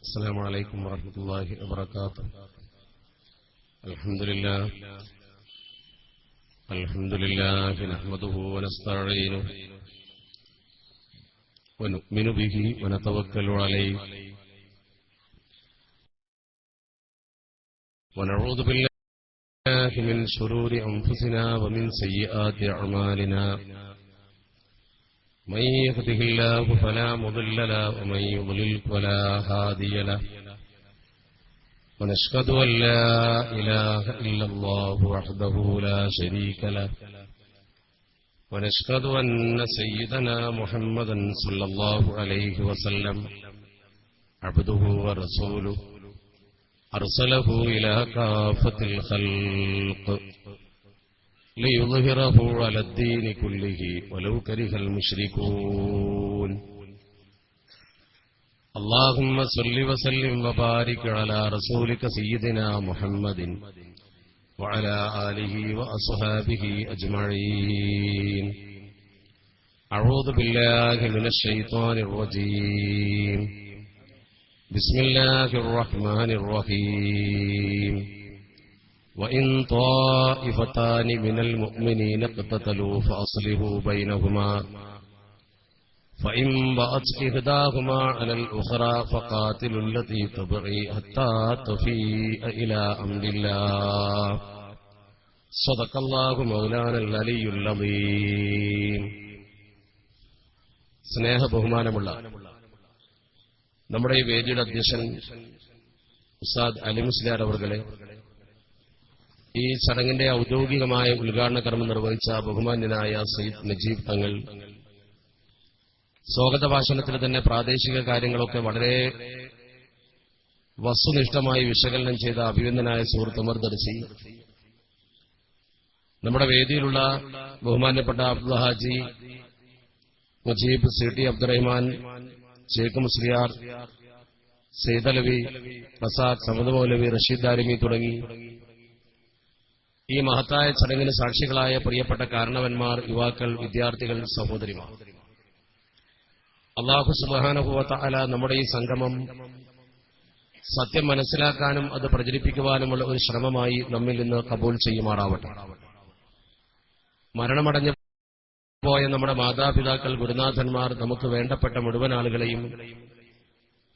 السلام عليكم ورحمة الله وبركاته. الحمد لله نحمده ونستعينه ونؤمن به ونتوكل عليه ونعوذ بالله من شرور أنفسنا ومن سيئات أعمالنا. من يهده الله فلا مضل له ومن يضلل فلا هادي له. ونشهد أن لا إله إلا الله وحده لا شريك له. ونشهد أن سيدنا محمدا صلى الله عليه وسلم عبده ورسوله أرسله إلى كافة الخلق ليظهره على الدين كله ولو كره المشركون. اللهم صل وسلم وبارك على رسولك سيدنا محمد وعلى آله وأصحابه أجمعين. أعوذ بالله من الشيطان الرجيم. بسم الله الرحمن الرحيم. وإن طائفتان من المؤمنين اقتتلوا فأصلحوا بينهما فإن بغت إحداهما على الأخرى فقاتلوا التي تبغي حتى تفيء إلى أمر الله. صدق الله مولانا العلي العظيم. സ്നേഹ ബഹുമാനമുള്ള നമ്മുടെ ഈ വേദിയുടെ അധ്യക്ഷൻ ഉസ്താദ് അലി മുസ്ലിയാർ അവർകളെ, ഈ ചടങ്ങിന്റെ ഔദ്യോഗികമായ ഉദ്ഘാടന കർമ്മം നിർവഹിച്ച ബഹുമാന്യനായ സയ്യിദ് നജീബ് തങ്ങൾ, സ്വാഗത ഭാഷണത്തിൽ തന്നെ പ്രാദേശിക കാര്യങ്ങളൊക്കെ വളരെ വസ്തുനിഷ്ഠമായി വിശകലനം ചെയ്ത അഭിനന്ദനായ സുഹൃത്ത് ഉമർ ദർസി, നമ്മുടെ വേദിയിലുള്ള ബഹുമാന്യപ്പെട്ട അബ്ദുൽ ഹാജി, മുജീബ്, സി ടി അബ്ദുറഹ്മാൻ, ഷേഖ് മുസ്ലിയാർ, സെയ്ദ് അലവി, പ്രസാദ്, സമദ് മൗലവി, റഷീദ് ദാരിമി തുടങ്ങി ഈ മഹത്തായ ചടങ്ങിന് സാക്ഷികളായ പ്രിയപ്പെട്ട കാരണവന്മാർ, യുവാക്കൾ, വിദ്യാർത്ഥികൾ, സഹോദരിമാർ, അല്ലാഹു സുബ്ഹാനഹു വ തആല നമ്മുടെ ഈ സംഗമം സത്യം മനസ്സിലാക്കാനും അത് പ്രചരിപ്പിക്കുവാനുമുള്ള ഒരു ശ്രമമായി നമ്മിൽ നിന്ന് കബൂൽ ചെയ്യുമാറാവട്ടെ. മരണമടഞ്ഞു പോയ നമ്മുടെ മാതാപിതാക്കൾ, ഗുരുനാഥന്മാർ, നമുക്ക് വേണ്ടപ്പെട്ട മുഴുവൻ ആളുകളെയും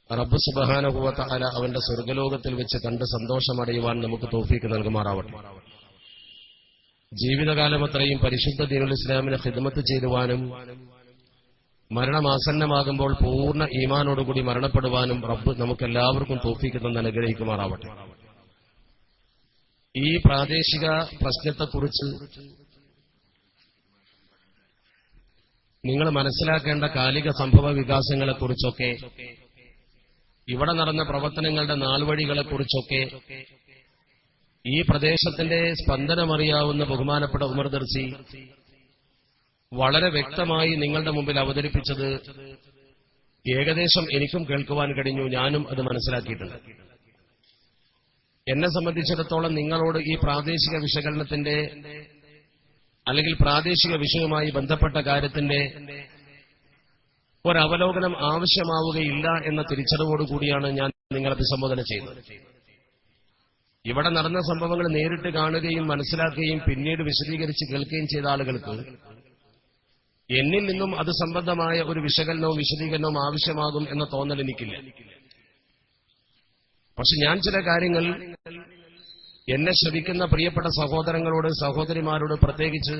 റബ്ബ് സുബ്ഹാനഹു വ തആല അവന്റെ സ്വർഗ്ഗലോകത്തിൽ വെച്ച് കണ്ട് സന്തോഷമടയുവാൻ നമുക്ക് തൗഫീഖ് നൽകുമാറാവട്ടെ. ജീവിതകാലമത്രയും പരിശുദ്ധ ദീനുൽ ഇസ്ലാമിനെ ഖിദ്മത്ത് ചെയ്യുവാനും മരണമാസന്നമാകുമ്പോൾ പൂർണ്ണ ഈമാനോടുകൂടി മരണപ്പെടുവാനും റബ്ബ് നമുക്കെല്ലാവർക്കും തൗഫീഖ് തന്ന് അനുഗ്രഹിക്കുമാറാവട്ടെ. ഈ പ്രാദേശിക പ്രശ്നത്തെക്കുറിച്ച് നിങ്ങൾ മനസ്സിലാക്കേണ്ട കാലിക സംഭവ വികാസങ്ങളെക്കുറിച്ചൊക്കെ, ഇവിടെ നടന്ന പ്രവർത്തനങ്ങളുടെ നാൾവഴികളെക്കുറിച്ചൊക്കെ ഈ പ്രദേശത്തിന്റെ സ്പന്ദനമറിയാവുന്ന ബഹുമാനപ്പെട്ട ഉമർ ദർസി വളരെ വ്യക്തമായി നിങ്ങളുടെ മുമ്പിൽ അവതരിപ്പിച്ചത് ഏകദേശം എനിക്കും കേൾക്കുവാൻ കഴിഞ്ഞു. ഞാനും അത് മനസ്സിലാക്കിയിട്ടുണ്ട്. എന്നെ സംബന്ധിച്ചിടത്തോളം നിങ്ങളോട് ഈ പ്രാദേശിക വിശകലനത്തിന്റെ അല്ലെങ്കിൽ പ്രാദേശിക വിഷയവുമായി ബന്ധപ്പെട്ട കാര്യത്തിന്റെ ഒരവലോകനം ആവശ്യമാവുകയില്ല എന്ന തിരിച്ചറിവോടുകൂടിയാണ് ഞാൻ നിങ്ങളെ അഭിസംബോധന ചെയ്തത്. ഇവിടെ നടന്ന സംഭവങ്ങൾ നേരിട്ട് കാണുകയും മനസ്സിലാക്കുകയും പിന്നീട് വിശദീകരിച്ച് കേൾക്കുകയും ചെയ്ത ആളുകൾക്ക് എന്നിൽ നിന്നും അത് സംബന്ധമായ ഒരു വിശകലനവും വിശദീകരണവും ആവശ്യമാകും എന്ന തോന്നൽ എനിക്കില്ല. പക്ഷെ ഞാൻ ചില കാര്യങ്ങൾ എന്നെ ശ്രവിക്കുന്ന പ്രിയപ്പെട്ട സഹോദരങ്ങളോട്, സഹോദരിമാരോട്, പ്രത്യേകിച്ച്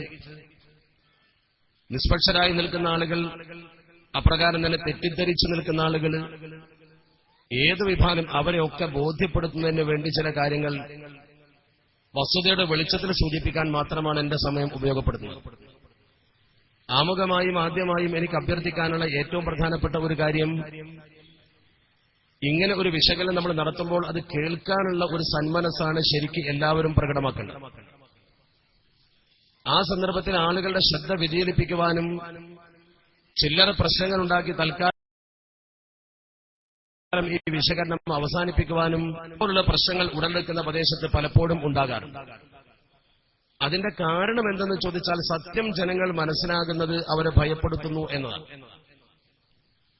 നിഷ്പക്ഷരായി നിൽക്കുന്ന ആളുകൾ, അപ്രകാരം തന്നെ തെറ്റിദ്ധരിച്ചു നിൽക്കുന്ന ആളുകൾ, ഏത് വിഭാഗം, അവരെയൊക്കെ ബോധ്യപ്പെടുത്തുന്നതിന് വേണ്ടി ചില കാര്യങ്ങൾ വസ്തുതയുടെ വെളിച്ചത്തിൽ സൂചിപ്പിക്കാൻ മാത്രമാണ് എന്റെ സമയം ഉപയോഗപ്പെടുത്തുന്നത്. ആമുഖമായും ആദ്യമായും എനിക്ക് അഭ്യർത്ഥിക്കാനുള്ള ഏറ്റവും പ്രധാനപ്പെട്ട ഒരു കാര്യം, ഇങ്ങനെ ഒരു വിശകലനം നമ്മൾ നടത്തുമ്പോൾ അത് കേൾക്കാനുള്ള ഒരു സന്മനസ്സാണ് ശരിക്ക് എല്ലാവരും പ്രകടമാക്കേണ്ടത്. ആ സന്ദർഭത്തിൽ ആളുകളുടെ ശ്രദ്ധ വ്യതിചലിപ്പിക്കുവാനും ചില്ലറ പ്രശ്നങ്ങളുണ്ടാക്കി തൽക്കാലം ഈ വിശകലനം അവസാനിപ്പിക്കുവാനും പോലുള്ള പ്രശ്നങ്ങൾ ഉടലെടുക്കുന്ന പ്രദേശത്ത് പലപ്പോഴും ഉണ്ടാകാറുണ്ട്. അതിന്റെ കാരണം എന്തെന്ന് ചോദിച്ചാൽ, സത്യം ജനങ്ങൾ മനസ്സിലാകുന്നത് അവരെ ഭയപ്പെടുത്തുന്നു എന്നതാണ്.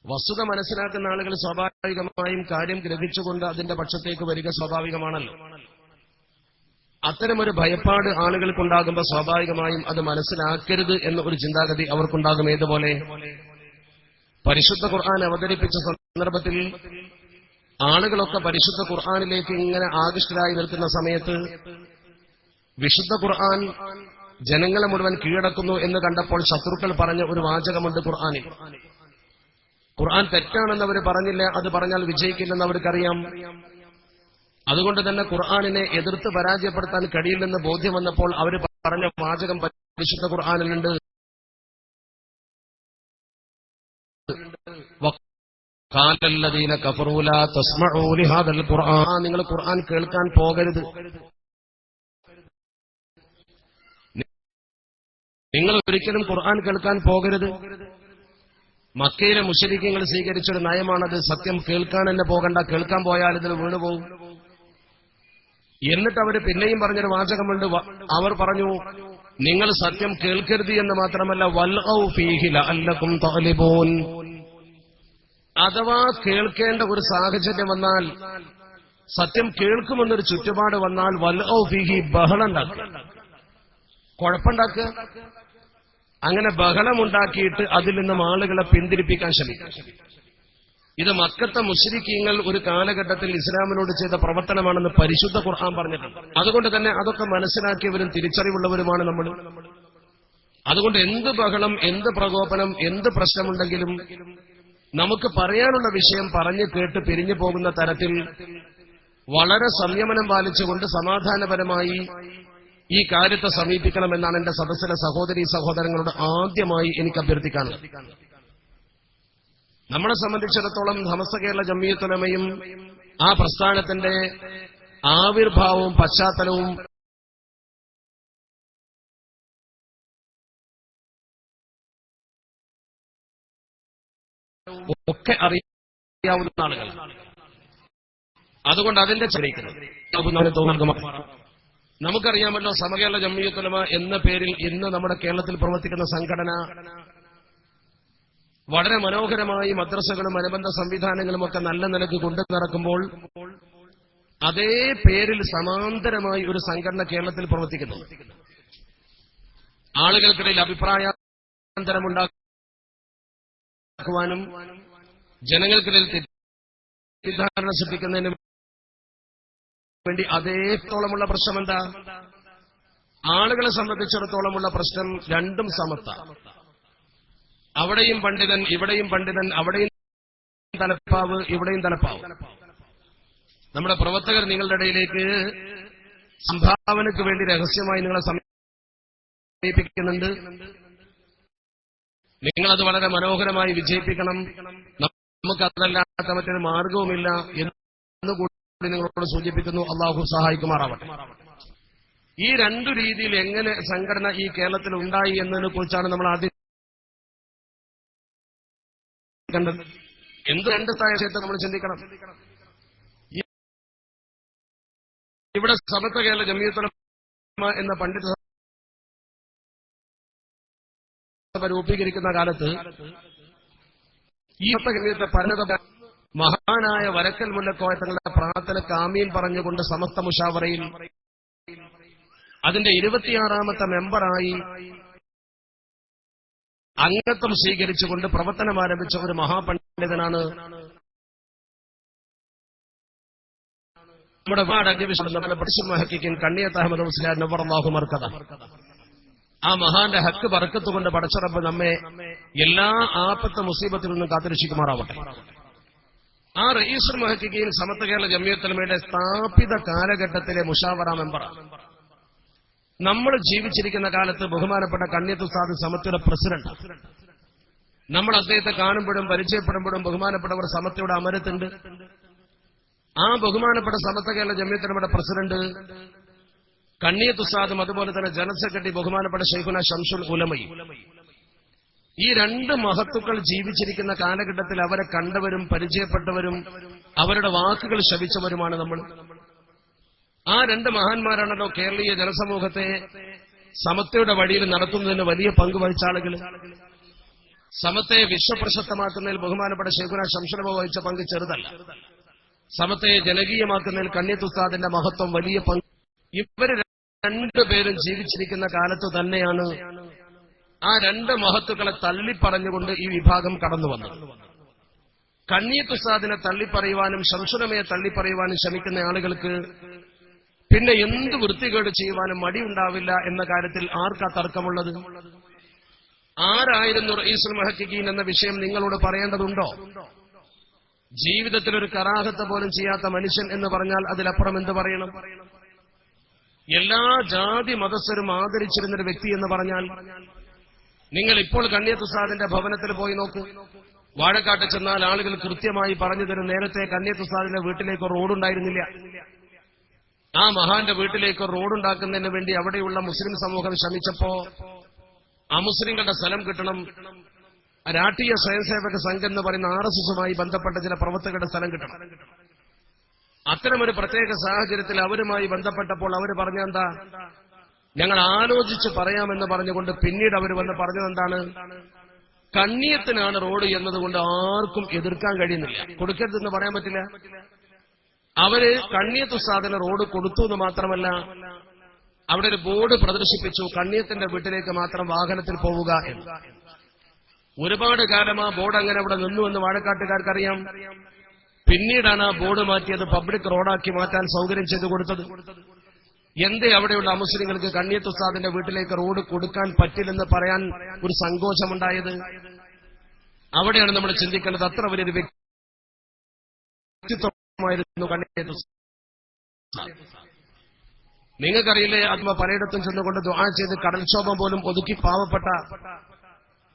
വസ്തുത മനസ്സിലാക്കുന്ന ആളുകൾ സ്വാഭാവികമായും കാര്യം ഗ്രഹിച്ചുകൊണ്ട് അതിന്റെ പക്ഷത്തേക്ക് വരിക സ്വാഭാവികമാണല്ലോ. അത്തരമൊരു ഭയപ്പാട് ആളുകൾക്കുണ്ടാകുമ്പോൾ സ്വാഭാവികമായും അത് മനസ്സിലാക്കരുത് എന്ന ഒരു ചിന്താഗതി അവർക്കുണ്ടാകും. ഏതുപോലെ പരിശുദ്ധ ഖുർആൻ അവതരിപ്പിച്ച സന്ദർഭത്തിൽ ആളുകളൊക്കെ പരിശുദ്ധ ഖുർആനിലേക്ക് ഇങ്ങനെ ആകൃഷ്ടരായി നിൽക്കുന്ന സമയത്ത് വിശുദ്ധ ഖുർആൻ ജനങ്ങളെ മുഴുവൻ കീഴടക്കുന്നു എന്ന് കണ്ടപ്പോൾ ശത്രുക്കൾ പറഞ്ഞ ഒരു വാചകമുണ്ട് ഖുർആനിൽ. ഖുർആൻ തെറ്റാണെന്ന് അവർ പറഞ്ഞില്ല, അത് പറഞ്ഞാൽ വിജയിക്കില്ലെന്ന് അവർക്കറിയാം. അതുകൊണ്ട് തന്നെ ഖുർആനിനെ എതിർത്ത് പരാജയപ്പെടുത്താൻ കഴിയില്ലെന്ന് ബോധ്യം വന്നപ്പോൾ അവർ പറഞ്ഞ വാചകം പരിശുദ്ധ ഖുർആനിലുണ്ട്. നിങ്ങൾ ഖുർആൻ കേൾക്കാൻ പോകരുത്, നിങ്ങൾ ഒരിക്കലും ഖുർആൻ കേൾക്കാൻ പോകരുത്. മക്കയിലെ മുശ്രിക്കുകൾ സ്വീകരിച്ചൊരു നയമാണത്. സത്യം കേൾക്കാൻ തന്നെ പോകണ്ട, കേൾക്കാൻ പോയാൽ ഇതിൽ വീണുപോകും. എന്നിട്ട് അവർ പിന്നെയും പറഞ്ഞൊരു വാചകമുണ്ട്. അവർ പറഞ്ഞു, നിങ്ങൾ സത്യം കേൾക്കരുത് എന്ന് മാത്രമല്ല വൽഔ ഫീഹി ലഅല്ലകും തഗ്ലിബൂൻ, അഥവാ കേൾക്കേണ്ട ഒരു സാഹചര്യം വന്നാൽ, സത്യം കേൾക്കുമെന്നൊരു ചുറ്റുപാട് വന്നാൽ വൽഔ ഫീഹി, ബഹളമുണ്ടാക്കുക, കുഴപ്പമുണ്ടാക്കുക. അങ്ങനെ ബഹളമുണ്ടാക്കിയിട്ട് അതിൽ നിന്നും ആളുകളെ പിന്തിരിപ്പിക്കാൻ ശ്രമിക്കും. ഇത് മക്കത്തെ മുശ്രിക്കീങ്ങൾ ഒരു കാലഘട്ടത്തിൽ ഇസ്ലാമിനോട് ചെയ്ത പ്രവർത്തനമാണെന്ന് പരിശുദ്ധ ഖുർആൻ പറഞ്ഞിട്ടുണ്ട്. അതുകൊണ്ട് തന്നെ അതൊക്കെ മനസ്സിലാക്കിയവരും തിരിച്ചറിവുള്ളവരുമാണ് നമ്മൾ. അതുകൊണ്ട് എന്ത് ബഹളം, എന്ത് പ്രകോപനം, എന്ത് പ്രശ്നമുണ്ടെങ്കിലും നമുക്ക് പറയാനുള്ള വിഷയം പറഞ്ഞു കേട്ട് പിരിഞ്ഞു പോകുന്ന തരത്തിൽ വളരെ സംയമനം പാലിച്ചുകൊണ്ട് സമാധാനപരമായി ഈ കാര്യത്തെ സമീപിക്കണമെന്നാണ് എന്റെ സദസ്സിലെ സഹോദരീ സഹോദരങ്ങളോട് ആദ്യമായി എനിക്ക് അഭ്യർത്ഥിക്കാനുള്ളത്. നമ്മളെ സംബന്ധിച്ചിടത്തോളം സമസ്ത കേരള ജംഇയ്യത്തുൽ ഉലമയും ആ പ്രസ്ഥാനത്തിന്റെ ആവിർഭാവവും പശ്ചാത്തലവും ഒക്കെ അറിയാവുന്ന ആളുകളാണ്. അതുകൊണ്ട് അതിന്റെ നമുക്കറിയാമല്ലോ, സമകേരള ജംഇയ്യത്തുൽ ഉലമ എന്ന പേരിൽ ഇന്ന് നമ്മുടെ കേരളത്തിൽ പ്രവർത്തിക്കുന്ന സംഘടന വളരെ മനോഹരമായി മദ്രസകളും അനുബന്ധ സംവിധാനങ്ങളും ഒക്കെ നല്ല നിലക്ക് കൊണ്ടു നടക്കുമ്പോൾ അതേ പേരിൽ സമാന്തരമായി ഒരു സംഘടന കേരളത്തിൽ പ്രവർത്തിക്കുന്നു. ആളുകൾക്കിടയിൽ അഭിപ്രായാന്തരമുണ്ടാക്കുവാനും ജനങ്ങൾക്കിടയിൽ തെറ്റിദ്ധാരണ സൃഷ്ടിക്കുന്നതിനും വേണ്ടി അതേത്തോളമുള്ള പ്രശ്നം എന്താ? ആളുകളെ സംബന്ധിച്ചിടത്തോളമുള്ള പ്രശ്നം രണ്ടും സമത്ത. അവിടെയും പണ്ഡിതൻ, ഇവിടെയും പണ്ഡിതൻ, അവിടെയും തലപ്പാവ്, ഇവിടെയും തലപ്പാവ്. നമ്മുടെ പ്രവർത്തകർ നിങ്ങളുടെ ഇടയിലേക്ക് സംഭാവനയ്ക്ക് വേണ്ടി രഹസ്യമായി നിങ്ങളെ സമീപിക്കുന്നുണ്ട്. നിങ്ങളത് വളരെ മനോഹരമായി വിജയിപ്പിക്കണം. നമുക്കതല്ലാത്ത മറ്റൊരു മാർഗവുമില്ല എന്നുകൂടി നിങ്ങളോട് സൂചിപ്പിക്കുന്നു. അള്ളാഹു സഹായിക്കുമാറാവട്ടെ. ഈ രണ്ടു രീതിയിൽ എങ്ങനെ സംഘടന ഈ കേരളത്തിൽ ഉണ്ടായി എന്നതിനെ കുറിച്ചാണ് നമ്മൾ ആദ്യം കണ്ടത്. എന്ത് രണ്ട് സാഹചര്യത്തെ നമ്മൾ ചിന്തിക്കണം. ഇവിടെ സമസ്ത കേരള ജംഇയ്യത്തുൽ ഉലമ എന്ന പണ്ഡിത സഭ രൂപീകരിക്കുന്ന കാലത്ത് ഈ ജംഇയ്യത്തെ പരിണത മഹാനായ വരക്കൽ മുല്ലക്കോയ തങ്ങളുടെ പ്രാർത്ഥനയ്ക്ക് ആമീൻ പറഞ്ഞുകൊണ്ട് സമസ്ത മുശാവറയിൽ അതിന്റെ 26ാമത്തെ മെമ്പറായി അംഗത്വം സ്വീകരിച്ചുകൊണ്ട് പ്രവർത്തനം ആരംഭിച്ച ഒരു മഹാപണ്ഡിതനാണ് നമ്മുടെ നമ്മുടെ കണ്ണിയത്ത് അഹമ്മദ് മുസ്ലിയാർ നവ്വറല്ലാഹു മർക്കദ. ആ മഹാന്റെ ഹക്ക് ബർക്കത്തുകൊണ്ട് പടച്ചറബ് നമ്മെ എല്ലാ ആപത്ത് മുസീബത്തിൽ നിന്നും കാത്തുരക്ഷിക്കുമാറാവട്ടെ. ആ റഈസുൽ മുഹഖിഖീൻ സമസ്ത കേരള ജംഇയ്യത്തുൽ ഉലമയുടെ സ്ഥാപിത കാലഘട്ടത്തിലെ മുശാവറ മെമ്പറാണ്. നമ്മൾ ജീവിച്ചിരിക്കുന്ന കാലത്ത് ബഹുമാനപ്പെട്ട കണ്ണിയത്ത് ഉസ്താദ് സമസ്തയുടെ പ്രസിഡന്റ്. നമ്മൾ അദ്ദേഹത്തെ കാണുമ്പോഴും പരിചയപ്പെടുമ്പോഴും ബഹുമാനപ്പെട്ടവർ സമസ്തയുടെ അമരത്തുണ്ട്. ആ ബഹുമാനപ്പെട്ട സമസ്ത കേരള ജംഇയ്യത്തുൽ ഉലമയുടെ പ്രസിഡന്റ് കണ്ണിയത്ത് ഉസ്താദും അതുപോലെ തന്നെ ജനറൽ സെക്രട്ടറി ബഹുമാനപ്പെട്ട ശൈഖുന ശംസുൽ ഉലമയും. ഈ രണ്ട് മഹത്തുക്കൾ ജീവിച്ചിരിക്കുന്ന കാലഘട്ടത്തിൽ അവരെ കണ്ടവരും പരിചയപ്പെട്ടവരും അവരുടെ വാക്കുകൾ ശ്രവിച്ചവരുമാണ് നമ്മൾ. ആ രണ്ട് മഹാന്മാരാണല്ലോ കേരളീയ ജനസമൂഹത്തെ സമത്വയുടെ വഴിയിൽ നടത്തുന്നതിന് വലിയ പങ്ക് വഹിച്ച ആളുകൾ. സമത്തെ വിശ്വപ്രശസ്തമാക്കുന്നതിൽ ബഹുമാനപ്പെട്ട ശൈഖുനാ ശംസുൽ വഹിച്ച പങ്ക് ചെറുതല്ല. സമത്തെ ജനകീയമാക്കുന്നതിൽ കണ്ണിയത്ത് ഉസ്താദിന്റെ മഹത്വം വലിയ പങ്ക്. ഇവര് രണ്ടുപേരും ജീവിച്ചിരിക്കുന്ന കാലത്ത് തന്നെയാണ് ആ രണ്ട് മഹത്തുക്കളെ തള്ളിപ്പറഞ്ഞുകൊണ്ട് ഈ വിഭാഗം കടന്നു വന്നത്. കണ്ണിയത്ത് ഉസ്താദിനെ തള്ളിപ്പറയുവാനും ശംസുലമയെ തള്ളിപ്പറയുവാനും ശ്രമിക്കുന്ന ആളുകൾക്ക് പിന്നെ എന്ത് വൃത്തികേട് ചെയ്യുവാനും മടിയുണ്ടാവില്ല എന്ന കാര്യത്തിൽ ആർക്കാ തർക്കമുള്ളത്? ആരായിരുന്നു റഈസുൽ മുഹഖഖീൻ എന്ന വിഷയം നിങ്ങളോട് പറയേണ്ടതുണ്ടോ? ജീവിതത്തിൽ ഒരു കറാഹത്ത് പോലും ചെയ്യാത്ത മനുഷ്യൻ എന്ന് പറഞ്ഞാൽ അതിലപ്പുറം എന്ത് പറയണം? എല്ലാ ജാതി മതസ്ഥരും ആദരിച്ചിരുന്നൊരു വ്യക്തി എന്ന് പറഞ്ഞാൽ, നിങ്ങൾ ഇപ്പോൾ കണ്ണിയത്ത് ഉസ്താദിന്റെ ഭവനത്തിൽ പോയി നോക്ക്. വാഴക്കാട്ട് ചെന്നാൽ ആളുകൾ കൃത്യമായി പറഞ്ഞു തരും, നേരത്തെ കണ്ണിയത്ത് ഉസ്താദിന്റെ വീട്ടിലേക്ക് റോഡുണ്ടായിരുന്നില്ല. ആ മഹാന്റെ വീട്ടിലേക്ക് റോഡുണ്ടാക്കുന്നതിന് വേണ്ടി അവിടെയുള്ള മുസ്ലിം സമൂഹം ശ്രമിച്ചപ്പോ അമുസ്ലിങ്ങളുടെ സ്ഥലം കിട്ടണം, രാഷ്ട്രീയ സ്വയംസേവക സംഘം എന്ന് പറയുന്ന RSSുമായി ബന്ധപ്പെട്ട ചില പ്രവർത്തകരുടെ സ്ഥലം കിട്ടണം. അത്തരമൊരു പ്രത്യേക സാഹചര്യത്തിൽ അവരുമായി ബന്ധപ്പെട്ടപ്പോൾ അവർ പറഞ്ഞെന്താ, ഞങ്ങൾ ആലോചിച്ച് പറയാമെന്ന് പറഞ്ഞുകൊണ്ട് പിന്നീട് അവർ വന്ന് പറഞ്ഞതെന്താണ്, കണ്ണിയത്തിനാണ് റോഡ് എന്നതുകൊണ്ട് ആർക്കും എതിർക്കാൻ കഴിയുന്നില്ല, കൊടുക്കരുതെന്ന് പറയാൻ പറ്റില്ല. അവര് കണ്ണിയത്ത് ഉസ്താദിന് റോഡ് കൊടുത്തു എന്ന് മാത്രമല്ല, അവിടെ ഒരു ബോർഡ് പ്രദർശിപ്പിച്ചു, കണ്ണിയത്തിന്റെ വീട്ടിലേക്ക് മാത്രം വാഹനത്തിൽ പോവുക എന്ന്. ഒരുപാട് കാലം ആ ബോർഡ് അങ്ങനെ അവിടെ നിന്നു എന്ന് വാഴക്കാട്ടുകാർക്കറിയാം. പിന്നീടാണ് ആ ബോർഡ് മാറ്റിയത്, പബ്ലിക് റോഡാക്കി മാറ്റാൻ സൗകര്യം ചെയ്തു കൊടുത്തത്. എന്തേ അവിടെയുള്ള അമുസ്ലിങ്ങൾക്ക് കണ്ണിയത്ത് ഉസ്താദിന്റെ വീട്ടിലേക്ക് റോഡ് കൊടുക്കാൻ പറ്റില്ലെന്ന് പറയാൻ ഒരു സങ്കോചമുണ്ടായത്? അവിടെയാണ് നമ്മൾ ചിന്തിക്കേണ്ടത്. അത്ര വലിയൊരു വ്യക്തിത്വമായിരുന്നു കണ്ണിയത്ത് ഉസ്താദ്. നിങ്ങൾക്കറിയില്ലേ, ആത്മ പലയിടത്തും ചെന്നുകൊണ്ട് ദുആ ചെയ്ത് കടൽക്ഷോഭം പോലും ഒതുക്കി പാവപ്പെട്ട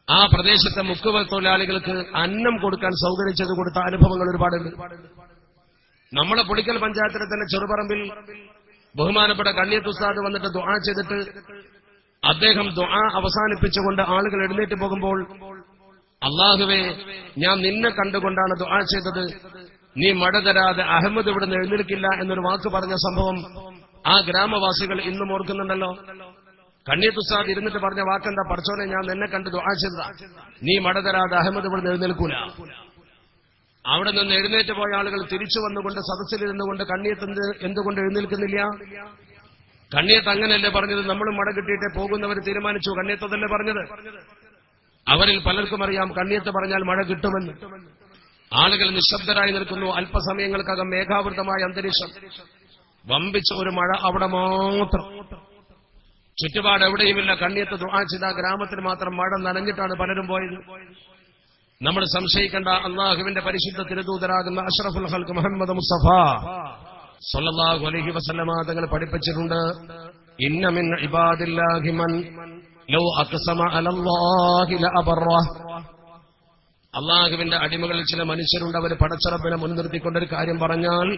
ആ പ്രദേശത്തെ മുക്കുവ തൊഴിലാളികൾക്ക് അന്നം കൊടുക്കാൻ സൗകര്യം ചെയ്തു കൊടുത്ത അനുഭവങ്ങൾ ഒരുപാടുണ്ട്. നമ്മളെ പുളിക്കൽ പഞ്ചായത്തിലെ തന്നെ ചെറുപറമ്പിൽ ബഹുമാനപ്പെട്ട കണ്ണിയത്ത് ഉസ്താദ് വന്നിട്ട് ദുആ ചെയ്തിട്ട് അദ്ദേഹം ദുആ അവസാനിപ്പിച്ചുകൊണ്ട് ആളുകൾ എഴുന്നേറ്റ് പോകുമ്പോൾ, അല്ലാഹുവേ, ഞാൻ നിന്നെ കണ്ടുകൊണ്ടാണ് ദുആ ചെയ്തത്, നീ മഴ തരാതെ അഹമ്മദ് ഇവിടുന്ന് എഴുന്നേൽക്കില്ല എന്നൊരു വാക്ക് പറഞ്ഞ സംഭവം ആ ഗ്രാമവാസികൾ ഇന്നും ഓർക്കുന്നുണ്ടല്ലോ. കണ്ണിയത്ത് ഉസ്താദ് ഇരുന്നിട്ട് പറഞ്ഞ വാക്കെന്താ, പടച്ചോനെ, ഞാൻ നിന്നെ കണ്ട് ദുആ ചെയ്തതാ, നീ മഴ തരാതെ അഹമ്മദ് ഇവിടുന്ന് എഴുന്നേൽക്കൂല. അവിടെ നിന്ന് എഴുന്നേറ്റ് പോയ ആളുകൾ തിരിച്ചു വന്നുകൊണ്ട് സദസ്സിലിരുന്നുകൊണ്ട് കണ്ണിയത്ത് എന്തുകൊണ്ട് എഴുന്നേൽക്കുന്നില്ല? കണ്ണിയത്ത് അങ്ങനെയല്ലേ പറഞ്ഞത്, നമ്മൾ മഴ കിട്ടിയിട്ടേ പോകുന്നവർ തീരുമാനിച്ചു. കണ്ണിയത്തതല്ലേ പറഞ്ഞത്? അവരിൽ പലർക്കും അറിയാം കണ്ണിയത്ത് പറഞ്ഞാൽ മഴ കിട്ടുമെന്ന്. ആളുകൾ നിശബ്ദരായി നിൽക്കുന്നു. അല്പസമയങ്ങൾക്കകം മേഘാവൃതമായ അന്തരീക്ഷം, വമ്പിച്ച ഒരു മഴ അവിടെ മാത്രം, ചുറ്റുപാട് എവിടെയുമില്ല. കണ്ണിയത്ത് ദുആ ചെയ്ത ഗ്രാമത്തിൽ മാത്രം മഴ നനഞ്ഞിട്ടാണ് പലരും പോയത്. നമ്മൾ സംശയിക്കേണ്ട, അല്ലാഹുവിന്റെ പരിശുദ്ധ തിരുദൂതരാകുന്ന അഷ്റഫുൽ ഖൽഖ് മുഹമ്മദ് മുസ്തഫ സ്വല്ലല്ലാഹു അലൈഹി വസല്ലമ തങ്ങൾ പഠിപ്പിച്ചിട്ടുണ്ട്, ഇന്ന മിൻ ഇബാദില്ലാഹി മൻ ലൗ അഖ്സമ അലല്ലാഹി ലഅബറഹ്. അല്ലാഹുവിന്റെ അടിമകളിൽ ചില മനുഷ്യരുണ്ട്, അവർ പടച്ചറബിനെ മുൻനിർത്തിക്കൊണ്ടൊരു കാര്യം പറഞ്ഞാൽ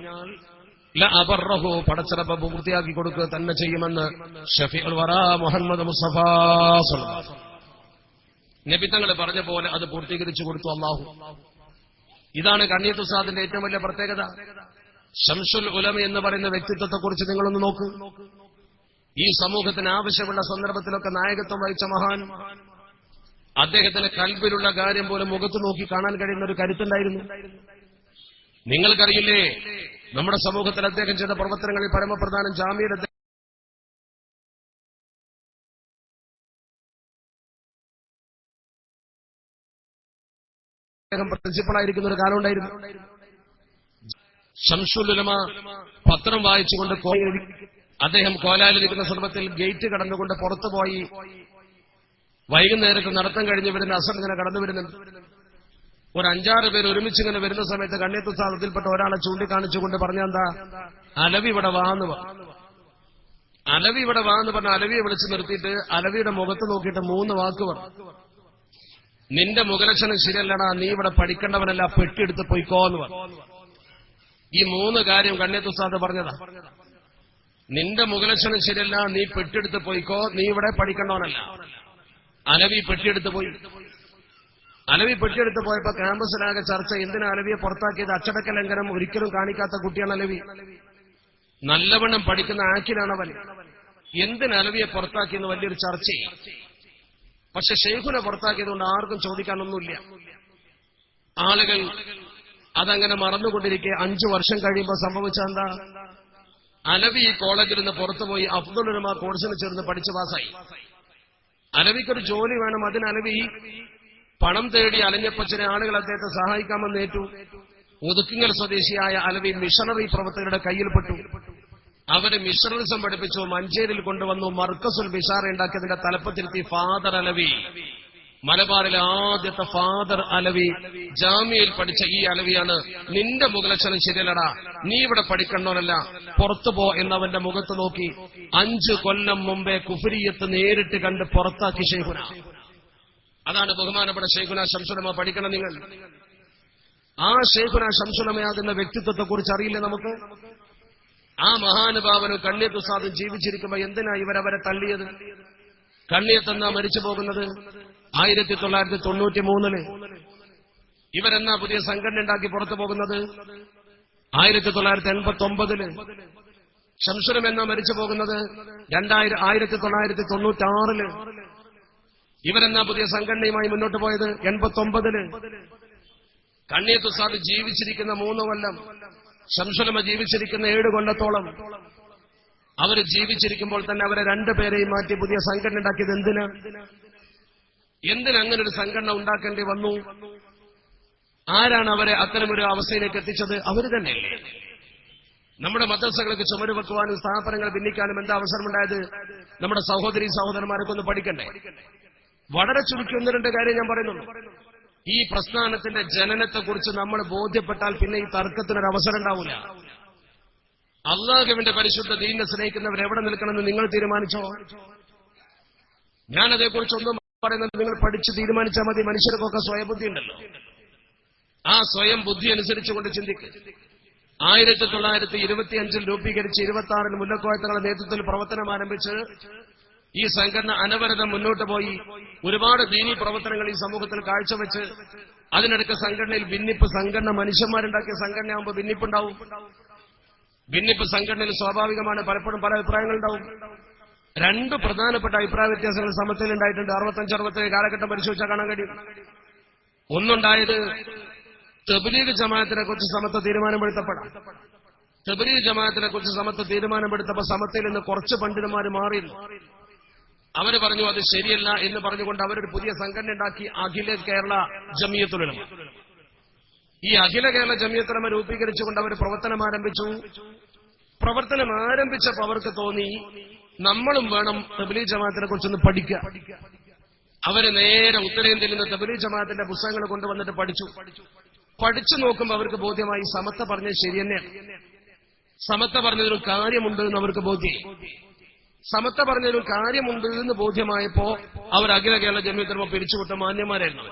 ലഅബറഹു, പടച്ചറബ് പൂർത്തിയാക്കി കൊടുക്കുക തന്നെ ചെയ്യുമെന്ന് ഷഫീഉൽ വറാ മുഹമ്മദ് മുസ്തഫ സ്വല്ലല്ലാഹു നബി തങ്ങൾ പറഞ്ഞ പോലെ അത് പൂർത്തീകരിച്ചു കൊടുത്തു അല്ലാഹു. ഇതാണ് കണ്ണിയത്ത് ഉസ്താദിന്റെ ഏറ്റവും വലിയ പ്രത്യേകത. ശംസുൽ ഉലമ എന്ന് പറയുന്ന വ്യക്തിത്വത്തെക്കുറിച്ച് നിങ്ങളൊന്ന് നോക്കൂ. ഈ സമൂഹത്തിന് ആവശ്യമുള്ള സന്ദർഭത്തിലൊക്കെ നായകത്വം വഹിച്ച മഹാൻ. അദ്ദേഹത്തിന് കൽബിലുള്ള കാര്യം പോലും മുഖത്ത് നോക്കി കാണാൻ കഴിയുന്ന ഒരു കരുത്തുണ്ടായിരുന്നു. നിങ്ങൾക്കറിയില്ലേ, നമ്മുടെ സമൂഹത്തിൽ അദ്ദേഹം ചെയ്ത പ്രവർത്തനങ്ങളിൽ പരമപ്രധാനം ജാമ്യയുടെ അദ്ദേഹം പ്രിൻസിപ്പളായിരിക്കുന്ന ഒരു കാലം ഉണ്ടായിരുന്നു. ശംസുൽ ഉലമ പത്രം വായിച്ചുകൊണ്ട് അദ്ദേഹം കോലാലിരിക്കുന്ന സന്ദർഭത്തിൽ ഗേറ്റ് കടന്നുകൊണ്ട് പുറത്തുപോയി വൈകുന്നേരത്ത് നടത്തം കഴിഞ്ഞ് വരുന്ന അസർ ഇങ്ങനെ കടന്നു വരുന്നുണ്ട്. ഒരു 5-6 പേര് ഒരുമിച്ചിങ്ങനെ വരുന്ന സമയത്ത് കണ്ണിയത്ത് ഉസ്താദ് അതിൽപ്പെട്ട ഒരാളെ ചൂണ്ടിക്കാണിച്ചുകൊണ്ട് പറഞ്ഞെന്താ, അലവി ഇവിടെ വാന്ന് പറഞ്ഞു. അലവി ഇവിടെ വാന്ന് പറഞ്ഞ അലവിയെ വിളിച്ചു നിർത്തിയിട്ട് അലവിയുടെ മുഖത്ത് നോക്കിയിട്ട് 3 വാക്ക് പറഞ്ഞു. നിന്റെ മുഖലക്ഷണം ശരിയല്ലടാ, നീ ഇവിടെ പഠിക്കേണ്ടവനല്ല, പെട്ടിയെടുത്ത് പൊയ്ക്കോ എന്ന് പറഞ്ഞു. ഈ 3 കാര്യം കണ്ണിയത്ത് ഉസ്താദ് പറഞ്ഞതാ. നിന്റെ മുഖലക്ഷണം ശരിയല്ല, നീ പെട്ടിയെടുത്ത് പൊയ്ക്കോ, നീ ഇവിടെ പഠിക്കേണ്ടവനല്ല. അലവി പെട്ടിയെടുത്ത് പോയി. അലവി പെട്ടിയെടുത്ത് പോയപ്പോ ക്യാമ്പസിലാകെ ചർച്ച, എന്തിനാ അലവിയെ പുറത്താക്കിയത്? അച്ചടക്ക ലംഘനം ഒരിക്കലും കാണിക്കാത്ത കുട്ടിയാണ് അലവി, നല്ലവണ്ണം പഠിക്കുന്ന ആക്കിലാണ് അവൻ, എന്തിന് അലവിയെ പുറത്താക്കിയെന്ന് വലിയൊരു ചർച്ച. പക്ഷെ ഷെയ്ഖുനെ പുറത്താക്കിയതുകൊണ്ട് ആർക്കും ചോദിക്കാനൊന്നുമില്ല. ആളുകൾ അതങ്ങനെ മറന്നുകൊണ്ടിരിക്കെ 5 വർഷം കഴിയുമ്പോൾ സംഭവിച്ചെന്താ? അലവി കോളേജിൽ നിന്ന് പുറത്തുപോയി അഫ്ദുൽ ഉലമ കോഴ്സിന് ചേർന്ന് പഠിച്ചു പാസായി. അലവിക്കൊരു ജോലി വേണം. അതിന് അലവി പണം തേടി അലഞ്ഞപ്പോ ചില ആളുകൾ അദ്ദേഹത്തെ സഹായിക്കാമെന്ന് ഏറ്റു. ഒതുക്കിങ്ങൽ സ്വദേശിയായ അലവി മിഷണറി പ്രവർത്തകരുടെ കയ്യിൽപ്പെട്ടു. അവര് മിഷണറിസം പഠിപ്പിച്ചു. മഞ്ചേരിയിൽ കൊണ്ടുവന്നു. മർക്കസുൽ ബിഷാറ ഉണ്ടാക്കിയതിന്റെ തലപ്പത്തിരുത്തി ഫാദർ അലവി, മലബാറിലെ ആദ്യത്തെ ഫാദർ അലവി, ജാമ്യയിൽ പഠിച്ച ഈ അലവിയാണ്. നിന്റെ മുഖലക്ഷണം ശരിയല്ലടാ, നീ ഇവിടെ പഠിക്കണോനല്ല, പുറത്തുപോ എന്നവന്റെ മുഖത്ത് നോക്കി 5 കൊല്ലം മുമ്പേ കുഫ്രിയത്ത് നേരിട്ട് കണ്ട് പുറത്താക്കി ഷെയ്ഖുന. അതാണ് ബഹുമാനപ്പെട്ട ഷെയ്ഖുന ശംസുലമ. പഠിക്കണം നിങ്ങൾ. ആ ഷെയ്ഖുന ശംസുലമയാകുന്ന വ്യക്തിത്വത്തെ കുറിച്ച് അറിയില്ല നമുക്ക്. ആ മഹാനുഭാവനും കണ്ണിയത്ത് ഉസ്താദും ജീവിച്ചിരിക്കുമ്പോ എന്തിനാ ഇവരവരെ തള്ളിയത്? കണ്ണിയത്തെന്നാ മരിച്ചു പോകുന്നത് 1993. ഇവരെന്നാ പുതിയ സംഘടന ഉണ്ടാക്കി പുറത്തു പോകുന്നത് 1989. ശംസുലം എന്നാ മരിച്ചു പോകുന്നത് 1996. ഇവരെന്നാ പുതിയ സംഘടനയുമായി മുന്നോട്ട് പോയത് 89. കണ്ണിയത്ത് ഉസ്താദ് ജീവിച്ചിരിക്കുന്ന 3 കൊല്ലം, ശംസുലമ ജീവിച്ചിരിക്കുന്ന 7 കൊല്ലത്തോളം. അവര് ജീവിച്ചിരിക്കുമ്പോൾ തന്നെ അവരെ 2 പേരെയും മാറ്റി പുതിയ സംഘടന ഉണ്ടാക്കിയത് എന്തിനങ്ങനെ ഒരു സംഘടന ഉണ്ടാക്കേണ്ടി വന്നു? ആരാണ് അവരെ അത്തരമൊരു അവസ്ഥയിലേക്ക് എത്തിച്ചത്? അവര് തന്നെയല്ലേ. നമ്മുടെ മദ്രസകൾക്ക് ചുമര് വെക്കുവാനും സ്ഥാപനങ്ങൾ ഭിന്നിക്കാനും എന്താ അവസരമുണ്ടായത്? നമ്മുടെ സഹോദരി സഹോദരന്മാരൊക്കെ ഒന്ന് പഠിക്കണ്ടേ? വളരെ ചുരുക്കി 1-2 കാര്യം ഞാൻ പറയുന്നുള്ളൂ. ഈ പ്രസ്ഥാനത്തിന്റെ ജനനത്തെക്കുറിച്ച് നമ്മൾ ബോധ്യപ്പെട്ടാൽ പിന്നെ ഈ തർക്കത്തിനൊരു അവസരം ഉണ്ടാവില്ല. അള്ളാഹുവിന്റെ പരിശുദ്ധ ദീനിനെ സ്നേഹിക്കുന്നവർ എവിടെ നിൽക്കണമെന്ന് നിങ്ങൾ തീരുമാനിച്ചോ? ഞാനതേക്കുറിച്ചൊന്നും പറയുന്നത് നിങ്ങൾ പഠിച്ച് തീരുമാനിച്ചാൽ മതി. മനുഷ്യർക്കൊക്കെ സ്വയബുദ്ധി ഉണ്ടല്ലോ. ആ സ്വയം ബുദ്ധി അനുസരിച്ചുകൊണ്ട് ചിന്തിക്കുക. 1925 രൂപീകരിച്ച് 26 മുല്ലക്കോയത്തങ്ങളുടെ നേതൃത്വത്തിൽ പ്രവർത്തനം ആരംഭിച്ച് ഈ സംഘടന അനവരതം മുന്നോട്ട് പോയി. ഒരുപാട് ദീനീ പ്രവർത്തനങ്ങൾ ഈ സമൂഹത്തിൽ കാഴ്ചവെച്ച് അതിനിടയ്ക്ക് സംഘടനയിൽ ഭിന്നിപ്പ്. സംഘടന മനുഷ്യന്മാരുണ്ടാക്കിയ സംഘടനയാകുമ്പോൾ ഭിന്നിപ്പുണ്ടാവും. ഭിന്നിപ്പ് സംഘടനയിൽ സ്വാഭാവികമാണ്. പലപ്പോഴും പല അഭിപ്രായങ്ങളുണ്ടാവും. 2 പ്രധാനപ്പെട്ട അഭിപ്രായ വ്യത്യാസങ്ങൾ സമത്തിൽ ഉണ്ടായിട്ടുണ്ട്. 65-67 കാലഘട്ടം പരിശോധിച്ചാൽ കാണാൻ കഴിയും. ഒന്നുണ്ടായത് തബ്ലീഗ് ജമാഅത്തിനെ കുറിച്ച് സമത്വ തീരുമാനമെടുത്തപ്പെടാം. തബ്ലീഗ് ജമാഅത്തിനെ കുറിച്ച് സമത്വ തീരുമാനമെടുത്തപ്പോൾ സമത്തയിൽ നിന്ന് കുറച്ച് പണ്ഡിതന്മാർ മാറിയിരുന്നു. അവര് പറഞ്ഞു അത് ശരിയല്ല എന്ന് പറഞ്ഞുകൊണ്ട് അവരൊരു പുതിയ സംഘടന ഉണ്ടാക്കി, അഖില കേരള ജമിയത്തുൽ ഉലമ. ഈ അഖില കേരള ജമിയത്തുൽ ഉലമ രൂപീകരിച്ചുകൊണ്ട് അവർ പ്രവർത്തനം ആരംഭിച്ചു. പ്രവർത്തനം ആരംഭിച്ചപ്പോൾ അവർക്ക് തോന്നി നമ്മളും വേണം തബ്ലീഗ് ജമാഅത്തിനെ കുറിച്ചൊന്ന് പഠിക്കുക. അവര് നേരെ ഉത്തരേന്ത്യയിൽ നിന്ന് തബ്ലീഗ് ജമാഅത്തിന്റെ പുസ്തകങ്ങൾ കൊണ്ടുവന്നിട്ട് പഠിച്ചു നോക്കുമ്പോൾ അവർക്ക് ബോധ്യമായി സമത്വ പറഞ്ഞത് ശരി തന്നെയാണ്. സമത്വ പറഞ്ഞതൊരു കാര്യമുണ്ട് എന്ന് അവർക്ക് ബോധ്യമായി. സമത്വ പറഞ്ഞൊരു കാര്യമുണ്ട് എന്ന് ബോധ്യമായപ്പോ അവർ അഖില കേരള ജമിയത്തുൽ ഉലമ പിരിച്ചുവിട്ട മാന്യന്മാരായിരുന്നു.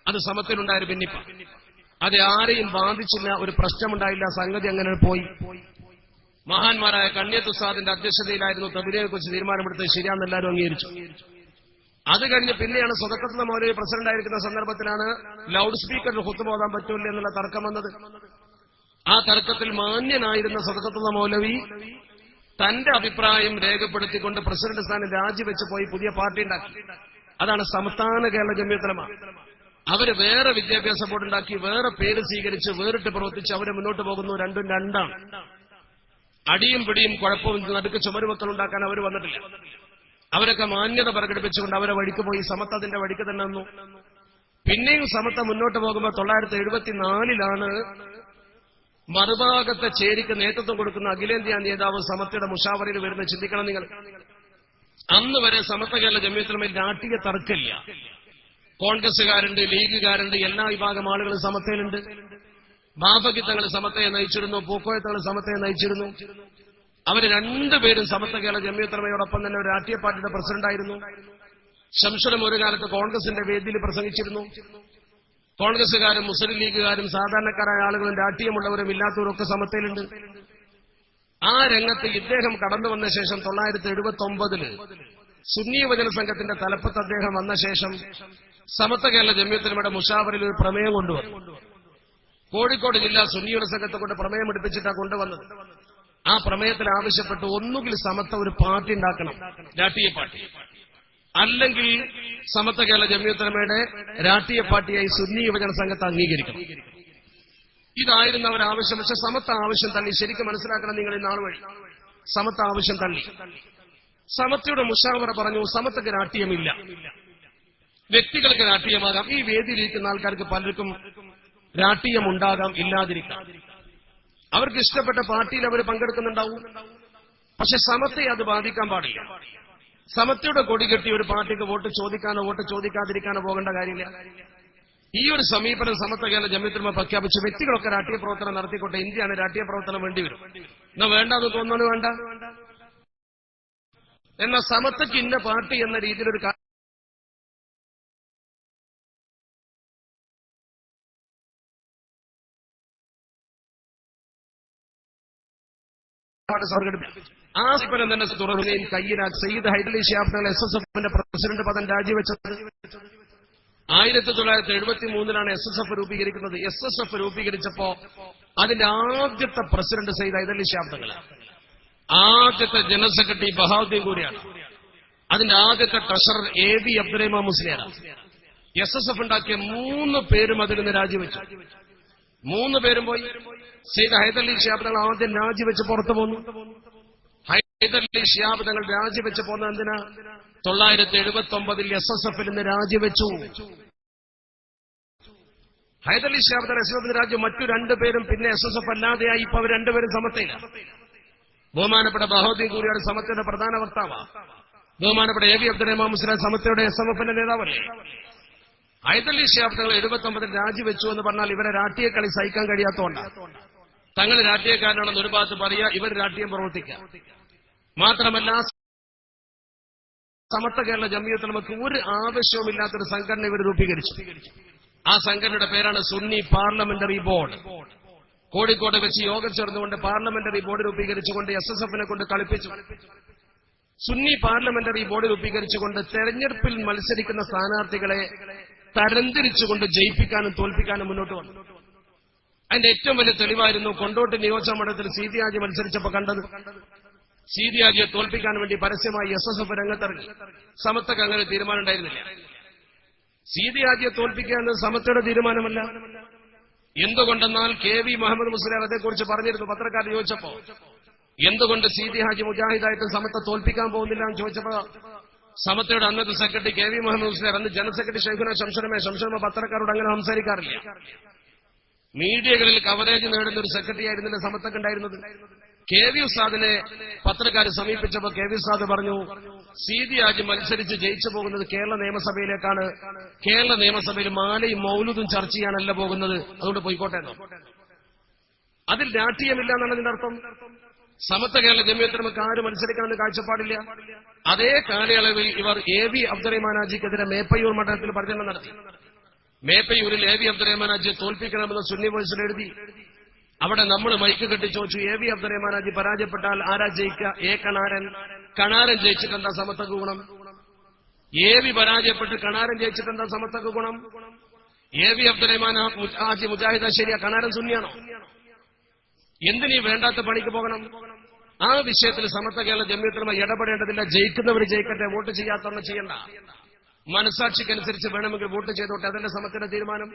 അത് സമത്വത്തിലുണ്ടായൊരു ഭിന്നിപ്പ. അത് ആരെയും ബാധിച്ചില്ല, ഒരു പ്രശ്നമുണ്ടായില്ല. സംഗതി അങ്ങനെ പോയി. മഹാന്മാരായ കണ്ണിയത്ത് ഉസ്താദിന്റെ അധ്യക്ഷതയിലായിരുന്നു തബ്ലീഗിനെ കുറിച്ച് തീരുമാനമെടുത്തത്. ശരിയാണെന്ന് എല്ലാവരും അംഗീകരിച്ചു. അത് കഴിഞ്ഞ് പിന്നെയാണ് സ്വതക്കത്തുള്ള മൗലവി പ്രസിഡന്റ് ആയിരിക്കുന്ന സന്ദർഭത്തിലാണ് ലൗഡ് സ്പീക്കറിൽ ഖുത്ബ ഓതാൻ പറ്റൂല്ല എന്നുള്ള തർക്കം വന്നത്. ആ തർക്കത്തിൽ മാന്യനായിരുന്ന സ്വതക്കത്തുള്ള മൗലവി തന്റെ അഭിപ്രായം രേഖപ്പെടുത്തിക്കൊണ്ട് പ്രസിഡന്റ് സ്ഥാനം രാജിവെച്ച് പോയി പുതിയ പാർട്ടി ഉണ്ടാക്കി. അതാണ് സംസ്ഥാന കേരള ജമിയത്തുൽ ഉലമ. അവര് വേറെ വിദ്യാഭ്യാസ ബോർഡ് ഉണ്ടാക്കി, വേറെ പേര് സ്വീകരിച്ച് വേറിട്ട് പ്രവർത്തിച്ച് അവര് മുന്നോട്ട് പോകുന്നു. രണ്ടും രണ്ടാണ്. അടിയും പിടിയും കുഴപ്പവും നടുക്ക് ചുമരുവക്കൽ ഉണ്ടാക്കാൻ അവർ വന്നിട്ടില്ല. അവരൊക്കെ മാന്യത പ്രകടിപ്പിച്ചുകൊണ്ട് അവരെ വഴിക്ക് പോയി. സമത്വ അതിന്റെ വഴിക്ക് തന്നെ വന്നു. പിന്നെയും സമത്വ മുന്നോട്ട് പോകുമ്പോൾ 1974 മറുഭാഗത്തെ ചേരിക്ക് നേതൃത്വം കൊടുക്കുന്ന അഖിലേന്ത്യാ നേതാവ് സമത്വയുടെ മുഷാവറയിൽ വരുന്ന ചിന്തിക്കണം നിങ്ങൾ. അന്ന് വരെ സമത്വ കേരള ജമിയത്തുൽ ഉലമയിൽ രാഷ്ട്രീയ തർക്കമില്ല. കോൺഗ്രസുകാരുണ്ട്, ലീഗുകാരുണ്ട്, എല്ലാ വിഭാഗം ആളുകളും സമത്വയിലുണ്ട്. ബാഫകിത്തങ്ങൾ സമത്വയെ നയിച്ചിരുന്നു, പൂക്കോയത്തങ്ങൾ സമത്വയെ നയിച്ചിരുന്നു. അവര് 2 പേരും സമത്വ കേരള ജമിയത്തുൽ ഉലമയോടൊപ്പം തന്നെ ഒരു രാഷ്ട്രീയ പാർട്ടിയുടെ പ്രസിഡന്റായിരുന്നു. ശംസുലം ഒരു കാലത്ത് കോൺഗ്രസിന്റെ വേദിയിൽ പ്രസംഗിച്ചിരുന്നു. കോൺഗ്രസുകാരും മുസ്ലിം ലീഗുകാരും സാധാരണക്കാരായ ആളുകളും രാഷ്ട്രീയമുള്ളവരും ഇല്ലാത്തവരും ഒക്കെ സമത്വയിലുണ്ട്. ആ രംഗത്ത് ഇദ്ദേഹം കടന്നു വന്ന ശേഷം 1979 സുന്നി യുവജന സംഘത്തിന്റെ തലപ്പത്ത് അദ്ദേഹം വന്ന ശേഷം സമത്വ കേരള ജമിയത്തുൽ ഉലമയുടെ മുഷാവറയിൽ ഒരു പ്രമേയം കൊണ്ടുവന്നു. കോഴിക്കോട് ജില്ലാ സുന്നി യുവജന സംഘത്തെ കൊണ്ട് പ്രമേയം എടുപ്പിച്ചിട്ടാണ് കൊണ്ടുവന്നത്. ആ പ്രമേയത്തിൽ ആവശ്യപ്പെട്ട് ഒന്നുകിൽ സമത്വ ഒരു പാർട്ടി ഉണ്ടാക്കണം, രാഷ്ട്രീയ പാർട്ടി, അല്ലെങ്കിൽ സമത്വ കേരള ജംഇയ്യത്തുൽ ഉലമയുടെ രാഷ്ട്രീയ പാർട്ടിയായി സുന്നി യുവജന സംഘത്തെ അംഗീകരിക്കണം. ഇതായിരുന്നു അവർ ആവശ്യം. പക്ഷെ സമത്വ ആവശ്യം തള്ളി. ശരിക്കും മനസ്സിലാക്കണം നിങ്ങൾ ഈ നാൾ വഴി. സമത്വ ആവശ്യം തള്ളി. സമത്വയുടെ മുഷാവറ പറഞ്ഞു, സമത്വക്ക് രാഷ്ട്രീയമില്ല, വ്യക്തികൾക്ക് രാഷ്ട്രീയമാകാം. ഈ വേദിയിലിരിക്കുന്ന ആൾക്കാർക്ക് പലർക്കും രാഷ്ട്രീയം ഉണ്ടാകാം, ഇല്ലാതിരിക്കാം. അവർക്ക് ഇഷ്ടപ്പെട്ട പാർട്ടിയിൽ അവർ പങ്കെടുക്കുന്നുണ്ടാവും. പക്ഷെ സമത്വയെ അത് ബാധിക്കാൻ പാടില്ല. സമത്വയുടെ കൊടി കെട്ടി ഒരു പാർട്ടിക്ക് വോട്ട് ചോദിക്കാനോ വോട്ട് ചോദിക്കാതിരിക്കാനോ പോകേണ്ട കാര്യമില്ല. ഈ ഒരു സമീപനം സമത്വ കേരള ജംഇയ്യത്തുൽ ഉലമ പ്രഖ്യാപിച്ചു. വ്യക്തികളൊക്കെ രാഷ്ട്രീയ പ്രവർത്തനം നടത്തിക്കോട്ടെ, ഇന്ത്യയാണ് രാഷ്ട്രീയ പ്രവർത്തനം വേണ്ടിവരും. എന്നാ വേണ്ടെന്ന് തോന്നുന്നു, വേണ്ട. എന്നാൽ സമത്വക്ക് ഇന്ന പാർട്ടി എന്ന രീതിയിലൊരു ആ സമരം തന്നെ തുറന്നുകയും കയ്യിലാക്കി. സയ്യിദ് ഹൈദരലി ശിഹാബ് തങ്ങൾ SSFന്റെ പ്രസിഡന്റ് പദം രാജിവെച്ചത് 1973 SSF രൂപീകരിക്കുന്നത്. SSF രൂപീകരിച്ചപ്പോ അതിന്റെ ആദ്യത്തെ പ്രസിഡന്റ് സയ്യിദ് ഹൈദരലി ശിഹാബ് തങ്ങൾ, ആദ്യത്തെ ജനറൽ സെക്രട്ടറി ബഹാവുദ്ദീൻ കൂരിയാണ്, അതിന്റെ ആദ്യത്തെ ട്രഷറർ AV അബ്ദുറഹ്മാൻ മുസ്ലിയാരാണ്. SSF ഉണ്ടാക്കിയ 3 പേരും അതിൽ നിന്ന് രാജിവെച്ചു. 3 പേരും പോയി. സയ്യിദ് ഹൈദരലി ശിഹാബ് തങ്ങൾ ആദ്യം രാജിവെച്ച് പുറത്തു പോന്നു. ഹൈദരലി ശിഹാബ് തങ്ങൾ രാജിവെച്ച് പോന്നത് എന്തിനാ? 979 SSFൽ നിന്ന് രാജിവെച്ചു. ഹൈദരലി ശിഹാബ് തങ്ങൾ SSFൽ രാജ്യം. മറ്റു 2 പേരും പിന്നെ SSF അല്ലാതെയായി. ഇപ്പൊ അവർ 2 പേരും സമത്വയില്ല. ബഹുമാനപ്പെട്ട ബഹാവുദ്ദീൻ കൂരിയാണ് സമത്വയുടെ പ്രധാന വക്താവ്. ബഹുമാനപ്പെട്ട AV അബ്ദുറഹ്മാൻ മുസ്ലിയാർ സമത്വയുടെ SMFന്റെ നേതാവല്ലേ. ഹൈദരലി ശിഹാബ് തങ്ങൾ 79 രാജിവെച്ചു എന്ന് പറഞ്ഞാൽ ഇവരെ രാഷ്ട്രീയ കളി സഹിക്കാൻ കഴിയാത്തതുകൊണ്ടാണ്. തങ്ങൾ രാഷ്ട്രീയക്കാരനാണെന്ന് ഒരു ഭാഗത്ത് പറയുക, ഇവർ രാഷ്ട്രീയം പ്രവർത്തിക്കുക. മാത്രമല്ല സമത്വ കേരള ജംഇയ്യത്തുൽ ഉലമക്ക് ഒരു ആവശ്യവുമില്ലാത്തൊരു സംഘടന ഇവർ രൂപീകരിച്ചു. ആ സംഘടനയുടെ പേരാണ് സുന്നി പാർലമെന്ററി ബോർഡ്. കോഴിക്കോട് വെച്ച് യോഗം ചേർന്നുകൊണ്ട് പാർലമെന്ററി ബോർഡ് രൂപീകരിച്ചുകൊണ്ട് SSFനെ കൊണ്ട് കളിപ്പിച്ചു. സുന്നി പാർലമെന്ററി ബോർഡ് രൂപീകരിച്ചുകൊണ്ട് തെരഞ്ഞെടുപ്പിൽ മത്സരിക്കുന്ന സ്ഥാനാർത്ഥികളെ തരംതിരിച്ചുകൊണ്ട് ജയിപ്പിക്കാനും തോൽപ്പിക്കാനും മുന്നോട്ട് വന്നു. അതിന്റെ ഏറ്റവും വലിയ തെളിവായിരുന്നു കൊണ്ടോട്ട് നിയോജക മണ്ഡലത്തിൽ സീതി ഹാജി മത്സരിച്ചപ്പോൾ കണ്ടത്. സീതി ഹാജിയെ തോൽപ്പിക്കാൻ വേണ്ടി പരസ്യമായി SSF രംഗത്തിറങ്ങി. സമത്വക്ക് അങ്ങനെ തീരുമാനം ഉണ്ടായിരുന്നില്ല. സീതി ഹാജിയെ തോൽപ്പിക്കുക എന്നത് സമത്വയുടെ തീരുമാനമല്ല. എന്തുകൊണ്ടെന്നാൽ KV മുഹമ്മദ് മുസ്ലിയാർ അതേക്കുറിച്ച് പറഞ്ഞിരുന്നു. പത്രക്കാർ ചോദിച്ചപ്പോ എന്തുകൊണ്ട് സീതി ഹാജി മുജാഹിദായിട്ട് സമത്വ തോൽപ്പിക്കാൻ പോകുന്നില്ല എന്ന് ചോദിച്ചപ്പോ സമത്വയുടെ അന്നത്തെ സെക്രട്ടറി KV മുഹമ്മദ് മുസ്ലിയാർ, അന്ന് ജനറൽ സെക്രട്ടറി ഷെയ്ഖുന ശംസുലമ പത്രക്കാരോട് അങ്ങനെ സംസാരിക്കാറില്ല. മീഡിയകളിൽ കവറേജ് നേടുന്ന ഒരു സെക്രട്ടറി ആയിരുന്നില്ല സമത്വക്ക് ഉണ്ടായിരുന്നത്. KV ഉസ്താദിനെ പത്രക്കാർ സമീപിച്ചപ്പോൾ KV ഉസ്താദ് പറഞ്ഞു, സീതി ഹാജി മത്സരിച്ച് ജയിച്ചു പോകുന്നത് കേരള നിയമസഭയിലേക്കാണ്. കേരള നിയമസഭയിൽ മാലയും മൗലൂദും ചർച്ച ചെയ്യാനല്ല പോകുന്നത്, അതുകൊണ്ട് പോയിക്കോട്ടെ എന്നോ. അതിൽ രാഷ്ട്രീയമില്ല എന്നാണ് അതിന്റെ അർത്ഥം. സമത്വ കേരള ജംഇയ്യത്തുൽ ഉലമക്ക് ആര് മത്സരിക്കണമെന്ന് കാഴ്ചപ്പാടില്ല. അതേ കാലയളവിൽ ഇവർ AV അബ്ദുറഹ്മാൻ ഹാജിക്കെതിരെ മേപ്പയ്യൂർ മണ്ഡലത്തിൽ പ്രചരണം നടത്തി. മേപ്പയ്യൂരിൽ AV അബ്ദുറഹ്മാൻ ഹാജിയെ തോൽപ്പിക്കണമെന്ന് സുന്നി വോയിസിൽ എഴുതി. അവിടെ നമ്മൾ മൈക്ക് കെട്ടി ചോദിച്ചു, AV അബ്ദുറഹ്മാൻ ഹാജി പരാജയപ്പെട്ടാൽ ആരാ ജയിക്കുക? കണാരൻ. കണാരൻ ജയിച്ചിട്ട് എന്താ സമത്വക്ക് ഗുണം? AV പരാജയപ്പെട്ട് കണാരൻ ജയിച്ചിട്ട് എന്താ സമത്വക്ക് ഗുണം? AV അബ്ദുറഹ്മാൻ ഹാജി മുജാഹിദ ശരിയാ, കണാരൻ സുന്നിയാണോ? എന്തിനീ വേണ്ടാത്ത പണിക്ക് പോകണം? ആ വിഷയത്തിൽ സമത്വ കേരള ജംഇയ്യത്തുൽ ഉലമ ഇടപെടേണ്ടതില്ല. ജയിക്കുന്നവർ ജയിക്കട്ടെ, വോട്ട് ചെയ്യാത്തവർ ചെയ്യണ്ട. മനസാക്ഷിക്കനുസരിച്ച് വേണമെങ്കിൽ വോട്ട് ചെയ്തോട്ടെ, അതല്ല സമത്വയുടെ തീരുമാനം.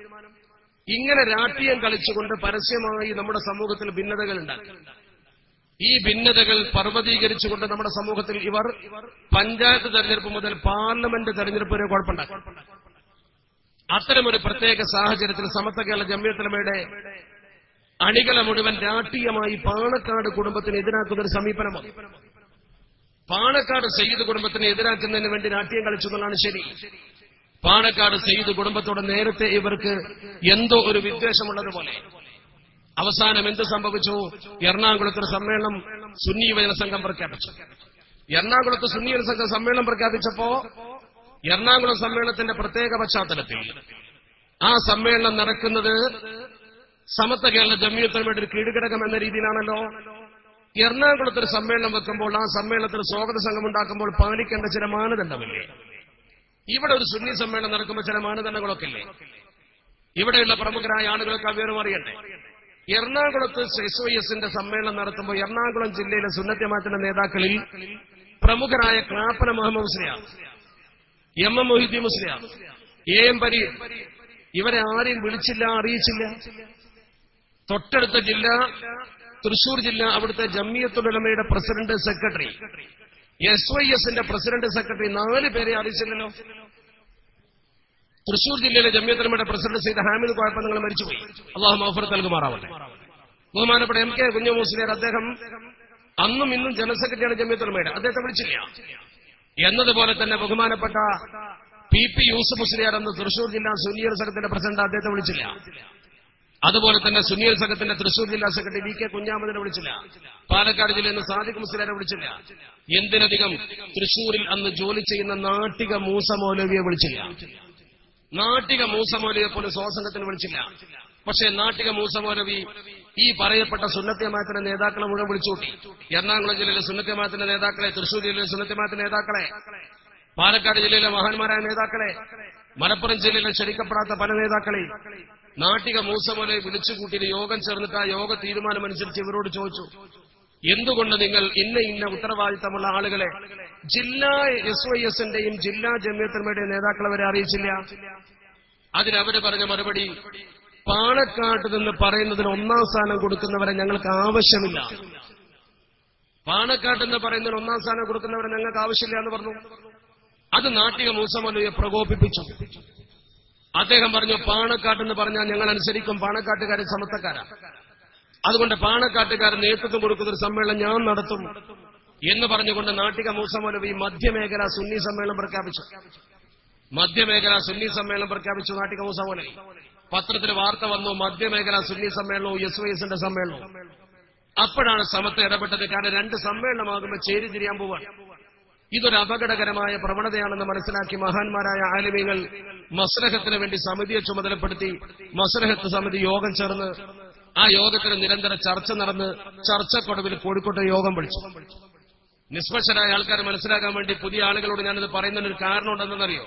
ഇങ്ങനെ രാഷ്ട്രീയം കളിച്ചുകൊണ്ട് പരസ്യമായി നമ്മുടെ സമൂഹത്തിൽ ഭിന്നതകൾ ഉണ്ടാക്കി. ഈ ഭിന്നതകൾ പർവ്വതീകരിച്ചുകൊണ്ട് നമ്മുടെ സമൂഹത്തിൽ ഇവർ പഞ്ചായത്ത് തെരഞ്ഞെടുപ്പ് മുതൽ പാർലമെന്റ് തെരഞ്ഞെടുപ്പ് വരെ കുഴപ്പമുണ്ടാക്കി. അത്തരമൊരു പ്രത്യേക സാഹചര്യത്തിൽ സമത്വ കേരള ജംഇയ്യത്തുൽ ഉലമയുടെ അണികളെ മുഴുവൻ രാഷ്ട്രീയമായി പാണക്കാട് കുടുംബത്തിന് എതിരാക്കുന്ന ഒരു സമീപനമാണ്. പാണക്കാട് സയ്യിദ് കുടുംബത്തിനെ എതിരാക്കുന്നതിന് വേണ്ടി രാഷ്ട്രീയം കളിച്ചു എന്നുള്ളതാണ് ശരി. പാണക്കാട് സയ്യിദ് കുടുംബത്തോട് നേരത്തെ ഇവർക്ക് എന്തോ ഒരു വിദ്വേഷമുള്ളതുപോലെ. അവസാനം എന്ത് സംഭവിച്ചു? എറണാകുളത്തൊരു സമ്മേളനം സുന്നി യുവജന സംഘം പ്രഖ്യാപിച്ചു. എറണാകുളത്ത് സുന്നി യുവജന സംഘം സമ്മേളനം പ്രഖ്യാപിച്ചപ്പോ എറണാകുളം സമ്മേളനത്തിന്റെ പ്രത്യേക പശ്ചാത്തലത്തിൽ ആ സമ്മേളനം നടക്കുന്നത് സമത്വ കേരള ജംഇയ്യത്തുൽ ഉലമയുടെ ഒരു കീഴ്ഘടകം എന്ന രീതിയിലാണല്ലോ. എറണാകുളത്തൊരു സമ്മേളനം വെക്കുമ്പോൾ ആ സമ്മേളനത്തിൽ സ്വാഗത സംഘം ഉണ്ടാക്കുമ്പോൾ പാലിക്കേണ്ട ചില മാനദണ്ഡമില്ലേ? ഇവിടെ ഒരു സുന്നി സമ്മേളനം നടക്കുമ്പോൾ ചില മാനദണ്ഡങ്ങളൊക്കെ ഇല്ലേ? ഇവിടെയുള്ള പ്രമുഖരായ ആളുകളൊക്കെ വിവരം അറിയണ്ടേ? എറണാകുളത്ത് SOSന്റെ സമ്മേളനം നടത്തുമ്പോൾ എറണാകുളം ജില്ലയിലെ സുന്നത്ത് ജമാഅത്തിന്റെ നേതാക്കളിൽ പ്രമുഖരായ ക്ലാപ്പന മുഹമ്മദ് മുസ്ലിയാർ, എം മൊഹീദ്ദീൻ മുസ്ലിയാർ, എം പരീർ, ഇവരെ ആരെയും വിളിച്ചില്ല, അറിയിച്ചില്ല. തൊട്ടടുത്ത ജില്ല തൃശൂർ ജില്ല, അവിടുത്തെ ജംഇയ്യത്തുൽ ഉലമയുടെ പ്രസിഡന്റ്, സെക്രട്ടറി, SYSന്റെ പ്രസിഡന്റ്, സെക്രട്ടറി, 4 പേരെ അറിയിച്ചില്ലല്ലോ. തൃശൂർ ജില്ലയിലെ ജംഇയ്യത്തുൽ ഉലമയുടെ പ്രസിഡന്റ് സയ്യിദ് ഹാമിദ് കോയപ്പ നിങ്ങൾ മരിച്ചുപോയി, അല്ലാഹു മഗ്ഫിറത്ത് നൽകുമാറാവട്ടെ. ബഹുമാനപ്പെട്ട MK കുഞ്ഞു മുസ്ലിയാർ, അദ്ദേഹം അന്നും ഇന്നും ജനറൽ സെക്രട്ടറിയാണ് ജംഇയ്യത്തുൽ ഉലമയുടെ, അദ്ദേഹത്തെ വിളിച്ചില്ല. എന്നതുപോലെ തന്നെ ബഹുമാനപ്പെട്ട PP യൂസുഫ് മുസ്ലിയാർ എന്ന തൃശൂർ ജില്ലാ സുന്നിയർ സംഘത്തിന്റെ പ്രസിഡന്റ്, അദ്ദേഹത്തെ വിളിച്ചില്ല. അതുപോലെ തന്നെ സുന്നിയർ സംഘത്തിന്റെ തൃശൂർ ജില്ലാ സെക്രട്ടറി VK കുഞ്ഞാമദിനെ വിളിച്ചില്ല. പാലക്കാട് ജില്ലയിൽ നിന്ന് സാദിഖ് മുസ്ലിയാരെ വിളിച്ചില്ല. എന്തിനധികം തൃശൂരിൽ അന്ന് ജോലി ചെയ്യുന്ന നാട്ടിക മൂസ മൗലവിയെ വിളിച്ചില്ല. നാട്ടിക മൂസ മൗലവിയെ പോലും സ്വാസംഘത്തിന് വിളിച്ചില്ല. പക്ഷേ നാട്ടിക മൂസ മൗലവി ഈ പറയപ്പെട്ട സുന്നത്ത് ജമാഅത്തിന്റെ നേതാക്കളെ മുഴുവൻ വിളിച്ചുകൂട്ടി. എറണാകുളം ജില്ലയിലെ സുന്നത്ത് ജമാഅത്തിന്റെ നേതാക്കളെ, തൃശൂർ ജില്ലയിലെ സുന്നത്ത് ജമാഅത്തിന്റെ നേതാക്കളെ, പാലക്കാട് ജില്ലയിലെ മഹാന്മാരായ നേതാക്കളെ, മലപ്പുറം ജില്ലയിലെ ക്ഷണിക്കപ്പെടാത്ത പല നേതാക്കളെ നാട്ടിക മൂസ മൗലവി വിളിച്ചുകൂട്ടിയിട്ട് യോഗം ചേർന്നിട്ട് ആ യോഗ തീരുമാനമനുസരിച്ച് ഇവരോട് ചോദിച്ചു, എന്തുകൊണ്ട് നിങ്ങൾ ഇന്ന ഉത്തരവാദിത്തമുള്ള ആളുകളെ ജില്ലാ SYSന്റെയും ജില്ലാ ജംഇയ്യത്തുൽ ഉലമയുടെയും നേതാക്കളെ വരെ അറിയിച്ചില്ല? അതിനവര് പറഞ്ഞ മറുപടി, പാണക്കാട്ട് നിന്ന് പറയുന്നതിന് 1ാം സ്ഥാനം കൊടുക്കുന്നവരെ ഞങ്ങൾക്ക് ആവശ്യമില്ല. പാണക്കാട്ട് നിന്ന് പറയുന്നതിന് 1ാം സ്ഥാനം കൊടുക്കുന്നവരെ ഞങ്ങൾക്ക് ആവശ്യമില്ല എന്ന് പറഞ്ഞു. അത് നാട്ടിക മൂസ മൗലവിയെ പ്രകോപിപ്പിച്ചു. അദ്ദേഹം പറഞ്ഞു, പാണക്കാട്ട് എന്ന് പറഞ്ഞാൽ ഞങ്ങൾ അനുസരിക്കും, പാണക്കാട്ടുകാരെ സമത്വക്കാരാ, അതുകൊണ്ട് പാണക്കാട്ടുകാർ നേതൃത്വം കൊടുക്കുന്ന ഒരു സമ്മേളനം ഞാൻ നടത്തും എന്ന് പറഞ്ഞുകൊണ്ട് നാട്ടിക മൂസ മൗലവി മധ്യമേഖല സുന്നി സമ്മേളനം പ്രഖ്യാപിച്ചു. മധ്യമേഖല സുന്നി സമ്മേളനം പ്രഖ്യാപിച്ചു നാട്ടിക മൂസ മൗലവി. പത്രത്തിൽ വാർത്ത വന്നു, മധ്യമേഖല സുന്നി സമ്മേളനവും SYSന്റെ സമ്മേളനവും. അപ്പോഴാണ് സമത്വം ഇടപെട്ടത്. കാരണം 2 സമ്മേളനമാകുമ്പോൾ ചേരി തിരിയാൻ പോവാണ്. ഇതൊരു അപകടകരമായ പ്രവണതയാണെന്ന് മനസ്സിലാക്കി മഹാന്മാരായ ആലിമീങ്ങൾ മസ്ലഹത്തിന് വേണ്ടി സമിതിയെ ചുമതലപ്പെടുത്തി. മസ്ലഹത്ത് സമിതി യോഗം ചേർന്ന് ആ യോഗത്തിന് നിരന്തര ചർച്ച നടന്ന് ചർച്ചക്കൊടുവിൽ കോഴിക്കോട്ടെ യോഗം വിളിച്ചു. നിഷ്പക്ഷരായ ആൾക്കാർ മനസ്സിലാക്കാൻ വേണ്ടി പുതിയ ആളുകളോട് ഞാനിത് പറയുന്നതിനൊരു കാരണം ഉണ്ടെന്നറിയോ?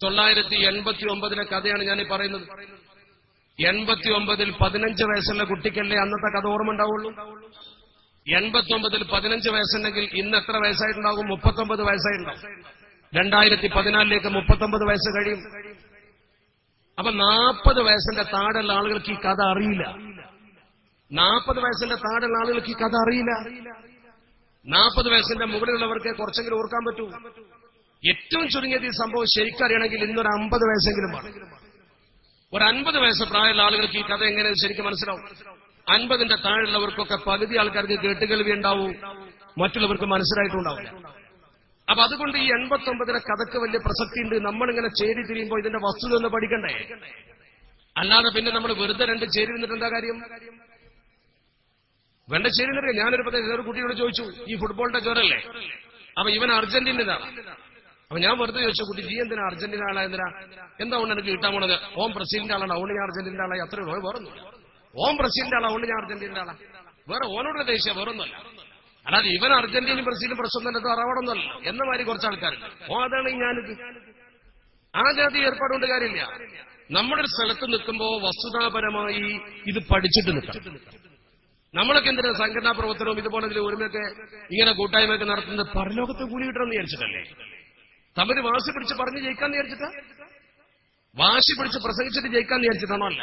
989 കഥയാണ് ഞാനീ പറയുന്നത്. 89 15 വയസ്സുള്ള കുട്ടിക്കല്ലേ അന്നത്തെ കഥ ഓർമ്മ ഉണ്ടാവുള്ളൂ. 89 15 വയസ്സുണ്ടെങ്കിൽ ഇന്ന് എത്ര വയസ്സായിട്ടുണ്ടാകും? 39 വയസ്സായിട്ടുണ്ടാവും. 2014 39 വയസ്സ് കഴിയും. അപ്പൊ 40 വയസ്സിന്റെ താഴെയുള്ള ആളുകൾക്ക് ഈ കഥ അറിയില്ല. 40 വയസ്സിന്റെ താഴെയുള്ള ആളുകൾക്ക് ഈ കഥ അറിയില്ല. 40 വയസ്സിന്റെ മുകളിലുള്ളവർക്ക് കുറച്ചെങ്കിലും ഓർക്കാൻ പറ്റൂ. ഏറ്റവും ചുരുങ്ങിയത് ഈ സംഭവം ശരിക്കറിയണമെങ്കിൽ ഇന്നൊരു 50 വയസ്സെങ്കിലും വേണം. ഒരു 50 വയസ്സ് പ്രായമുള്ള ആളുകൾക്ക് ഈ കഥ എങ്ങനെ ശരിക്കും മനസ്സിലാവും? 50ന്റെ താഴെയുള്ളവർക്കൊക്കെ പകുതി ആൾക്കാർക്ക് കേട്ടുകേൾവി ഉണ്ടാവും, മറ്റുള്ളവർക്ക് മനസ്സിലായിട്ടുണ്ടാവില്ല. അപ്പൊ അതുകൊണ്ട് ഈ 89ലെ കഥക്ക് വലിയ പ്രസക്തി ഉണ്ട്. നമ്മളിങ്ങനെ ചേരി തിരിയുമ്പോൾ ഇതിന്റെ വസ്തുത ഒന്ന് പഠിക്കണ്ടേ? അല്ലാതെ പിന്നെ നമ്മൾ വെറുതെ 2 ചേരി നിന്നിട്ട് എന്താ കാര്യം? വേണ്ട ചേരി നിന്നിട്ട് ഞാനൊരു കുട്ടിയോട് ചോദിച്ചു, ഈ ഫുട്ബോളിന്റെ കേറല്ലേ, അപ്പൊ ഇവൻ അർജന്റീനയാണ്. അപ്പൊ ഞാൻ വെറുതെ ചോദിച്ചു, കുട്ടി ജി എന്തിനാ അർജന്റീന ആളാ, എന്തിനാ എന്താ കൊണ്ട് എനിക്ക് കിട്ടാൻ പോണത്? ഓം ബ്രസീലിന്റെ ആളാണ്, അതുകൊണ്ട് ഞാൻ അർജന്റീനയുടെ ആളായി. അത്രേ വേറൊന്നുമില്ല. ഓം ബ്രസീലിന്റെ ആളാ, അതുകൊണ്ട് ഞാൻ അർജന്റീനയുടെ ആളാ. വേറെ ഓനോടുള്ള ദേശീയ വേറൊന്നുമല്ല. അല്ലാതെ ഇവൻ അർജന്റീനയും ബ്രസീലും പ്രശ്നം തന്നെ അറവടൊന്നുമല്ല എന്ന മാതിരി കുറച്ച് ആൾക്കാരുണ്ട്. അതാണ് ഞാനിത്. ആ ജാതി ഏർപ്പാടുകൊണ്ട് കാര്യമില്ല. നമ്മുടെ ഒരു സ്ഥലത്ത് നിൽക്കുമ്പോൾ വസ്തുതാപരമായി ഇത് പഠിച്ചിട്ട് നിൽക്കാം. നമ്മളൊക്കെ എന്തിനാ സംഘടനാ പ്രവർത്തനവും ഇതുപോലെ ഒരുമയൊക്കെ ഇങ്ങനെ കൂട്ടായ്മയൊക്കെ നടത്തുന്നത്? പരലോകത്തെ കൂലി കിട്ടണമെന്ന് വിചാരിച്ചിട്ടല്ലേ? തമ്മിൽ വാശി പിടിച്ച് പറഞ്ഞ് ജയിക്കാന്ന് വിചാരിച്ചിട്ടാ? വാശി പിടിച്ച് പ്രസംഗിച്ചിട്ട് ജയിക്കാന്ന് വിചാരിച്ചിട്ടാണോ? അല്ല.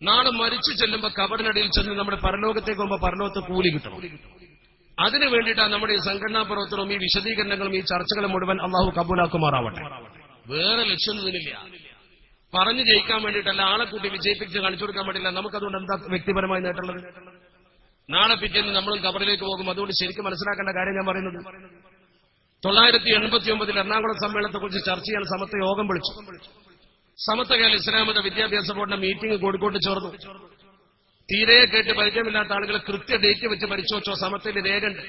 നാളെ മരിച്ചു ചെല്ലുമ്പോ കബറിനടിയിൽ ചെന്ന് നമ്മുടെ പരലോകത്തേക്ക് പോകുമ്പോ പരലോകത്ത് കൂലി കിട്ടണം. അതിനു വേണ്ടിയിട്ടാണ് നമ്മുടെ ഈ സംഘടനാ പ്രവർത്തനവും ഈ വിശദീകരണങ്ങളും ഈ ചർച്ചകളും മുഴുവൻ അള്ളാഹു കബൂലാക്കുമാറാവട്ടെ. വേറെ ലക്ഷ്യമൊന്നുമില്ല. പറഞ്ഞു ജയിക്കാൻ വേണ്ടിയിട്ടല്ല, ആളെ കൂട്ടി വിജയിപ്പിച്ച് കാണിച്ചു കൊടുക്കാൻ വേണ്ടിയില്ല. നമുക്കതുകൊണ്ട് എന്താ വ്യക്തിപരമായി നേട്ടുള്ളത്? നാളെ പിറ്റേന്ന് നമ്മളും കബറിലേക്ക് പോകും. അതുകൊണ്ട് ശരിക്കും മനസ്സിലാക്കേണ്ട കാര്യം ഞാൻ പറയുന്നത്, 989 എറണാകുളം സമ്മേളനത്തെക്കുറിച്ച് ചർച്ച ചെയ്യാൻ സമത്വ യോഗം വിളിച്ചു. സമത്വ കേരള ഇസ്ലാമിക വിദ്യാഭ്യാസ ബോർഡിന്റെ മീറ്റിംഗ് കോഴിക്കോട്ട് ചേർന്നു. തീരെ കേട്ട് പരിചയമില്ലാത്ത ആളുകൾ കൃത്യ ഡേറ്റ് വെച്ച് പരിശോധിച്ചോ? സമത്വത്തിന്റെ രേഖണ്ട്.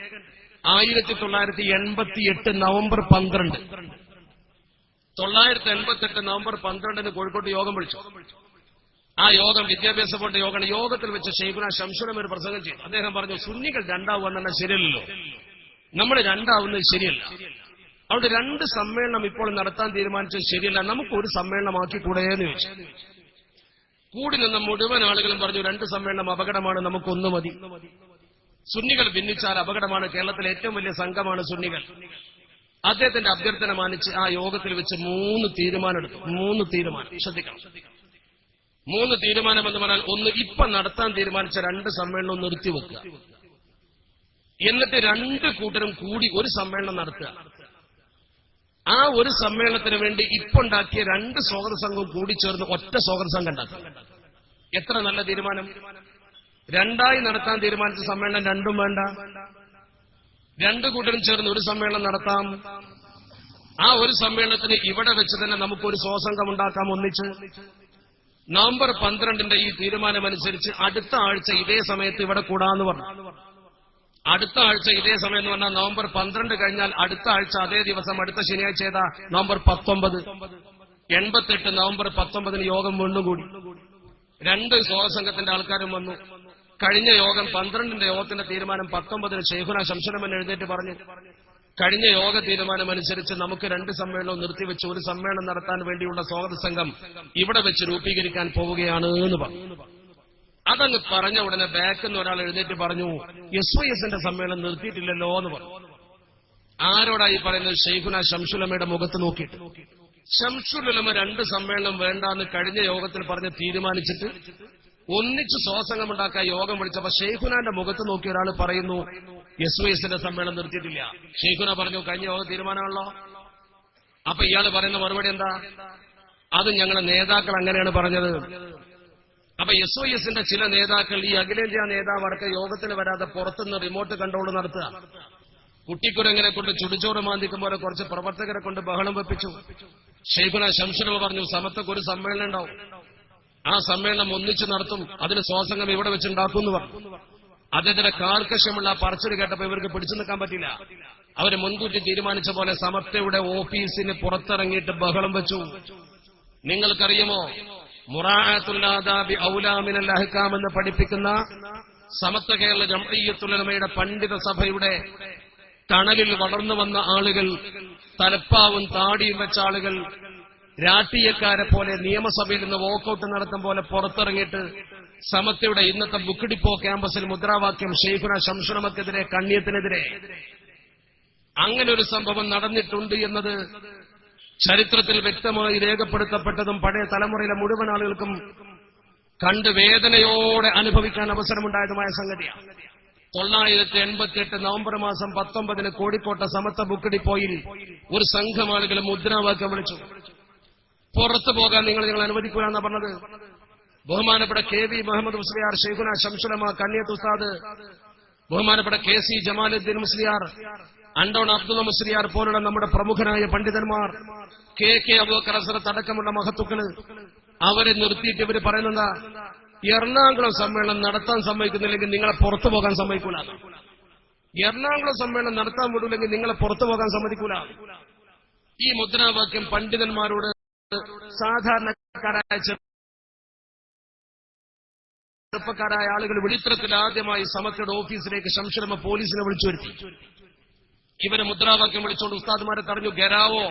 1988 നവംബർ 12. 988 നവംബർ 12 കോഴിക്കോട്ട് യോഗം വിളിച്ചു. ആ യോഗം വിദ്യാഭ്യാസ ബോർഡ് യോഗമാണ്. യോഗത്തിൽ വെച്ച് ഷെയ്ഖുന ശംസുലം ഒരു പ്രസംഗം ചെയ്തു. അദ്ദേഹം പറഞ്ഞു, സുന്നികൾ 2 ആവുക ശരിയല്ലല്ലോ, നമ്മൾ 2 ആവുന്നത് ശരിയല്ല. അവിടെ 2 സമ്മേളനം ഇപ്പോൾ നടത്താൻ തീരുമാനിച്ചത് ശരിയല്ല, നമുക്ക് ഒരു സമ്മേളനമാക്കി കൂടെയെന്ന് ചോദിച്ചു. കൂടി നിന്ന മുഴുവൻ ആളുകളും പറഞ്ഞു, 2 സമ്മേളനം അപകടമാണ്, നമുക്കൊന്നു മതി. സുന്നികൾ ഭിന്നിച്ചാൽ അപകടമാണ്. കേരളത്തിലെ ഏറ്റവും വലിയ സംഘമാണ് സുന്നികൾ. അദ്ദേഹത്തിന്റെ അഭ്യർത്ഥന മാനിച്ച് ആ യോഗത്തിൽ വെച്ച് 3 തീരുമാനം എടുത്തു. 3 തീരുമാനം ശ്രദ്ധിക്കണം. 3 തീരുമാനം എന്ന് പറഞ്ഞാൽ, ഒന്ന്, ഇപ്പൊ നടത്താൻ തീരുമാനിച്ച 2 സമ്മേളനം നിർത്തിവെക്കുക. എന്നിട്ട് 2 കൂട്ടരും കൂടി ഒരു സമ്മേളനം നടത്തുക. ആ ഒരു സമ്മേളനത്തിന് വേണ്ടി ഇപ്പൊ ഉണ്ടാക്കിയ 2 സ്വാഗത സംഘവും കൂടി ചേർന്ന് ഒറ്റ സ്വാഗത സംഘം ഉണ്ടാക്കുക. എത്ര നല്ല തീരുമാനം! 2ആയി നടത്താൻ തീരുമാനിച്ച സമ്മേളനം 2ഉം വേണ്ട, 2 കൂട്ടരും ചേർന്ന് ഒരു സമ്മേളനം നടത്താം. ആ ഒരു സമ്മേളനത്തിന് ഇവിടെ വെച്ച് തന്നെ നമുക്കൊരു സ്വസംഘം ഉണ്ടാക്കാം ഒന്നിച്ച്. നവംബർ 12 ഈ തീരുമാനമനുസരിച്ച് അടുത്ത ആഴ്ച ഇതേ സമയത്ത് ഇവിടെ കൂടാന്ന് പറഞ്ഞു. അടുത്ത ആഴ്ച ഇതേ സമയം എന്ന് പറഞ്ഞാൽ നവംബർ 12 കഴിഞ്ഞാൽ അടുത്ത ആഴ്ച അതേ ദിവസം അടുത്ത ശനിയാഴ്ച ഏതാ? നവംബർ 19. 88 നവംബർ 19 യോഗം വീണ്ടും കൂടി. 2 സ്വാഗതസംഘത്തിന്റെ ആൾക്കാരും വന്നു. കഴിഞ്ഞ യോഗം 12 യോഗത്തിന്റെ തീരുമാനം 19 ശൈഖുന ശംസുലമൻ എഴുന്നേറ്റ് പറഞ്ഞു, കഴിഞ്ഞ യോഗ തീരുമാനമനുസരിച്ച് നമുക്ക് 2 സമ്മേളനവും നിർത്തിവെച്ച് ഒരു സമ്മേളനം നടത്താൻ വേണ്ടിയുള്ള സ്വാഗത സംഘം ഇവിടെ വെച്ച് രൂപീകരിക്കാൻ പോവുകയാണ് എന്ന് പറഞ്ഞു. അതങ്ങ് പറഞ്ഞ ഉടനെ ബാക്കിൽ നിന്ന് ഒരാൾ എഴുന്നേറ്റ് പറഞ്ഞു, SYSന്റെ സമ്മേളനം നിർത്തിയിട്ടില്ലല്ലോ എന്ന് പറഞ്ഞു. ആരോടായി പറയുന്നത്? ശൈഖുന ശംസുലമയുടെ മുഖത്ത് നോക്കിയിട്ട്. ശംസുലമ 2 സമ്മേളനം വേണ്ടാന്ന് കഴിഞ്ഞ യോഗത്തിൽ പറഞ്ഞ് തീരുമാനിച്ചിട്ട് ഒന്നിച്ച് സ്വാസംഗം ഉണ്ടാക്കാൻ യോഗം വിളിച്ചപ്പോ ശൈഖുനാന്റെ മുഖത്ത് നോക്കി ഒരാൾ പറയുന്നു, SYSന്റെ സമ്മേളനം നിർത്തിയിട്ടില്ല. ശൈഖുന പറഞ്ഞു, കഴിഞ്ഞ യോഗ തീരുമാനമാണല്ലോ. അപ്പൊ ഇയാൾ പറയുന്ന മറുപടി എന്താ? അത് ഞങ്ങളുടെ നേതാക്കൾ അങ്ങനെയാണ് പറഞ്ഞത്. അപ്പൊ SYSന്റെ ചില നേതാക്കൾ ഈ അഖിലേന്ത്യാ നേതാവർക്ക് യോഗത്തിന് വരാതെ പുറത്തുനിന്ന് റിമോട്ട് കൺട്രോൾ നടത്തുക. കുട്ടിക്കുരങ്ങനെ കൊണ്ട് ചുടിച്ചോറ് മാന്തിക്കും പോലെ കുറച്ച് പ്രവർത്തകരെ കൊണ്ട് ബഹളം വെപ്പിച്ചു. ശൈഖുന ശംസുലമ പറഞ്ഞു, സമത്തൊക്കെ ഒരു സമ്മേളനം ഉണ്ടാവും, ആ സമ്മേളനം ഒന്നിച്ചു നടത്തും, അതിന് സ്വാസംഗം ഇവിടെ വെച്ചുണ്ടാക്കും എന്ന് പറഞ്ഞു. അദ്ദേഹത്തിന്റെ കാർക്കശ്യമുള്ള പറച്ചിൽ കേട്ടപ്പോ ഇവർക്ക് പിടിച്ചു നിൽക്കാൻ പറ്റില്ല. അവര് മുൻകൂട്ടി തീരുമാനിച്ച പോലെ സമത്തയുടെ ഓഫീസിന് പുറത്തിറങ്ങിയിട്ട് ബഹളം വെച്ചു. നിങ്ങൾക്കറിയുമോ, മുറാഅത്തുൽ ആദാബി ഔലാ മിനൽ അഹ്കാം എന്ന് പഠിപ്പിക്കുന്ന സമത്വ കേരള ജംഇയ്യത്തുൽ ഉലമയുടെ പണ്ഡിത സഭയുടെ തണലിൽ വളർന്നു വന്ന ആളുകൾ, തലപ്പാവും താടിയും വെച്ച ആളുകൾ, രാഷ്ട്രീയക്കാരെ പോലെ നിയമസഭയിൽ നിന്ന് വോക്കൌട്ട് നടത്തും പോലെ പുറത്തിറങ്ങിയിട്ട് സമത്വയുടെ ഇന്നത്തെ ബുക്ക് ഡിപ്പോ ക്യാമ്പസിൽ മുദ്രാവാക്യം ശൈഖുന ശംസുലമക്കെതിരെ, കണ്ണിയത്തിനെതിരെ. അങ്ങനെ ഒരു സംഭവം നടന്നിട്ടുണ്ട് എന്നത് ചരിത്രത്തിൽ വ്യക്തമായി രേഖപ്പെടുത്തപ്പെട്ടതും പഴയ തലമുറയിലെ മുഴുവൻ ആളുകൾക്കും കണ്ട് വേദനയോടെ അനുഭവിക്കാൻ അവസരമുണ്ടായതുമായ സംഗതിയാണ്. 1988 നവംബർ മാസം 19 കോഴിക്കോട്ടെ സമത്വ ബുക്ക് ഡിപ്പോയിൽ ഒരു സംഘം ആളുകൾ മുദ്രാവാക്യം വിളിച്ചു. പുറത്തു പോകാൻ നിങ്ങൾ അനുവദിക്കുക എന്നാ പറഞ്ഞത്. ബഹുമാനപ്പെട്ട KV മുഹമ്മദ് മുസ്ലിയാർ, ശൈഖുന ശംസുലമ, കണ്ണിയത്ത് ഉസ്താദ്, ബഹുമാനപ്പെട്ട KC ജമാലുദ്ദീൻ മുസ്ലിയാർ, അണ്ടോൺ അബ്ദുള്ള മുസ്ലിയാർ പോലുള്ള നമ്മുടെ പ്രമുഖരായ പണ്ഡിതന്മാർ, KK അബൂബക്കർ ഹസ്രത്ത് അടക്കമുള്ള മഹത്തുക്കള്, അവരെ നിർത്തിയിട്ട് ഇവര് പറയുന്നതാ, എറണാകുളം സമ്മേളനം നടത്താൻ സമ്മതിക്കുന്നില്ലെങ്കിൽ നിങ്ങളെ പുറത്തു പോകാൻ സമ്മതിക്കൂല. എറണാകുളം സമ്മേളനം നടത്താൻ വിടൂല്ലെങ്കിൽ നിങ്ങളെ പുറത്തു പോകാൻ സമ്മതിക്കൂല. ഈ മുദ്രാവാക്യം പണ്ഡിതന്മാരോട് സാധാരണക്കാരായ ചെറുപ്പക്കാരായ ആളുകൾ വെളിത്തരത്തിൽ ആദ്യമായി സമത്വയുടെ ഓഫീസിലേക്ക് ശംസുലമ പോലീസിനെ വിളിച്ചു വരുത്തി. ഇവരെ മുദ്രാവാക്യം വിളിച്ചുകൊണ്ട് ഉസ്താദ്മാരെ തടഞ്ഞു. ഗരാവോ,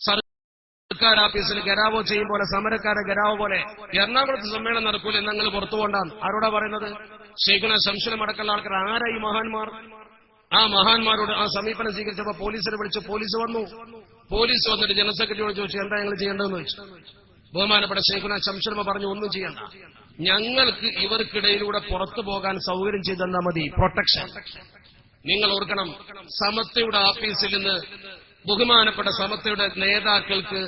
സർക്കാർ ഓഫീസിൽ ഗരാവോ ചെയ്യും പോലെ, സമരക്കാരെ ഗരാവോ പോലെ എറണാകുളത്ത് സമ്മേളനം നടക്കൂല, ഞങ്ങൾ പുറത്തു പോകണ്ടാന്ന്. ആരോടാ പറയുന്നത്? ശൈഖുന ശംസുലമ അടക്കമുള്ള ആൾക്കാർ. ആരായി മഹാന്മാർ? ആ മഹാന്മാരോട് ആ സമീപനം സ്വീകരിച്ചപ്പോ പോലീസിനെ വിളിച്ചു. പോലീസ് വന്നു. പോലീസ് വന്നിട്ട് ജനറൽ സെക്രട്ടറിയോട് ചോദിച്ചു, എന്താ ഞങ്ങൾ ചെയ്യേണ്ടതെന്ന് ചോദിച്ചു. ബഹുമാനപ്പെട്ട ശൈഖുന ശംസുലമ പറഞ്ഞു, ഒന്നും ചെയ്യണ്ട, ഞങ്ങൾക്ക് ഇവർക്കിടയിലൂടെ പുറത്തു പോകാൻ സൗകര്യം ചെയ്തു തന്നാൽ മതി, പ്രൊട്ടക്ഷൻ. നിങ്ങൾ ഓർക്കണം, സമത്വയുടെ ഓഫീസിൽ നിന്ന് ബഹുമാനപ്പെട്ട സമത്വയുടെ നേതാക്കൾക്ക്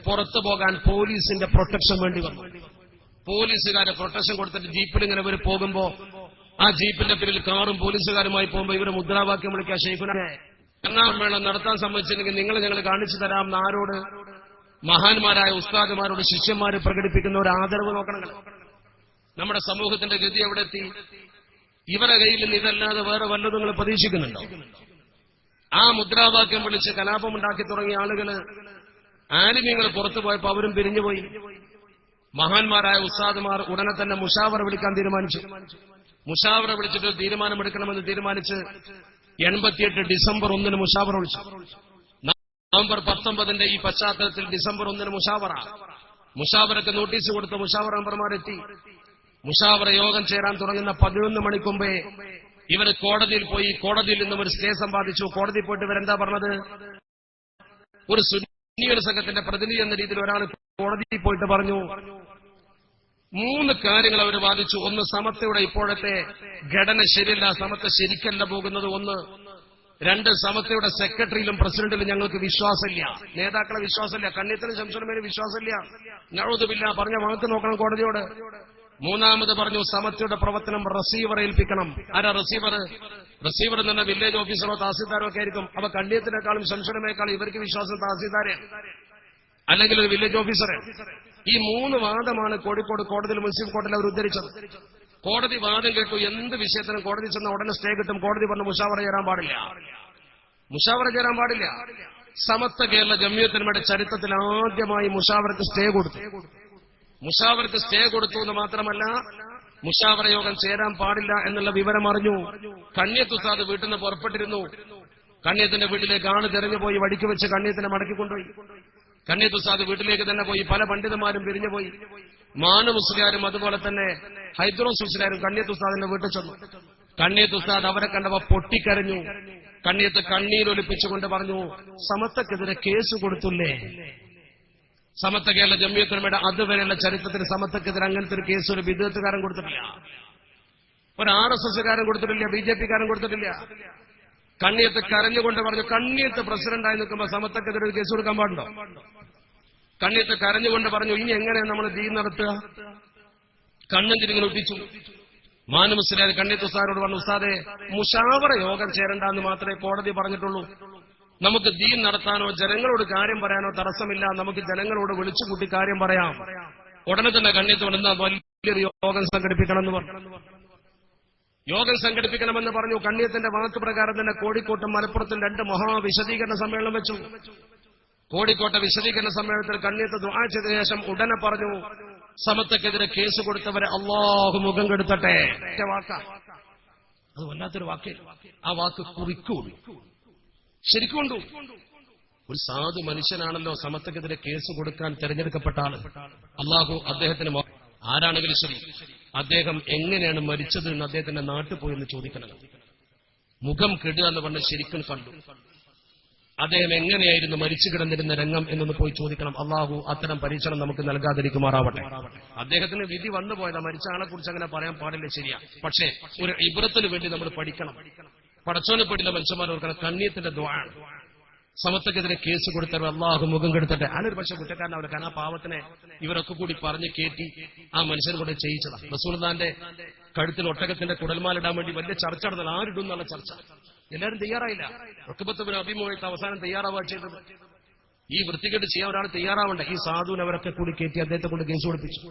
പുറത്തു പോകാൻ പോലീസിന്റെ പ്രൊട്ടക്ഷൻ വേണ്ടി വന്നു. പോലീസുകാരെ പ്രൊട്ടക്ഷൻ കൊടുത്തിട്ട് ജീപ്പിൽ ഇങ്ങനെ ഇവർ പോകുമ്പോ ആ ജീപ്പിന്റെ പേരിൽ കാറും പോലീസുകാരുമായി പോകുമ്പോൾ ഇവര് മുദ്രാവാക്യം വിളിക്കുക, ശൈഖുനെ സമ്മേളനം നടത്താൻ സമ്മതിച്ചില്ലെങ്കിൽ നിങ്ങൾ ഞങ്ങൾ കാണിച്ചു തരാം. ആരോട്? മഹാന്മാരായ ഉസ്താദുമാരോട് ശിഷ്യന്മാര് പ്രകടിപ്പിക്കുന്ന ഒരു ആദരവ് നോക്കണം. നമ്മുടെ സമൂഹത്തിന്റെ ഗതി എവിടെ എത്തി? ഇവരെ കയ്യിൽ നിന്ന് ഇതല്ലാതെ വേറെ വല്ലതും നിങ്ങൾ പ്രതീക്ഷിക്കുന്നുണ്ടോ? ആ മുദ്രാവാക്യം വിളിച്ച് കലാപമുണ്ടാക്കി തുടങ്ങിയ ആളുകള്, ആലിമീങ്ങൾ പുറത്തു പോയപ്പോ അവരും പിരിഞ്ഞുപോയി. മഹാന്മാരായ ഉസ്താദുമാർ ഉടനെ തന്നെ മുഷാവറ വിളിക്കാൻ തീരുമാനിച്ചു. മുഷാവറ വിളിച്ചിട്ട് തീരുമാനമെടുക്കണമെന്ന് തീരുമാനിച്ച് 88 ഡിസംബർ 1 മുഷാവറ വിളിച്ചു. നവംബർ 19 ഈ പശ്ചാത്തലത്തിൽ ഡിസംബർ 1 മുഷാവറക്ക് നോട്ടീസ് കൊടുത്ത മുഷാവറ മെമ്പർമാരെത്തി. മുഷാവറ യോഗം ചേരാൻ തുടങ്ങുന്ന 11 മണിക്കുമ്പേ ഇവർ കോടതിയിൽ പോയി. കോടതിയിൽ നിന്നും ഒരു സ്റ്റേ സമ്പാദിച്ചു. കോടതിയിൽ പോയിട്ട് ഇവരെന്താ പറഞ്ഞത്? ഒരു സുന്നിയുടെ സംഘത്തിന്റെ പ്രതിനിധി എന്ന രീതിയിൽ ഒരാൾ കോടതിയിൽ പോയിട്ട് പറഞ്ഞു, 3 കാര്യങ്ങൾ അവർ വാദിച്ചു. ഒന്ന്, സമത്വയുടെ ഇപ്പോഴത്തെ ഘടന ശരിയല്ല, സമത്വ ശരിക്കല്ല പോകുന്നത്. 1. 2, സമത്വയുടെ സെക്രട്ടറിയിലും പ്രസിഡന്റിലും ഞങ്ങൾക്ക് വിശ്വാസമില്ല, നേതാക്കളെ വിശ്വാസമില്ല, കണ്ണിയത്തിന് ശംസുലമേന് വിശ്വാസമില്ല. നഊദുബില്ല, പറഞ്ഞ വാക്ക് നോക്കണം കോടതിയോട്. 3 പറഞ്ഞു, സമത്വയുടെ പ്രവർത്തനം റസീവറെ ഏൽപ്പിക്കണം. ആരാ റസീവർ? റസീവർ എന്ന് പറഞ്ഞ വില്ലേജ് ഓഫീസറോ തഹസീൽദാരോ ഒക്കെ ആയിരിക്കും. അപ്പൊ കണ്ണിയത്തിനേക്കാളും ശംസുലമേക്കാളും ഇവർക്ക് വിശ്വാസം തഹസീൽദാരെ അല്ലെങ്കിൽ ഒരു വില്ലേജ് ഓഫീസറെ. ഈ 3 വാദമാണ് കോഴിക്കോട് കോടതിയിൽ, മുസ്ലിം കോടതിയിൽ അവർ ഉദ്ധരിച്ചത്. കോടതി വാദം കേട്ടു. എന്ത് വിഷയത്തിനും കോടതി ചെന്ന ഉടനെ സ്റ്റേ കിട്ടും. കോടതി പറഞ്ഞു മുഷാവറ ചേരാൻ പാടില്ല, മുഷാവറ ചേരാൻ പാടില്ല. സമത്വ കേരള ജംഇയ്യത്തുലമയുടെ ചരിത്രത്തിൽ ആദ്യമായി മുഷാവറക്ക് സ്റ്റേ കൊടുത്തു. മുഷാവറക്ക് സ്റ്റേ കൊടുത്തു എന്ന് മാത്രമല്ല, മുഷാവറ യോഗം ചേരാൻ പാടില്ല എന്നുള്ള വിവരം അറിഞ്ഞു. കണ്ണിയത്ത് ഉസ്താദ് വീട്ടിൽ നിന്ന് പുറപ്പെട്ടിരുന്നു. കണ്ണിയത്തിന്റെ വീട്ടിലേക്ക് ആള് തെരഞ്ഞുപോയി, വടിക്ക് വെച്ച് കണ്ണിയത്തിനെ മടക്കിക്കൊണ്ടുപോയി. കണ്ണിയത്ത് ഉസ്താദ് വീട്ടിലേക്ക് തന്നെ പോയി. പല പണ്ഡിതന്മാരും പിരിഞ്ഞുപോയി. മാനു മുസ്ലിയാരും അതുപോലെ തന്നെ ഹൈദ്രോസ് മുസ്ലിയാരും കണ്ണിയത്ത് ഉസ്താദിന്റെ വീട്ടിൽ ചെന്നു. കണ്ണിയത്ത് ഉസ്താദ് അവരെ കണ്ടപ്പോ പൊട്ടിക്കരഞ്ഞു. കണ്ണിയത്ത് കണ്ണീരൊലിപ്പിച്ചുകൊണ്ട് പറഞ്ഞു, സമത്വക്കെതിരെ കേസ് കൊടുത്തില്ലേ? സമത്വ കേരള ജംഇയ്യത്തുലമയുടെ അതുവരെയുള്ള ചരിത്രത്തിൽ സമത്വക്കെതിരെ അങ്ങനത്തെ ഒരു കേസ് ഒരു ബിദ്അത്തുകാരൻ കൊടുത്തിട്ടില്ല, ഒരു RSSകാരൻ കൊടുത്തിട്ടില്ല, BJPക്കാരൻ കൊടുത്തിട്ടില്ല. കണ്ണിയത്ത് കരഞ്ഞുകൊണ്ട് പറഞ്ഞു, കണ്ണിയത്ത് പ്രസിഡന്റായി നിൽക്കുമ്പോൾ സമത്വക്കെതിരെ ഒരു കേസ് കൊടുക്കാൻ പാടുണ്ടോ? കണ്ണിയത്ത് കരഞ്ഞുകൊണ്ട് പറഞ്ഞു, ഇനി എങ്ങനെയാണ് നമ്മൾ ദീൻ നടത്തുക? കണ്ണഞ്ചിരിങ്ങനെ ഒട്ടിച്ചു. മാനു മുസ്ലിയാർ കണ്ണിയത്ത് ഉസ്താദിനോട് പറഞ്ഞു, ഉസ്താദെ, മുഷാവറ യോഗം ചേരണ്ടെന്ന് മാത്രമേ കോടതി പറഞ്ഞിട്ടുള്ളൂ. നമുക്ക് ദീൻ നടത്താനോ ജനങ്ങളോട് കാര്യം പറയാനോ തടസ്സമില്ല. നമുക്ക് ജനങ്ങളോട് വിളിച്ചുകൂട്ടി കാര്യം പറയാം. ഉടനെ തന്നെ കണ്ണിയത്ത് കൊണ്ടുവന്ന വലിയൊരു യോഗം സംഘടിപ്പിക്കണമെന്ന് പറഞ്ഞു. യോഗം സംഘടിപ്പിക്കണമെന്ന് പറഞ്ഞു. കണ്ണിയത്തിന്റെ വാക്ക് പ്രകാരം തന്നെ കോഴിക്കോട്ടും മലപ്പുറത്തും 2 മഹാവിശദീകരണ സമ്മേളനം വെച്ചു. കോഴിക്കോട്ടെ വിശദീകരണ സമ്മേളനത്തിൽ കണ്ണിയത്ത് ദുആ ചെയ്ത ശേഷം ഉടനെ പറഞ്ഞു, സമത്വക്കെതിരെ കേസ് കൊടുത്തവരെ അല്ലാഹു മുഖം കെടുത്തട്ടെ. വാക്ക അത് വല്ലാത്തൊരു വാക്ക്. ആ വാക്ക് കുറിക്കൂ, ശരിക്കുണ്ടു. ഒരു സാധു മനുഷ്യനാണല്ലോ സമത്വക്കെതിരെ കേസ് കൊടുക്കാൻ തെരഞ്ഞെടുക്കപ്പെട്ട ആള്. അല്ലാഹു അദ്ദേഹത്തിന് ആരാണെങ്കിലും ശരി, അദ്ദേഹം എങ്ങനെയാണ് മരിച്ചത് എന്ന് അദ്ദേഹത്തിന്റെ നാട്ടിൽ പോയി എന്ന് ചോദിക്കണം. മുഖം കെടുക എന്ന് പറഞ്ഞ് ശരിക്കും കണ്ടു. അദ്ദേഹം എങ്ങനെയായിരുന്നു മരിച്ചു കിടന്നിരുന്ന രംഗം എന്നൊന്ന് പോയി ചോദിക്കണം. അല്ലാഹു അത്തരം പരീക്ഷണം നമുക്ക് നൽകാതിരിക്കുമാറാവട്ടെ. അദ്ദേഹത്തിന് വിധി വന്നു പോയതാ, മരിച്ച ആളെ കുറിച്ച് അങ്ങനെ പറയാൻ പാടില്ല, ശരിയാ. പക്ഷേ ഒരു ഇബ്രത്തിന് വേണ്ടി നമ്മൾ പഠിക്കണം. പടച്ചോനെ പെടില്ല മനുഷ്യന്മാർ ഓർക്കണം, കണ്ണിയത്തിന്റെ ദുആണ്. സമത്വക്കെതിരെ കേസ് കൊടുത്തവർ അല്ലാഹു മുഖം കെടുത്തട്ടെ. അതിനൊരു പക്ഷെ കുറ്റക്കാരനാവില്ല, കാരണം ആ പാവത്തിനെ ഇവരൊക്കെ കൂടി പറഞ്ഞ് കേട്ടി ആ മനുഷ്യനെ കൊണ്ട് ചെയ്യിച്ചതാ. റസൂലുള്ളാഹിന്റെ കഴുത്തിൽ ഒട്ടകത്തിന്റെ കുടൽമാലിടാൻ വേണ്ടി വലിയ ചർച്ച നടന്നത്. ആരിടും എന്നുള്ള ചർച്ച. എല്ലാവരും തയ്യാറായില്ല. ഉഖബത്ത് ബിൻ അബീ മുഅയ്ത്ത് അവസാനം തയ്യാറാവുക ചെയ്തത്. ഈ വൃത്തികേട് ചെയ്യാൻ ഒരാൾ തയ്യാറാവണ്ട. ഈ സാധുവിനെ അവരൊക്കെ കൂടി കയറ്റി അദ്ദേഹത്തെ കൊണ്ട് കേസ് കൊടുപ്പിച്ചു.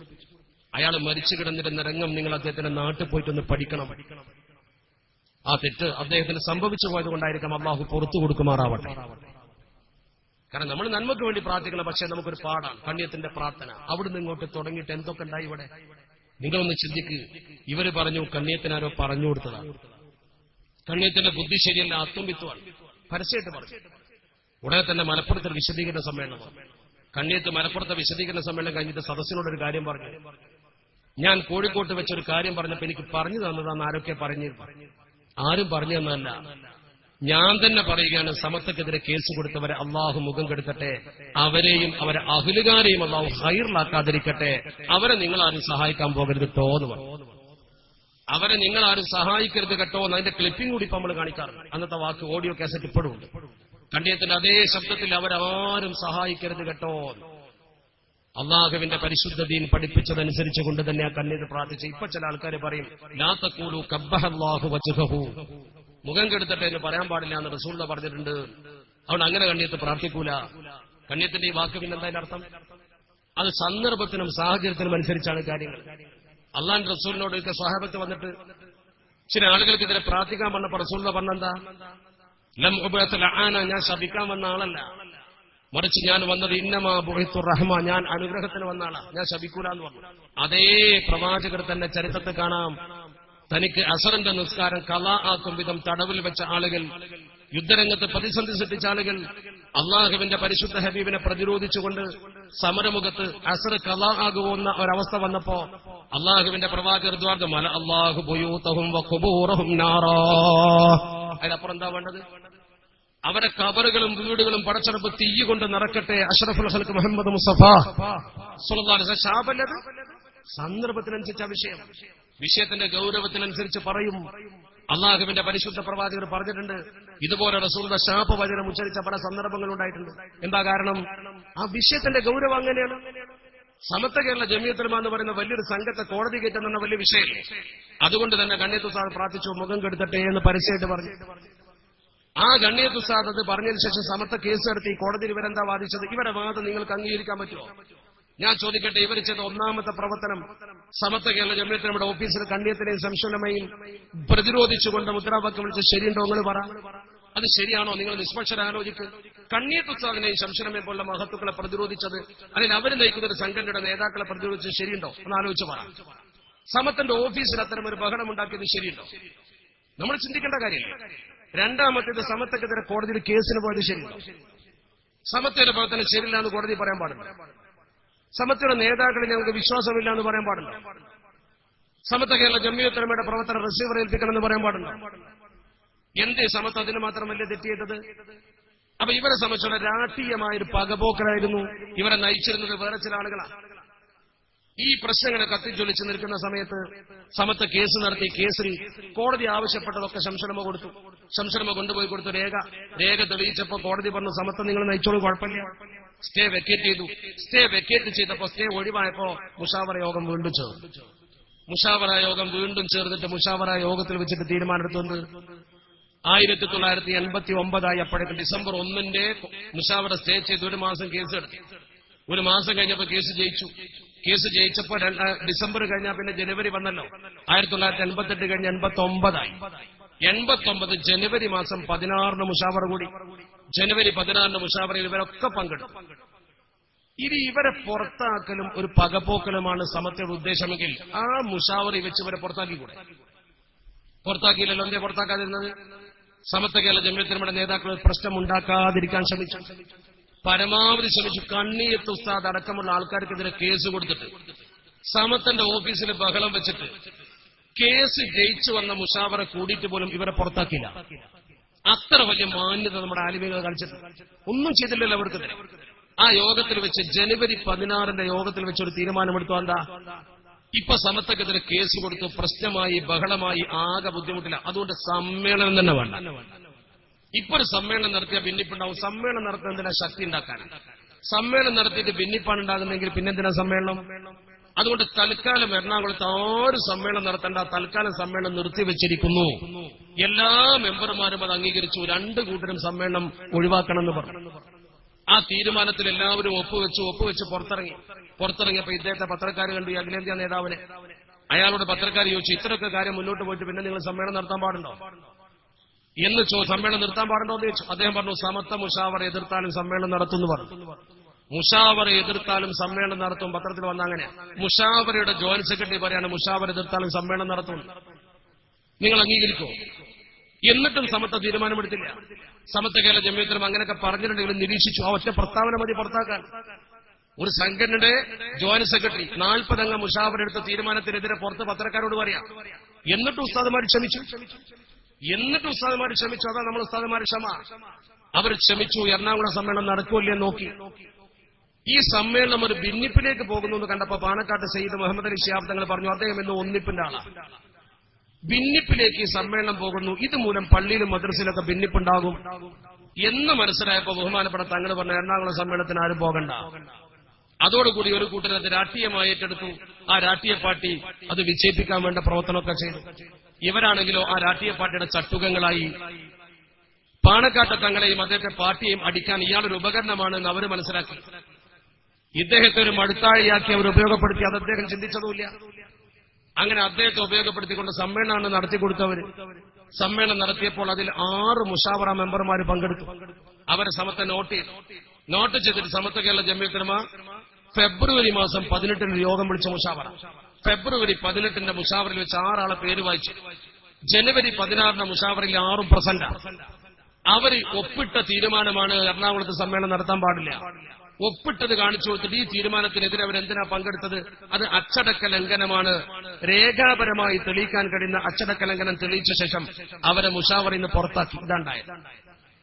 അയാൾ മരിച്ചു കിടന്നിരുന്ന രംഗം നിങ്ങൾ അദ്ദേഹത്തിന്റെ നാട്ടിൽ പോയിട്ടൊന്ന് പഠിക്കണം. ആ തെറ്റ് അദ്ദേഹത്തിന് സംഭവിച്ചു പോയത് കൊണ്ടായിരിക്കാം. അല്ലാഹു പുറത്തു കൊടുക്കുമാറാവട്ടെ. കാരണം നമ്മൾ നന്മയ്ക്ക് വേണ്ടി പ്രാർത്ഥിക്കണം. പക്ഷേ നമുക്കൊരു പാടാണ് കണ്ണിയത്തിന്റെ പ്രാർത്ഥന. അവിടുന്ന് ഇങ്ങോട്ട് തുടങ്ങിയിട്ട് എന്തൊക്കെ ഉണ്ടായി ഇവിടെ. നിങ്ങളൊന്ന് ചിന്തിക്ക്. ഇവര് പറഞ്ഞു കണ്ണിയത്തിനാരോ പറഞ്ഞു കൊടുത്തതാണ്. കണ്ണിയത്തിന്റെ ബുദ്ധി ശരിയല്ല, അത്തുംബിത്വമാണ്. പരസ്യമായിട്ട് പറഞ്ഞു. ഉടനെ തന്നെ മലപ്പുറത്തെ വിശദീകരണ സമ്മേളനം. കണ്ണിയത്ത് മലപ്പുറത്തെ വിശദീകരണ സമ്മേളനം കഴിഞ്ഞിട്ട് സദസ്സിനോടൊരു കാര്യം പറഞ്ഞു. ഞാൻ കോഴിക്കോട്ട് വെച്ചൊരു കാര്യം പറഞ്ഞപ്പോ എനിക്ക് പറഞ്ഞു തന്നതാന്ന് ആരൊക്കെ പറഞ്ഞു. ആരും പറഞ്ഞു തന്നതല്ല, ഞാൻ തന്നെ പറയുകയാണ്. സമത്വക്കെതിരെ കേസ് കൊടുത്തവരെ അല്ലാഹു മുഖം കെടുത്തട്ടെ. അവരെയും അവരെ അഹ്ലുകാരെയും അല്ലാഹു ഖൈറിലാക്കാതിരിക്കട്ടെ. അവരെ നിങ്ങളാരും സഹായിക്കാൻ പോകരുത് കേട്ടോ എന്ന് പറഞ്ഞു. അവരെ നിങ്ങളാരും സഹായിക്കരുത് കേട്ടോ എന്ന് അതിന്റെ ക്ലിപ്പിംഗ് കൂടി ഇപ്പൊ നമ്മൾ കാണിക്കാറുണ്ട്. അന്നത്തെ വാക്ക് ഓഡിയോ കാസറ്റ് ഇപ്പോഴും ഉണ്ട്. കണ്ണിയത്തിന്റെ അതേ ശബ്ദത്തിൽ അവരാരും സഹായിക്കരുത് കേട്ടോ. അള്ളാഹുവിന്റെ പരിശുദ്ധ ദീൻ പഠിപ്പിച്ചതനുസരിച്ച് കൊണ്ട് തന്നെ ആ കണ്ണിയത്ത് പ്രാർത്ഥിച്ച്. ഇപ്പൊ ചില ആൾക്കാർ പറയും, ലാ തഖൂലു കബ്ബഹല്ലാഹു വജ്ഹഹു, മുഖം കെടുത്തട്ടെ എന്ന് പറയാൻ പാടില്ല എന്ന് റസൂൽ പറഞ്ഞിട്ടുണ്ട്. അതുകൊണ്ട് അങ്ങനെ കണ്ണിയത്ത് പ്രാർത്ഥിക്കൂല. കണ്ണിയത്തിന്റെ ഈ വാക്ക് പിന്നെ എന്തായാലും അർത്ഥം? അത് സന്ദർഭത്തിനും സാഹചര്യത്തിനും അനുസരിച്ചാണ് കാര്യങ്ങൾ. അള്ളാന്റെ റസൂലിനോട് ഒക്കെ സ്വഹാബത്ത് വന്നിട്ട് ചില ആളുകൾക്ക് ഇതിനെ പ്രാർത്ഥിക്കാൻ പറഞ്ഞപ്പോ റസൂൽ പറഞ്ഞെന്താ, ലം ഉബഅത ലആന, ഞാൻ ശപിക്കാൻ വന്ന ആളല്ല, മറിച്ച് ഞാൻ വന്നത് ഇന്നമാ ബുഇത്തു റഹ്മ, ഞാൻ അനുഗ്രഹത്തിന് വന്ന ആളാ, ഞാൻ ശപിക്കൂല എന്ന് പറഞ്ഞു. അതേ പ്രവാചകർ തന്നെ ചരിത്രത്തിൽ കാണാം. തനിക്ക് അസറിന്റെ നിസ്കാരം ഖളാ ആക്കും വിധം തടവിൽ വെച്ച ആളുകൾ, യുദ്ധരംഗത്ത് പ്രതിസന്ധി സൃഷ്ടിച്ച ആളുകൾ, അള്ളാഹുവിന്റെ പരിശുദ്ധ ഹബീബിനെ പ്രതിരോധിച്ചുകൊണ്ട് സമരമുഖത്ത് അസർ ഖളാ ആകുന്ന ഒരവസ്ഥ വന്നപ്പോ അള്ളാഹുവിന്റെ പ്രവാചകർ ദ്വാർദ്ദം മല അല്ലാഹു ബുയൂതഹും വഖുബൂറഹും നാറാ. അതിനപ്പുറം എന്താ വേണ്ടത്? അവരെ കബറുകളും വീടുകളും പടച്ചറപ്പ് തീ കൊണ്ട് നിറക്കട്ടെ. അഷ്റഫുൽ ഖൽഖ് മുഹമ്മദ് മുസ്തഫ സ്വല്ലല്ലാഹു അലൈഹി വസല്ലം. ശാപല്ലത് സന്ദർഭത്തിനനുസരിച്ച വിഷയത്തിന്റെ ഗൗരവത്തിനനുസരിച്ച് പറയും. അള്ളാഹുവിന്റെ പരിശുദ്ധ പ്രവാചകർ പറഞ്ഞിട്ടുണ്ട്, ഇതുപോലെ റസൂലുള്ളാഹി ശാപവചനം ഉച്ചരിച്ച പല സന്ദർഭങ്ങളുണ്ടായിട്ടുണ്ട്. എന്താ കാരണം? ആ വിഷയത്തിന്റെ ഗൗരവം അങ്ങനെയാണ്. സമത്വ കേരള ജമിയത്തുൽ ഉലമ എന്ന് പറയുന്ന വലിയൊരു സംഘത്തെ കോടതി കയറ്റുന്ന വലിയ വിഷയം. അതുകൊണ്ട് തന്നെ ഗണ്യത്ത് ഉസ്താദ് പ്രാർത്ഥിച്ചു, മുഖം കെടുത്തട്ടെ എന്ന് പരസ്യമായിട്ട് പറഞ്ഞു. ആ ഗണ്യത്ത് ഉസ്താദ് അത് പറഞ്ഞതിന് ശേഷം സമത്വ കേസ് നടത്തി കോടതിയിൽ ഇവരെന്താ വാദിച്ചത്? ഇവരെ വാദം നിങ്ങൾക്ക് അംഗീകരിക്കാൻ പറ്റുമോ? ഞാൻ ചോദിക്കട്ടെ, ഇവർ ചെയ്ത ഒന്നാമത്തെ പ്രവർത്തനം സമത്വ കേരള ജമിയത്തുൽ ഉലമയുടെ ഓഫീസിൽ കണ്ണിയത്തിനെയും സംശയനമയും പ്രതിരോധിച്ചുകൊണ്ട് മുദ്രാവാക്യം വിളിച്ച് ശരിയുണ്ടോ? നിങ്ങൾ പറ, അത് ശരിയാണോ? നിങ്ങൾ നിഷ്പക്ഷര ആലോചിക്കും. കണ്ണിയത്ത് ഉസ്താദിനെയും ശംശനമയെ പോലുള്ള മഹത്തുക്കളെ പ്രതിരോധിച്ചത്, അതിൽ അവർ നയിക്കുന്ന ഒരു സംഘടനയുടെ നേതാക്കളെ പ്രതിരോധിച്ചത് ശരിയുണ്ടോ എന്ന് ആലോചിച്ച് പറ. സമത്തിന്റെ ഓഫീസിൽ അത്തരം ഒരു ബഹളം ഉണ്ടാക്കിയത് ശരിയുണ്ടോ? നമ്മൾ ചിന്തിക്കേണ്ട കാര്യമില്ല. രണ്ടാമത്തേത്, സമത്വക്കെതിരെ കോടതിയിൽ കേസിന് പോയത് ശരിയുണ്ടോ? സമത്വയുടെ പ്രവർത്തനം ശരിയില്ല എന്ന് കോടതി പറയാൻ പാടില്ല. സമത്വയുടെ നേതാക്കളിൽ ഞങ്ങൾക്ക് വിശ്വാസമില്ല എന്ന് പറയാൻ പാടില്ല. സമത്വ കേരള ജമിയത്തുൽ ഉലമയുടെ പ്രവർത്തനം റിസീവർ ഏൽപ്പിക്കണമെന്ന് പറയാൻ പാടില്ല. എന്തേ സമത്വം അതിന് മാത്രമല്ലേ തെറ്റ് ചെയ്തത്? അപ്പൊ ഇവരെ സംബന്ധിച്ചുള്ള രാഷ്ട്രീയമായൊരു പകപോക്കലായിരുന്നു. ഇവരെ നയിച്ചിരുന്നത് വേറെ ചില ആളുകളാണ്. ഈ പ്രശ്നങ്ങളെ കത്തിജ്വലിച്ച് നിൽക്കുന്ന സമയത്ത് സമത്വ കേസ് നടത്തി. കേസിൽ കോടതി ആവശ്യപ്പെട്ടതൊക്കെ ശംശനമ കൊടുത്തു. ശംശനമ കൊണ്ടുപോയി കൊടുത്തു. രേഖ തെളിയിച്ചപ്പോ കോടതി പറഞ്ഞു, സമത്വം നിങ്ങൾ നയിച്ചോളൂ, കുഴപ്പമില്ല. സ്റ്റേ വെക്കേറ്റ് ചെയ്തു. സ്റ്റേ വെക്കേറ്റ് ചെയ്തപ്പോ, സ്റ്റേ ഒഴിവായപ്പോ മുഷാവറ യോഗം വീണ്ടും ചേർന്നു. മുഷാവറ യോഗം വീണ്ടും ചേർന്നിട്ട് മുഷാവറ യോഗത്തിൽ വെച്ചിട്ട് തീരുമാനമെടുത്തുകൊണ്ട് 1989 അപ്പോഴേക്കും ഡിസംബർ 1 മുഷാവറ സ്റ്റേ ചെയ്ത് 1 മാസം കേസ് എടുത്തു. 1 മാസം കഴിഞ്ഞപ്പോ കേസ് ജയിച്ചു. കേസ് ജയിച്ചപ്പോ ഡിസംബർ കഴിഞ്ഞാൽ പിന്നെ ജനുവരി വന്നല്ലോ. 1988 കഴിഞ്ഞ് 89 89 ജനുവരി മാസം 16 മുഷാവറ കൂടി. ജനുവരി 16 മുഷാവറയിൽ ഇവരൊക്കെ പങ്കെടുത്തു. ഇനി ഇവരെ പുറത്താക്കലും ഒരു പകപോക്കലുമാണ് സമത്വയുടെ ഉദ്ദേശമെങ്കിൽ ആ മുഷാവറയിൽ വെച്ച് ഇവരെ പുറത്താക്കിക്കൂടെ? പുറത്താക്കിയില്ലല്ലോ. എന്തേ പുറത്താക്കാതിരുന്നത്? സമത്വ കേരള ജമിയത്തുൽ ഉലമയുടെ നേതാക്കൾ പ്രശ്നം ഉണ്ടാക്കാതിരിക്കാൻ ശ്രമിച്ചു, പരമാവധി ശ്രമിച്ചു. കണ്ണിയത്ത് ഉസ്താദ് അടക്കമുള്ള ആൾക്കാർക്കെതിരെ കേസ് കൊടുത്തിട്ട് സമത്വന്റെ ഓഫീസിൽ ബഹളം വെച്ചിട്ട് കേസ് ജയിച്ചു വന്ന മുഷാവറ കൂടിയിട്ട് പോലും ഇവരെ പുറത്താക്കിയില്ല. അത്ര വലിയ മാന്യത നമ്മുടെ ആലിമീങ്ങൾ കളിച്ചിട്ടുണ്ട്. ഒന്നും ചെയ്തില്ലല്ലോ അവർക്കെതിരെ. ആ യോഗത്തിൽ വെച്ച് ജനുവരി 16 യോഗത്തിൽ വെച്ച് ഒരു തീരുമാനമെടുത്തു. എന്താ? ഇപ്പൊ സമത്വക്കെതിരെ കേസ് കൊടുത്തു, പ്രശ്നമായി, ബഹളമായി, ആകെ ബുദ്ധിമുട്ടില്ല. അതുകൊണ്ട് സമ്മേളനം തന്നെ വേണ്ട. ഇപ്പൊ ഒരു സമ്മേളനം നടത്തിയാൽ ഭിന്നിപ്പുണ്ടാവും. സമ്മേളനം നടത്തുന്നതിനാ ശക്തി ഉണ്ടാക്കാൻ. സമ്മേളനം നടത്തിയിട്ട് ഭിന്നിപ്പാണ് ഉണ്ടാകുന്നെങ്കിൽ പിന്നെന്തിനാ സമ്മേളനം? അതുകൊണ്ട് തൽക്കാലം എറണാകുളത്ത് ആരും സമ്മേളനം നടത്തേണ്ട, തൽക്കാലം സമ്മേളനം നിർത്തിവെച്ചിരിക്കുന്നു. എല്ലാ മെമ്പർമാരും അത് അംഗീകരിച്ചു. 2 കൂട്ടരും സമ്മേളനം ഒഴിവാക്കണമെന്ന് പറഞ്ഞു. ആ തീരുമാനത്തിൽ എല്ലാവരും ഒപ്പുവെച്ച് പുറത്തിറങ്ങിയപ്പോ ഇദ്ദേഹത്തെ പത്രക്കാർ കണ്ടു, ഈ അഖിലേന്ത്യാ നേതാവിനെ. അയാളോട് പത്രക്കാർ ചോദിച്ചു, ഇത്രയൊക്കെ കാര്യം മുന്നോട്ട് പോയിട്ട് പിന്നെ നിങ്ങൾ സമ്മേളനം നടത്താൻ പാടുണ്ടോ എന്ന് സമ്മേളനം നിർത്താൻ പാടുണ്ടോ എന്ന് ചോദിച്ചു. അദ്ദേഹം പറഞ്ഞു, സമത്വ മുഷാവറ എതിർത്താലും സമ്മേളനം നടത്തുമെന്ന് പറഞ്ഞു. മുഷാവറ എതിർത്താലും സമ്മേളനം നടത്തും. പത്രത്തിൽ വന്ന അങ്ങനെ. മുഷാവറയുടെ ജോയിന്റ് സെക്രട്ടറി പറയാണ്, മുഷാവറ എതിർത്താലും സമ്മേളനം നടത്തും. നിങ്ങൾ അംഗീകരിക്കോ? എന്നിട്ടും സമത്വ തീരുമാനമെടുത്തില്ല. സമത്വ കേരള ജമിയത്തുൽ ഉലമ അങ്ങനെയൊക്കെ പറഞ്ഞിട്ടുണ്ടെങ്കിലും നിരീക്ഷിച്ചു. ആ ഒറ്റ പ്രസ്താവന മതി പുറത്താക്കാൻ. ഒരു സംഘടനയുടെ ജോയിന്റ് സെക്രട്ടറി 40 അംഗ മുഷാവറ എടുത്ത തീരുമാനത്തിനെതിരെ പുറത്ത് പത്രക്കാരോട് പറയാം. എന്നിട്ട് ഉസ്താദുമാർ ക്ഷമിച്ചു. അതാ നമ്മൾ ഉസ്താദുമാർ ക്ഷമ. അവർ ക്ഷമിച്ചു. എറണാകുളം സമ്മേളനം നടക്കൂല്ലേ നോക്കി. ഈ സമ്മേളനം ഒരു ഭിന്നിപ്പിലേക്ക് പോകുന്നു എന്ന് കണ്ടപ്പോ പാണക്കാട്ട് സയ്യിദ് മുഹമ്മദ് അലി ശിഹാബ് തങ്ങൾ പറഞ്ഞു, അദ്ദേഹം ഇന്ന് ഒന്നിപ്പിന്റെ ആളാണ്. ഭിന്നിപ്പിലേക്ക് ഈ സമ്മേളനം പോകുന്നു, ഇതുമൂലം പള്ളിയിലും മദ്രസയിലൊക്കെ ഭിന്നിപ്പുണ്ടാകും എന്ന് മനസ്സിലായപ്പോ ബഹുമാനപ്പെട്ട തങ്ങൾ പറഞ്ഞു, എറണാകുളം സമ്മേളനത്തിന് ആരും പോകണ്ട. അതോടുകൂടി ഒരു കൂട്ടരത് രാഷ്ട്രീയമായി ഏറ്റെടുത്തു. ആ രാഷ്ട്രീയ പാർട്ടി അത് വിജയിപ്പിക്കാൻ വേണ്ട പ്രവർത്തനമൊക്കെ ചെയ്തു. ഇവരാണെങ്കിലോ ആ രാഷ്ട്രീയ പാർട്ടിയുടെ ചട്ടുകങ്ങളായി. പാണക്കാട്ടെ തങ്ങളെയും അദ്ദേഹത്തെ പാർട്ടിയെയും അടിക്കാൻ ഇയാളൊരു ഉപകരണമാണെന്ന് അവർ മനസ്സിലാക്കി. ഇദ്ദേഹത്തെ ഒരു മടുത്താഴിയാക്കി അവർ ഉപയോഗപ്പെടുത്തി. അത് അദ്ദേഹം ചിന്തിച്ചതുമില്ല. അങ്ങനെ അദ്ദേഹത്തെ ഉപയോഗപ്പെടുത്തിക്കൊണ്ട് സമ്മേളനമാണ് നടത്തിക്കൊടുത്തവർ. സമ്മേളനം നടത്തിയപ്പോൾ അതിൽ 6 മുഷാവറ മെമ്പർമാർ പങ്കെടുത്തു. അവരെ സമത്വ നോട്ട് ചെയ്തിട്ട് സമത്വ കേരള ജമിയത്തുൽ ഉലമ ഫെബ്രുവരി മാസം 18 യോഗം വിളിച്ച മുഷാവറ. ഫെബ്രുവരി 18 മുഷാവറയിൽ വെച്ച് 6 ആളെ പേര് വായിച്ചു. ജനുവരി 16 മുഷാവറയിൽ 6 പ്രസന്റ്. അവർ ഒപ്പിട്ട തീരുമാനമാണ് എറണാകുളത്ത് സമ്മേളനം നടത്താൻ പാടില്ല. ഒപ്പിട്ടത് കാണിച്ചു കൊടുത്തിട്ട് ഈ തീരുമാനത്തിനെതിരെ അവരെന്തിനാ പങ്കെടുത്തത്? അത് അച്ചടക്ക ലംഘനമാണ്. രേഖാപരമായി തെളിയിക്കാൻ കഴിയുന്ന അച്ചടക്ക ലംഘനം തെളിയിച്ച ശേഷം അവരെ മുഷാവറയിൽ നിന്ന് പുറത്താക്കി. ഇതാണ്ടായത്.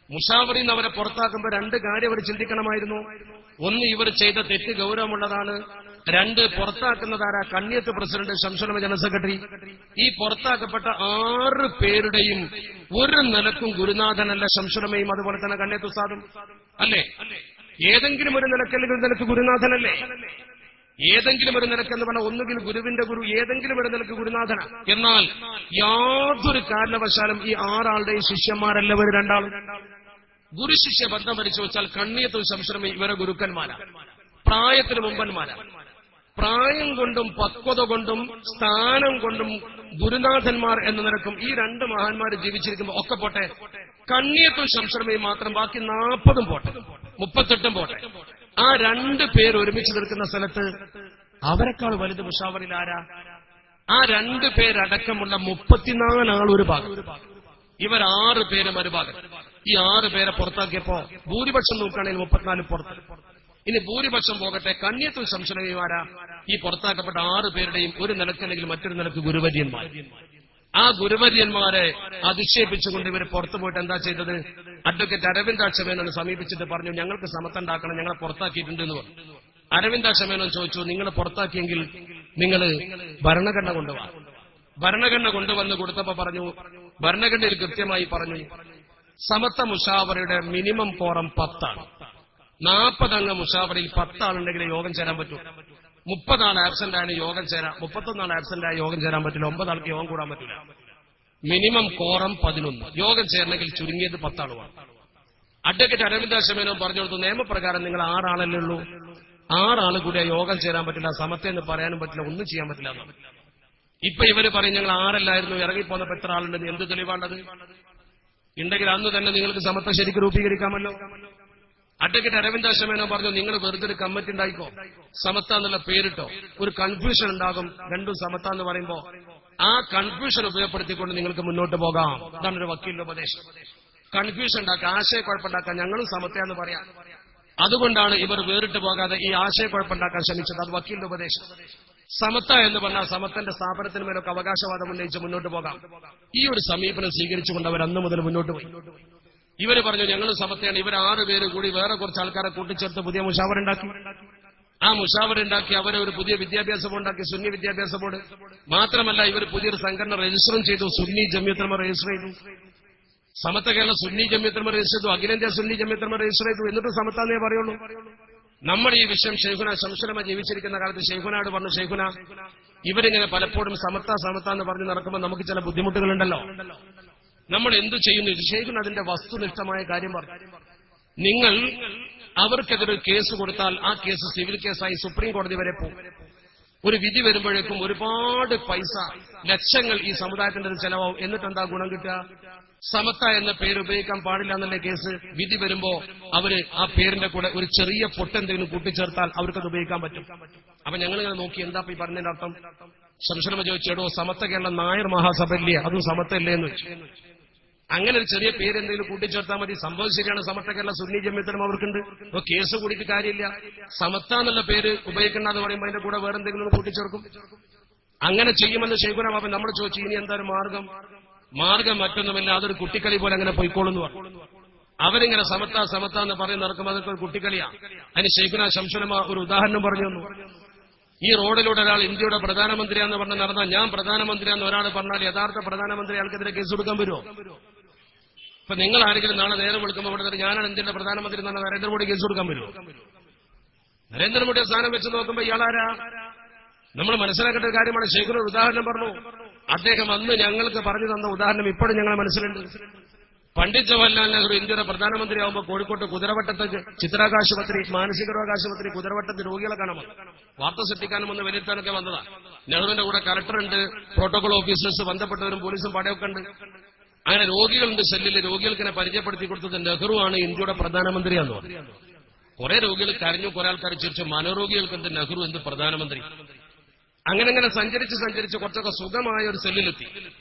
മുഷാവറിന്ന് അവരെ പുറത്താക്കുമ്പോൾ രണ്ട് കാര്യം അവർ ചിന്തിക്കണമായിരുന്നു. ഒന്ന്, ഇവർ ചെയ്ത തെറ്റ് ഗൗരവമുള്ളതാണ്. രണ്ട്, പുറത്താക്കുന്നതാരാ? Kanniyath president, Shamsululama general secretary. ഈ പുറത്താക്കപ്പെട്ട 6 പേരുടെയും ഒരു നിലക്കും ഗുരുനാഥനല്ല ശംസുലമയും അതുപോലെ തന്നെ കണ്ണിയത്ത് ഉസ്താദും അല്ലേ? ഏതെങ്കിലും ഒരു നിലക്കല്ലെങ്കിൽ ഒരു നിലക്ക് ഗുരുനാഥനല്ലേ? ഏതെങ്കിലും ഒരു നിലക്കെന്ന് പറഞ്ഞാൽ ഒന്നുകിൽ ഗുരുവിന്റെ ഗുരു, ഏതെങ്കിലും ഒരു നിലക്ക് ഗുരുനാഥന. എന്നാൽ യാതൊരു കാരണവശാലും ഈ 6 ആളുടെയും ശിഷ്യന്മാരല്ല ഇവർ രണ്ടാളും. ഗുരു ശിഷ്യ ബന്ധം പരിശോധിച്ചാൽ കണ്ണിയത്തും ശംസുലമയും ഇവരെ ഗുരുക്കന്മാരാ, പ്രായത്തിന് മുമ്പന്മാരാ. പ്രായം കൊണ്ടും പക്വത കൊണ്ടും സ്ഥാനം കൊണ്ടും ഗുരുനാഥന്മാർ എന്ന നിലക്കും ഈ 2 മഹാന്മാര് ജീവിച്ചിരിക്കുമ്പോൾ ഒക്കെ പോട്ടെ, കണ്ണിയത്തും ശംസുലമയും മാത്രം, ബാക്കി 40 പോട്ടെ, 38 പോട്ടെ. ആ 2 പേര് ഒരുമിച്ച് നിൽക്കുന്ന സ്ഥലത്ത് അവരെക്കാൾ വലുത് മുഷാവറിൽ ആരാ? ആ 2 പേരടക്കമുള്ള 34 ആൾ ഒരു ഭാഗം, ഇവർ 6 പേര് മറുഭാഗം. ഈ 6 പേരെ പുറത്താക്കിയപ്പോ ഭൂരിപക്ഷം നോക്കുകയാണെങ്കിൽ 34 പുറത്ത്. ഇനി ഭൂരിപക്ഷം പോകട്ടെ, കണ്ണിയത്തും ശംസുലമയുമാരാ? ഈ പുറത്താക്കപ്പെട്ട 6 പേരുടെയും ഒരു നിലക്കല്ലെങ്കിൽ മറ്റൊരു നിലക്ക് ഗുരുവര്യന്മാർ. ആ ഗുരുവര്യന്മാരെ അധിക്ഷേപിച്ചുകൊണ്ട് ഇവർ പുറത്തു പോയിട്ട് എന്താ ചെയ്തത്? അഡ്വക്കേറ്റ് അരവിന്ദാക്ഷമേനോനെ സമീപിച്ചിട്ട് പറഞ്ഞു, ഞങ്ങൾക്ക് സമത്വണ്ടാക്കണം, ഞങ്ങളെ പുറത്താക്കിയിട്ടുണ്ട് എന്ന് പറഞ്ഞു. അരവിന്ദാക്ഷമേനോൻ ചോദിച്ചു, നിങ്ങൾ പുറത്താക്കിയെങ്കിൽ നിങ്ങൾ ഭരണഘടന കൊണ്ടുപോവാ. ഭരണഘടന കൊണ്ടുവന്ന് കൊടുത്തപ്പോ പറഞ്ഞു, ഭരണഘടനയിൽ കൃത്യമായി പറഞ്ഞു, സമത്വ മുഷാവറയുടെ മിനിമം കോറം 10 ആണ്. 40 അംഗ മുഷാവറയിൽ 10 ആളുണ്ടെങ്കിൽ യോഗം ചേരാൻ പറ്റൂ. 30 ആൾ ആബ്സെന്റ് ആയ യോഗം ചേരാം, 31 ആൾ ആബ്സെന്റ് ആയ യോഗം ചേരാൻ പറ്റില്ല, 9 ആൾക്ക് യോഗം കൂടാൻ പറ്റില്ല. Minimum quorum 11. യോഗം ചേരണമെങ്കിൽ ചുരുങ്ങിയത് 10 ആളുമാണ്. അഡ്വക്കേറ്റ് അരവിന്ദാക്ഷമേനോൻ പറഞ്ഞു കൊടുത്തു, നിയമപ്രകാരം നിങ്ങൾ 6 ആളല്ലേ ഉള്ളൂ, 6 ആൾ കൂടെ യോഗം ചേരാൻ പറ്റില്ല, സമത്വം എന്ന് പറയാനും പറ്റില്ല, ഒന്നും ചെയ്യാൻ പറ്റില്ല എന്നാണ്. ഇപ്പൊ ഇവര് പറയും ഞങ്ങൾ 6 അല്ലായിരുന്നു, ഇറങ്ങിപ്പോന്നപ്പോ എത്ര ആളുണ്ടെന്ന്. എന്ത് തെളിവാണ്ടത്? ഉണ്ടെങ്കിൽ അന്ന് തന്നെ നിങ്ങൾക്ക് സമത്വം ശരിക്കും രൂപീകരിക്കാമല്ലോ. അഡ്വക്കേറ്റ് അരവിന്ദാക്ഷമേനോൻ പറഞ്ഞു, നിങ്ങൾ വെറുതെ ഒരു കമ്മിറ്റി ഉണ്ടായിക്കോ, സമത്ത എന്നുള്ള പേരിട്ടോ, ഒരു കൺഫ്യൂഷൻ ഉണ്ടാകും. രണ്ടും സമത്ത എന്ന് പറയുമ്പോ ആ കൺഫ്യൂഷൻ ഉപയോഗപ്പെടുത്തിക്കൊണ്ട് നിങ്ങൾക്ക് മുന്നോട്ട് പോകാം. ഇതാണ് ഒരു വക്കീലിന്റെ ഉപദേശം. കൺഫ്യൂഷൻ ഉണ്ടാക്കുക, ആശയക്കുഴപ്പമുണ്ടാക്കാൻ ഞങ്ങളും സമത്തയെന്ന് പറയാം. അതുകൊണ്ടാണ് ഇവർ വേറിട്ട് പോകാതെ ഈ ആശയക്കുഴപ്പമുണ്ടാക്കാൻ ശ്രമിച്ചത്. അത് വക്കീലിന്റെ ഉപദേശം. സമത്ത എന്ന് പറഞ്ഞാൽ സമത്തിന്റെ സ്ഥാപനത്തിന് മേലൊക്കെ അവകാശവാദം ഉന്നയിച്ച് മുന്നോട്ട് പോകാം. ഈ ഒരു സമീപനം സ്വീകരിച്ചുകൊണ്ട് അവർ അന്ന് മുതൽ മുന്നോട്ട് പോയി. ഇവര് പറഞ്ഞു ഞങ്ങൾ സമത്തയാണ്. ഇവർ 6 പേര് കൂടി വേറെ കുറച്ച് ആൾക്കാരെ കൂട്ടിച്ചേർത്ത് പുതിയ മുഷാവറുണ്ടാക്കി. ആ മുഷാവറുണ്ടാക്കി അവരെ ഒരു പുതിയ വിദ്യാഭ്യാസ ബോർഡ് ഉണ്ടാക്കി, സുന്നി വിദ്യാഭ്യാസ ബോർഡ്. മാത്രമല്ല ഇവർ പുതിയൊരു സംഘടന രജിസ്റ്ററും ചെയ്തു, സുന്നി ജമിയത്തുൽ രജിസ്റ്റർ ചെയ്തു. സമത്ത കേരള സുന്നി ജമിയത്തുൽ രജിസ്റ്റർ ചെയ്തു, അഖിലേന്ത്യാ സുന്നി ജമിയത്തുൽ രജിസ്റ്റർ ചെയ്തു. എന്നിട്ട് സമത്താന്നേ പറയുള്ളൂ. നമ്മൾ ഈ വിഷയം ഷെയ്ഖുന ശംസുലമ ജീവിച്ചിരിക്കുന്ന കാലത്ത് ഷെയ്ഖുനോട് പറഞ്ഞു, ഷെയ്ഖുന ഇവരിങ്ങനെ പലപ്പോഴും സമത്ത സമത്ത എന്ന് പറഞ്ഞ് നടക്കുമ്പോൾ നമുക്ക് ചില ബുദ്ധിമുട്ടുകളുണ്ടല്ലോ, നമ്മൾ എന്തു ചെയ്യുന്നു? ഷെയ്ഖുന അതിന്റെ വസ്തുനിഷ്ഠമായ കാര്യം പറഞ്ഞു. നിങ്ങൾ അവർക്കെതിരെ കേസ് കൊടുത്താൽ ആ കേസ് സിവിൽ കേസായി സുപ്രീം കോടതി വരെ പോകും. ഒരു വിധി വരുമ്പോഴേക്കും ഒരുപാട് പൈസ, ലക്ഷങ്ങൾ ഈ സമുദായത്തിന്റെ ചെലവാവും. എന്നിട്ട് എന്താ ഗുണം കിട്ടുക? സമത്ത എന്ന പേര് ഉപയോഗിക്കാൻ പാടില്ല എന്നല്ലേ കേസ്. വിധി വരുമ്പോ അവര് ആ പേരിന്റെ കൂടെ ഒരു ചെറിയ പൊട്ടെന്തെങ്കിലും കൂട്ടിച്ചേർത്താൽ അവർക്കത് ഉപയോഗിക്കാൻ പറ്റും. അപ്പൊ ഞങ്ങളിങ്ങനെ നോക്കി, എന്താ ഈ പറഞ്ഞതിന്റെ അർത്ഥം? ശംസുലമ ചോദിച്ചേടോ, സമത്ത കേരളം നായർ മഹാസഭയില്ലേ, അതും സമത്തല്ലേ എന്ന് വെച്ചു. അങ്ങനെ ഒരു ചെറിയ പേര് എന്തെങ്കിലും കൂട്ടിച്ചേർത്താൽ മതി. സംഭവം ശരിയാണ്, സമത്ത കേരള സുന്നി ജമിയത്തിലും അവർക്കുണ്ട്. അപ്പൊ കേസ് കൂടിയിട്ട് കാര്യമില്ല. സമത്ത എന്നുള്ള പേര് ഉപയോഗിക്കണ്ട എന്ന് പറയുമ്പോൾ അതിന്റെ കൂടെ വേറെ എന്തെങ്കിലും കൂട്ടിച്ചേർക്കും. അങ്ങനെ ചെയ്യുമെന്ന് ഷെയ്ഖുന ബാബൻ നമ്മൾ ചോദിച്ചു, ഇനി എന്താ ഒരു മാർഗം? മാർഗം മറ്റൊന്നുമില്ല, അതൊരു കുട്ടിക്കളി പോലെ അങ്ങനെ പോയിക്കോളെന്ന് പറഞ്ഞു. അവരിങ്ങനെ സമത്ത സമത്ത എന്ന് പറഞ്ഞ് നടക്കുമ്പോൾ അതൊക്കെ ഒരു കുട്ടിക്കളിയാ. അതിന് ഷെയ്ഖുന ശംസുലമ ഒരു ഉദാഹരണം പറഞ്ഞു തന്നു. ഈ റോഡിലൂടെ ഒരാൾ ഇന്ത്യയുടെ പ്രധാനമന്ത്രിയാന്ന് പറഞ്ഞ് നടന്നാൽ, ഞാൻ പ്രധാനമന്ത്രിയാന്ന് ഒരാൾ പറഞ്ഞാൽ യഥാർത്ഥ പ്രധാനമന്ത്രി ആൾക്കെതിരെ കേസ് കൊടുക്കാൻ വരുമോ? ഇപ്പൊ നിങ്ങൾ ആരെങ്കിലും നാളെ നേരം വിളിക്കുമ്പോൾ ഇവിടെ ഞാനാണ് ഇന്ത്യയുടെ പ്രധാനമന്ത്രി എന്ന് പറഞ്ഞാൽ നരേന്ദ്രമോദി കേസ് കൊടുക്കാൻ വരുമോ? നരേന്ദ്രമോദിയെ സ്ഥാനം വെച്ച് നോക്കുമ്പോൾ ഇയാളാരാ? നമ്മൾ മനസ്സിലാക്കേണ്ട ഒരു കാര്യമാണ്. ഷെയ്ഖുന ഒരു ഉദാഹരണം പറഞ്ഞു. അദ്ദേഹം അന്ന് ഞങ്ങൾക്ക് പറഞ്ഞു തന്ന ഉദാഹരണം ഇപ്പോഴും ഞങ്ങളെ മനസ്സിലുണ്ട്. പണ്ഡിറ്റ് ജവഹർലാൽ നെഹ്റു ഇന്ത്യയുടെ പ്രധാനമന്ത്രിയാവുമ്പോൾ കോഴിക്കോട്ട് കുതിരവട്ടത്ത് ചിത്രാകാശുപത്രി, മാനസിക രോഗാശുപത്രി കുതിരവട്ടത്ത് രോഗികളെ കാണാൻ വാർത്ത സൃഷ്ടിക്കാനും ഒന്ന് വിലയിരുത്താനൊക്കെ വന്നതാ. നെഹ്റുവിന്റെ കൂടെ കലക്ടറുണ്ട്, പ്രോട്ടോകോൾ ഓഫീസേഴ്സ്, ബന്ധപ്പെട്ടവരും പോലീസും പടയൊക്കെ ഉണ്ട്. അങ്ങനെ രോഗികളുണ്ട് സെല്ലിൽ. രോഗികൾക്കിനെ പരിചയപ്പെടുത്തി കൊടുത്തത് നെഹ്റു ആണ് ഇന്ത്യയുടെ പ്രധാനമന്ത്രിയാന്ന് പറഞ്ഞു. കുറെ രോഗികൾ കരഞ്ഞു, കുറെ ആൾക്കാർ ചിരിച്ചു. മനോരോഗികൾക്ക് എന്ത് നെഹ്റു, എന്ത് പ്രധാനമന്ത്രി? അങ്ങനെ സഞ്ചരിച്ച് കുറച്ചൊക്കെ സുഖമായ ഒരു സെല്ലിലെത്തി.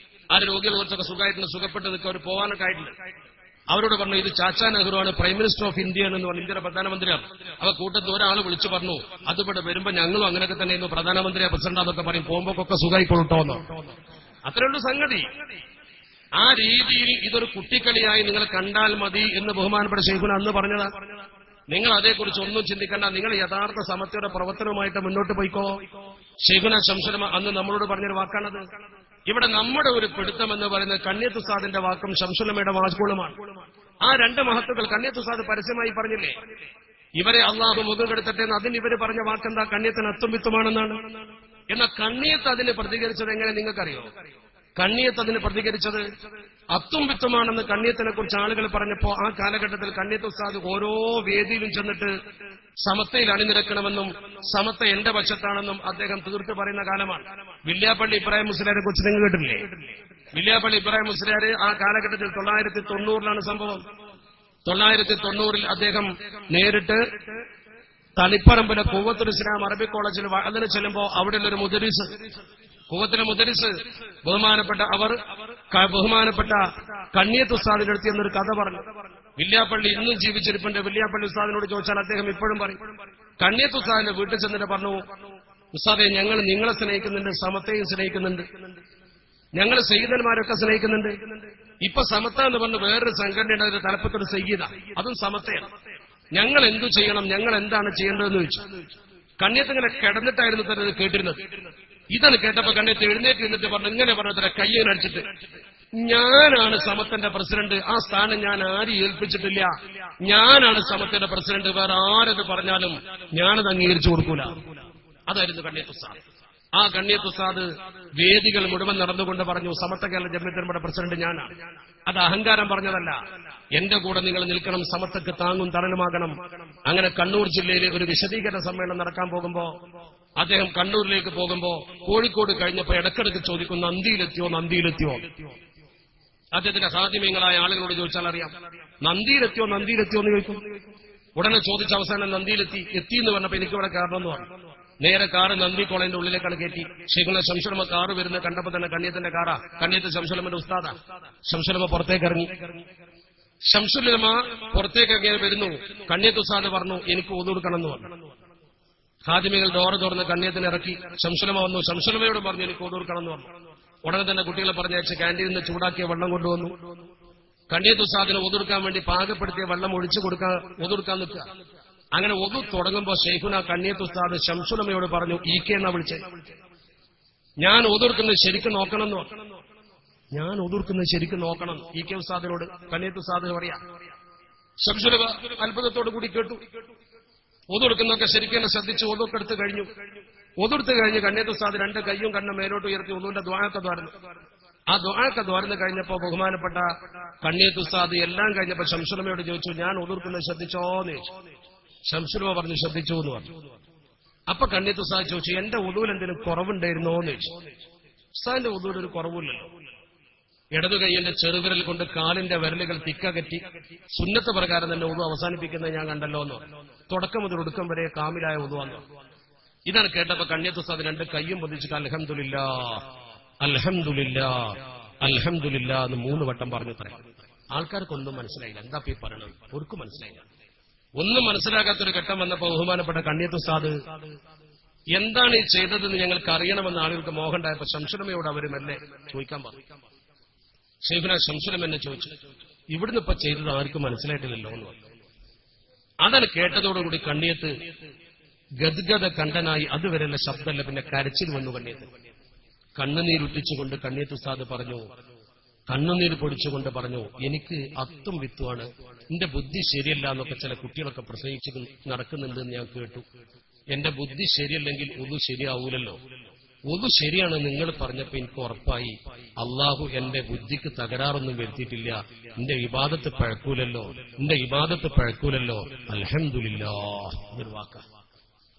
ആ രോഗികൾ കുറച്ചൊക്കെ സുഖമായിട്ടുണ്ട്, സുഖപ്പെട്ട് നിൽക്കുക, അവർ പോകാനൊക്കെ ആയിട്ടുണ്ട്. അവരോട് പറഞ്ഞു, ഇത് ചാച്ചാ നെഹ്റു ആണ്, പ്രൈം മിനിസ്റ്റർ ഓഫ് ഇന്ത്യ എന്ന് പറഞ്ഞു, ഇന്ത്യയുടെ പ്രധാനമന്ത്രിയാണ്. അവ കൂട്ടത്തിൽ ഒരാൾ വിളിച്ചു പറഞ്ഞു, അതിവിടെ വരുമ്പോ ഞങ്ങളും അങ്ങനെയൊക്കെ തന്നെ പ്രധാനമന്ത്രിയാ പ്രസിഡന്റാന്നൊക്കെ പറയും, പോകുമ്പോഴൊക്കെ സുഖമായിക്കൊള്ളൂട്ടോന്നോ. അത്രയുള്ളൂ സംഗതി. ആ രീതിയിൽ ഇതൊരു കുട്ടിക്കളിയായി നിങ്ങൾ കണ്ടാൽ മതി എന്ന് ബഹുമാനപ്പെട്ട ശൈഖുന അന്ന് പറഞ്ഞതാ. നിങ്ങൾ അതേക്കുറിച്ച് ഒന്നും ചിന്തിക്കണ്ട, നിങ്ങൾ യഥാർത്ഥ സമത്വയുടെ പ്രവർത്തനവുമായിട്ട് മുന്നോട്ട് പോയിക്കോ. ശൈഖുന ശംസുലമ അന്ന് നമ്മളോട് പറഞ്ഞൊരു വാക്കാണത്. ഇവിടെ നമ്മുടെ ഒരു പിടുത്തം എന്ന് പറയുന്നത് കണ്ണിയത്ത് ഉസ്താദിന്റെ വാക്കും ശംസുലമയുടെ വാക്കുകളുമാണ്. ആ രണ്ട് മഹത്തുക്കൾ കണ്ണിയത്ത് ഉസ്താദ് പരസ്യമായി പറഞ്ഞില്ലേ, ഇവരെ അള്ളാഹു മുഖം എന്ന്. അതിന് ഇവര് പറഞ്ഞ വാക്കെന്താ? കണ്ണിയത്തിന് അത്തും വിത്തുമാണെന്നാണ്. എന്നാൽ കണ്ണിയത്ത് അതിന് പ്രതികരിച്ചത് എങ്ങനെ നിങ്ങൾക്കറിയോ? കണ്ണിയത്ത് അതിന് പ്രതികരിച്ചത് അത്തും വിത്തുമാണെന്ന് കണ്ണിയത്തിനെ കുറിച്ച് ആളുകൾ പറഞ്ഞപ്പോ ആ കാലഘട്ടത്തിൽ കണ്ണിയത്ത് ഉസ്താദ് ഓരോ വേദിയിലും ചെന്നിട്ട് സമത്തയിൽ അണിനിരക്കണമെന്നും സമത്ത എന്റെ പക്ഷത്താണെന്നും അദ്ദേഹം തീർത്ത് പറയുന്ന കാലമാണ്. വില്യാപ്പള്ളി ഇബ്രാഹിം മുസ്ലിയാരെ കുറിച്ച് നിങ്ങൾ കേട്ടില്ലേ? വില്യാപ്പള്ളി ഇബ്രാഹിം മുസ്ലിയാർ ആ കാലഘട്ടത്തിൽ 990 സംഭവം. 990 അദ്ദേഹം നേരിട്ട് തളിപ്പറമ്പിലെ കൂവത്തുൽ ഇസ്ലാം അറബി കോളേജിൽ അതിന് ചെല്ലുമ്പോ അവിടെയുള്ളൊരു മുദരിസ്, കൂവത്തിലെ മുദരിസ് ബഹുമാനപ്പെട്ട കണ്ണിയത്ത് ഉസ്താദിന്റെ അടുത്ത് എന്നൊരു കഥ പറഞ്ഞു. വില്യാപ്പള്ളി ഇന്നും ജീവിച്ചിരിപ്പുണ്ട്. വില്യാപ്പള്ളി ഉസ്താദിനോട് ചോദിച്ചാൽ അദ്ദേഹം ഇപ്പോഴും പറയും. കണ്ണിയത്ത് ഉസ്താദിന്റെ വീട്ടിൽ ചെന്നിട്ട് പറഞ്ഞു, ഉസ്താദെ, ഞങ്ങൾ നിങ്ങളെ സ്നേഹിക്കുന്നുണ്ട്, സമത്തെയും സ്നേഹിക്കുന്നുണ്ട്, ഞങ്ങൾ സയ്യിദന്മാരൊക്കെ സ്നേഹിക്കുന്നുണ്ട്. ഇപ്പൊ സമത്ത എന്ന് പറഞ്ഞ് വേറൊരു സംഘടനയുടെ ഒരു തലപ്പത്തൊരു സയ്യിദ, അതും സമത്തയാണ്. ഞങ്ങൾ എന്തു ചെയ്യണം, ഞങ്ങൾ എന്താണ് ചെയ്യേണ്ടതെന്ന് ചോദിച്ചു. കണ്ണിയത്ത് ഇങ്ങനെ കിടന്നിട്ടായിരുന്നു തന്നെ കേട്ടിരുന്നത്. ഇതാണ് കേട്ടപ്പോ കണ്ണിയത്ത് എഴുന്നേറ്റ് നിന്നിട്ട് പറഞ്ഞു, ഇങ്ങനെ പറഞ്ഞത്ര കയ്യനടിച്ചിട്ട്, ഞാനാണ് സമത്തിന്റെ പ്രസിഡന്റ്, ആ സ്ഥാനം ഞാൻ ആരും ഏൽപ്പിച്ചിട്ടില്ല, ഞാനാണ് സമത്തിന്റെ പ്രസിഡന്റ്, വേറെ ആരത് പറഞ്ഞാലും ഞാനത് അംഗീകരിച്ചു കൊടുക്കൂല. അതായിരുന്നു കണ്ണിയത്ത് ഉസ്താദ്. ആ കണ്ണിയത്ത് ഉസ്താദ് വേദികൾ മുഴുവൻ നടന്നുകൊണ്ട് പറഞ്ഞു, സമത്ത കേരള ജമിയത്തുലമയുടെ പ്രസിഡന്റ് ഞാനാണ്. അത് അഹങ്കാരം പറഞ്ഞതല്ല, എന്റെ കൂടെ നിങ്ങൾ നിൽക്കണം, സമത്തക്ക് താങ്ങും തണലുമാകണം. അങ്ങനെ കണ്ണൂർ ജില്ലയിൽ ഒരു വിശദീകരണ സമ്മേളനം നടക്കാൻ പോകുമ്പോ അദ്ദേഹം കണ്ണൂരിലേക്ക് പോകുമ്പോ കോഴിക്കോട് കഴിഞ്ഞപ്പോ ഇടക്കിടക്ക് ചോദിക്കും, നന്ദിയിലെത്തിയോ. അദ്ദേഹത്തിന്റെ ഹാദിമ്യങ്ങളായ ആളുകളോട് ചോദിച്ചാൽ അറിയാം, നന്ദിയിലെത്തിയോ എന്ന് ചോദിക്കും. ഉടനെ ചോദിച്ച അവസാനം നന്ദിയിലെത്തി എന്ന് പറഞ്ഞപ്പോ എനിക്കിവിടെ കയറണമെന്ന് പറഞ്ഞു. നേരെ കാറ് നന്ദി കോളേജിന്റെ ഉള്ളിലേക്കാണ് കയറ്റി. ശൈഖുന ശംസുലമ കാറ് വരുന്ന കണ്ടപ്പോ തന്നെ കണ്ണിയത്തിന്റെ കാറാ, കണ്ണിയത്ത് ശംസുലമന്റെ ഉസ്താദാ. ശംസുലമ പുറത്തേക്ക് ഇറങ്ങി. ശംസുലമ പുറത്തേക്ക് ഇറങ്ങി വരുന്നു. കണ്ണിയത്ത് ഉസ്താദ് പറഞ്ഞു, എനിക്ക് ഒതു കൊടുക്കണം എന്ന് പറഞ്ഞു. ഹാദിമികൾ ഡോറ് തുറന്ന് കണ്ണിയത്തിന് ഇറക്കി. ശംസുലമ വന്നു. ശംസുലമയോട് പറഞ്ഞു, എനിക്ക് ഒതു കൊടുക്കണം എന്ന് പറഞ്ഞു. ഉടനെ തന്നെ കുട്ടികളെ പറഞ്ഞയച്ച് ക്യാന്റീനിൽ നിന്ന് ചൂടാക്കിയ വെള്ളം കൊണ്ടുവന്നു. കണ്ണിയത്ത് ഉസ്താദിന് ഒതു കൊടുക്കാൻ വേണ്ടി പാകപ്പെടുത്തിയ വെള്ളം ഒഴിച്ചു കൊടുക്കാൻ ഒതു കൊടുക്കാൻ നിൽക്കുക. അങ്ങനെ ഒതു തുടങ്ങുമ്പോ ശൈഖുന കണ്ണിയത്ത് ഉസ്താദ് ശംസുലമയോട് പറഞ്ഞു, ഈക്കെ എന്നാ വിളിച്ചേ, ഞാൻ ഒതുർക്കുന്നത് ശരിക്കും നോക്കണം എന്ന് പറഞ്ഞു. ഞാൻ ഒതുർക്കുന്നത് ശരിക്കും നോക്കണം ഇ കെ ഉസ്താദിനോട് കണ്ണിയത്ത് ഉസ്താദ് പറയാ. ശംസുലമ അത്ഭുതത്തോടു കൂടി കേട്ടു. ഒതുർക്കുന്നൊക്കെ ശരിക്കും തന്നെ ശ്രദ്ധിച്ച് ഒതുക്കെടുത്ത് കഴിഞ്ഞു. ഒതുർത്ത് കഴിഞ്ഞ് കണ്ണിയത്ത് ഉസ്താദ് രണ്ട് കയ്യും കണ്ണും മേലോട്ട് ഉയർത്തി ഒന്നുവിന്റെ ദ്വാഴക്ക ദ്വാരുന്നു. ആ ദ്വാഴക്ക ദ്വാരുന്ന് കഴിഞ്ഞപ്പോ ബഹുമാനപ്പെട്ട കണ്ണിയത്ത് ഉസ്താദ് എല്ലാം കഴിഞ്ഞപ്പോ ശംസുലമയോട് ചോദിച്ചു, ഞാൻ ഒതുർക്കുന്നത് ശ്രദ്ധിച്ചോന്ന് ചോദിച്ചു. ശംസുലമ പറഞ്ഞു, ശ്രദ്ധിച്ചു എന്ന് പറഞ്ഞു. അപ്പൊ കണ്ണിയത്ത് ഉസ്താദ് ചോദിച്ചു, എന്റെ ഉദൂൽ എന്തെങ്കിലും കുറവുണ്ടായിരുന്നോ എന്ന് ചോദിച്ചു. ഉസ്താദിന്റെ ഉദൂൽ ഒരു കുറവില്ലല്ലോ. ഇടതു കൈയിന്റെ ചെറുവിരൽ കൊണ്ട് കാലിന്റെ വിരലുകൾ തിക്കകറ്റി സുന്നത്ത് പ്രകാരം തന്നെ ഉദു അവസാനിപ്പിക്കുന്നത് ഞാൻ കണ്ടല്ലോ എന്ന് പറഞ്ഞു. തുടക്കം മുതൽ ഒടുക്കം വരെ കാമിലായ ഉദുവാന്ന് പറഞ്ഞു. ഇതാണ് കേട്ടപ്പോ കണ്ണിയത്ത് ഉസ്താദ് രണ്ട് കയ്യും പൊതിച്ചിട്ട് അൽഹംദുലില്ലാഹ് അൽഹംദുലില്ലാഹ് അൽഹംദുലില്ലാഹ് എന്ന് 3 വട്ടം പറഞ്ഞു. പറയാം ആൾക്കാർക്കൊന്നും മനസ്സിലായില്ല. എന്താ ഈ പറയണത്? ഒർക്കും മനസ്സിലായില്ല. ഒന്നും മനസ്സിലാകാത്തൊരു ഘട്ടം വന്നപ്പോ ബഹുമാനപ്പെട്ട കണ്ണിയത്ത് ഉസ്താദ് എന്താണ് ഈ ചെയ്തതെന്ന് ഞങ്ങൾക്ക് അറിയണമെന്ന് ആളുകൾക്ക് മോഹമുണ്ടായപ്പോ ശംസുലമയോട് അവർ മെല്ലെ ചോദിക്കാൻ പറഞ്ഞു. ശൈഖുന ശംസുലമ എന്നെ ചോദിച്ചു, ഇവിടുന്ന് ഇപ്പൊ ചെയ്തത് ആർക്കും മനസ്സിലായിട്ടില്ലല്ലോ എന്ന് പറഞ്ഞു. അതാണ് കേട്ടതോടുകൂടി കണ്ണിയത്ത് ഗദ്ഗത കണ്ഠനായി. അതുവരെയുള്ള ശബ്ദമല്ല, പിന്നെ കരച്ചിൽ വന്നു കണ്ണിയത്ത്. കണ്ണുനീരുട്ടിച്ചുകൊണ്ട് കണ്ണിയത്ത് ഉസ്താദ് പറഞ്ഞു, കണ്ണുനീര് പൊടിച്ചുകൊണ്ട് പറഞ്ഞു, എനിക്ക് അത്തും വിത്തുമാണ്, എന്റെ ബുദ്ധി ശരിയല്ല എന്നൊക്കെ ചില കുട്ടികളൊക്കെ പ്രസംഗിച്ച് നടക്കുന്നുണ്ടെന്ന് ഞാൻ കേട്ടു. എന്റെ ബുദ്ധി ശരിയല്ലെങ്കിൽ ഒതു ശരിയാവൂലല്ലോ. ഒതു ശരിയാണ് നിങ്ങൾ പറഞ്ഞപ്പോ എനിക്ക് ഉറപ്പായി, അള്ളാഹു എന്റെ ബുദ്ധിക്ക് തകരാറൊന്നും വരുത്തിയിട്ടില്ല, എന്റെ ഇബാദത്ത് പഴക്കൂലല്ലോ. അൽഹംദുലില്ലാഹ് എന്നൊരു വാക്ക.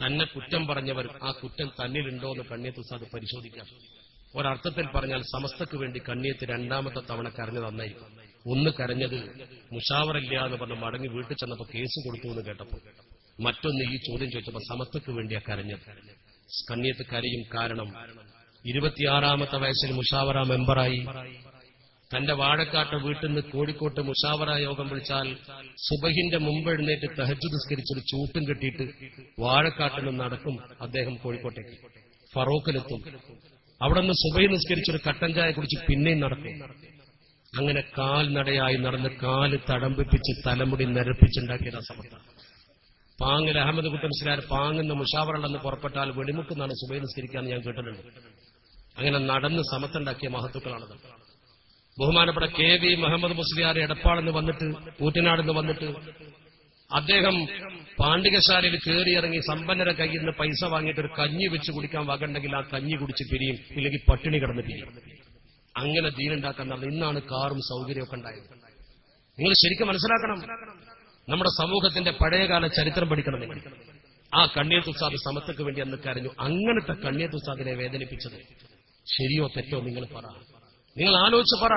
തന്നെ കുറ്റം പറഞ്ഞവർ ആ കുറ്റം തന്നിലുണ്ടോ എന്ന് കണ്ണിയത്ത് ഉസ്താദ് പരിശോധിക്കാം. ഒരർത്ഥത്തിൽ പറഞ്ഞാൽ സമസ്തക്ക് വേണ്ടി കണ്ണിയത്ത് 2ാമത്തെ തവണ കരഞ്ഞത് നന്നായിരിക്കും. ഒന്ന് കരഞ്ഞത് മുഷാവറില്ല എന്ന് പറഞ്ഞ് മടങ്ങി വീട്ടിൽ ചെന്നപ്പോ കേസ് കൊടുത്തു എന്ന് കേട്ടപ്പോ. മറ്റൊന്ന് ഈ ചോദ്യം ചോദിച്ചപ്പോ സമസ്തക്ക് വേണ്ടിയാ കരഞ്ഞത്. കണ്ണിയത്ത് കരയും. കാരണം 26ാമത്തെ വയസ്സിൽ മുഷാവറ മെമ്പറായി. തന്റെ വാഴക്കാട്ട് വീട്ടിൽ നിന്ന് കോഴിക്കോട്ട് മുഷാവറ യോഗം വിളിച്ചാൽ സുബഹിന്റെ മുമ്പ് എഴുന്നേറ്റ് തഹജ്ജുദ് നിസ്കരിച്ചൊരു ചൂട്ടും കെട്ടിയിട്ട് വാഴക്കാട്ടിൽ നിന്ന് നടക്കും അദ്ദേഹം കോഴിക്കോട്ടേക്ക്. ഫറോക്കിലെത്തും. അവിടെ നിന്ന് സുബഹി നിസ്കരിച്ചൊരു കട്ടൻ ചായ കുടിച്ച് പിന്നെയും നടക്കും. അങ്ങനെ കാൽനടയായി നടന്ന് കാല് തടംപിപ്പിച്ച് തലമുടി നിരപ്പിച്ചുണ്ടാക്കിയത് സമത്വം. പാങ്ങിൽ അഹമ്മദ് കുട്ടി മുസ്ലിയാർ പാങ്ങുന്ന മുഷാവറല്ലെന്ന് പുറപ്പെട്ടാൽ വെടിമുക്കുന്നാണ് സുബൈ നിസ്കരിക്കാന്ന് ഞാൻ കേട്ടിട്ടുണ്ട്. അങ്ങനെ നടന്ന് സമത്തുണ്ടാക്കിയ മഹത്തുക്കളാണത്. ബഹുമാനപ്പെട്ട KV മുഹമ്മദ് മുസ്ലിയാർ എടപ്പാളെന്ന് വന്നിട്ട് കൂറ്റനാടെന്ന് വന്നിട്ട് അദ്ദേഹം പാണ്ഡികശാലയിൽ കയറിയിറങ്ങി സമ്പന്നരെ കയ്യിൽ നിന്ന് പൈസ വാങ്ങിയിട്ട് ഒരു കഞ്ഞി വെച്ച് കുടിക്കാൻ വകണ്ടെങ്കിൽ ആ കഞ്ഞി കുടിച്ച് പിരിയും, ഇല്ലെങ്കിൽ പട്ടിണി കിടന്ന് പിരിയും. അങ്ങനെ ദീനുണ്ടാക്കാൻ നടന്നു. ഇന്നാണ് കാറും സൗകര്യമൊക്കെ ഉണ്ടായത്. നിങ്ങൾ ശരിക്കും മനസ്സിലാക്കണം, നമ്മുടെ സമൂഹത്തിന്റെ പഴയകാല ചരിത്രം പഠിക്കണം നിങ്ങൾ. ആ കണ്ണിയത്ത് ഉസ്താദ് സമത്വക്ക് വേണ്ടി അന്ന് കരഞ്ഞു. അങ്ങനത്തെ കണ്ണിയത്ത് ഉസ്താദിനെ വേദനിപ്പിച്ചത് ശരിയോ തെറ്റോ നിങ്ങൾ പറ, നിങ്ങൾ ആലോചിച്ച് പറ.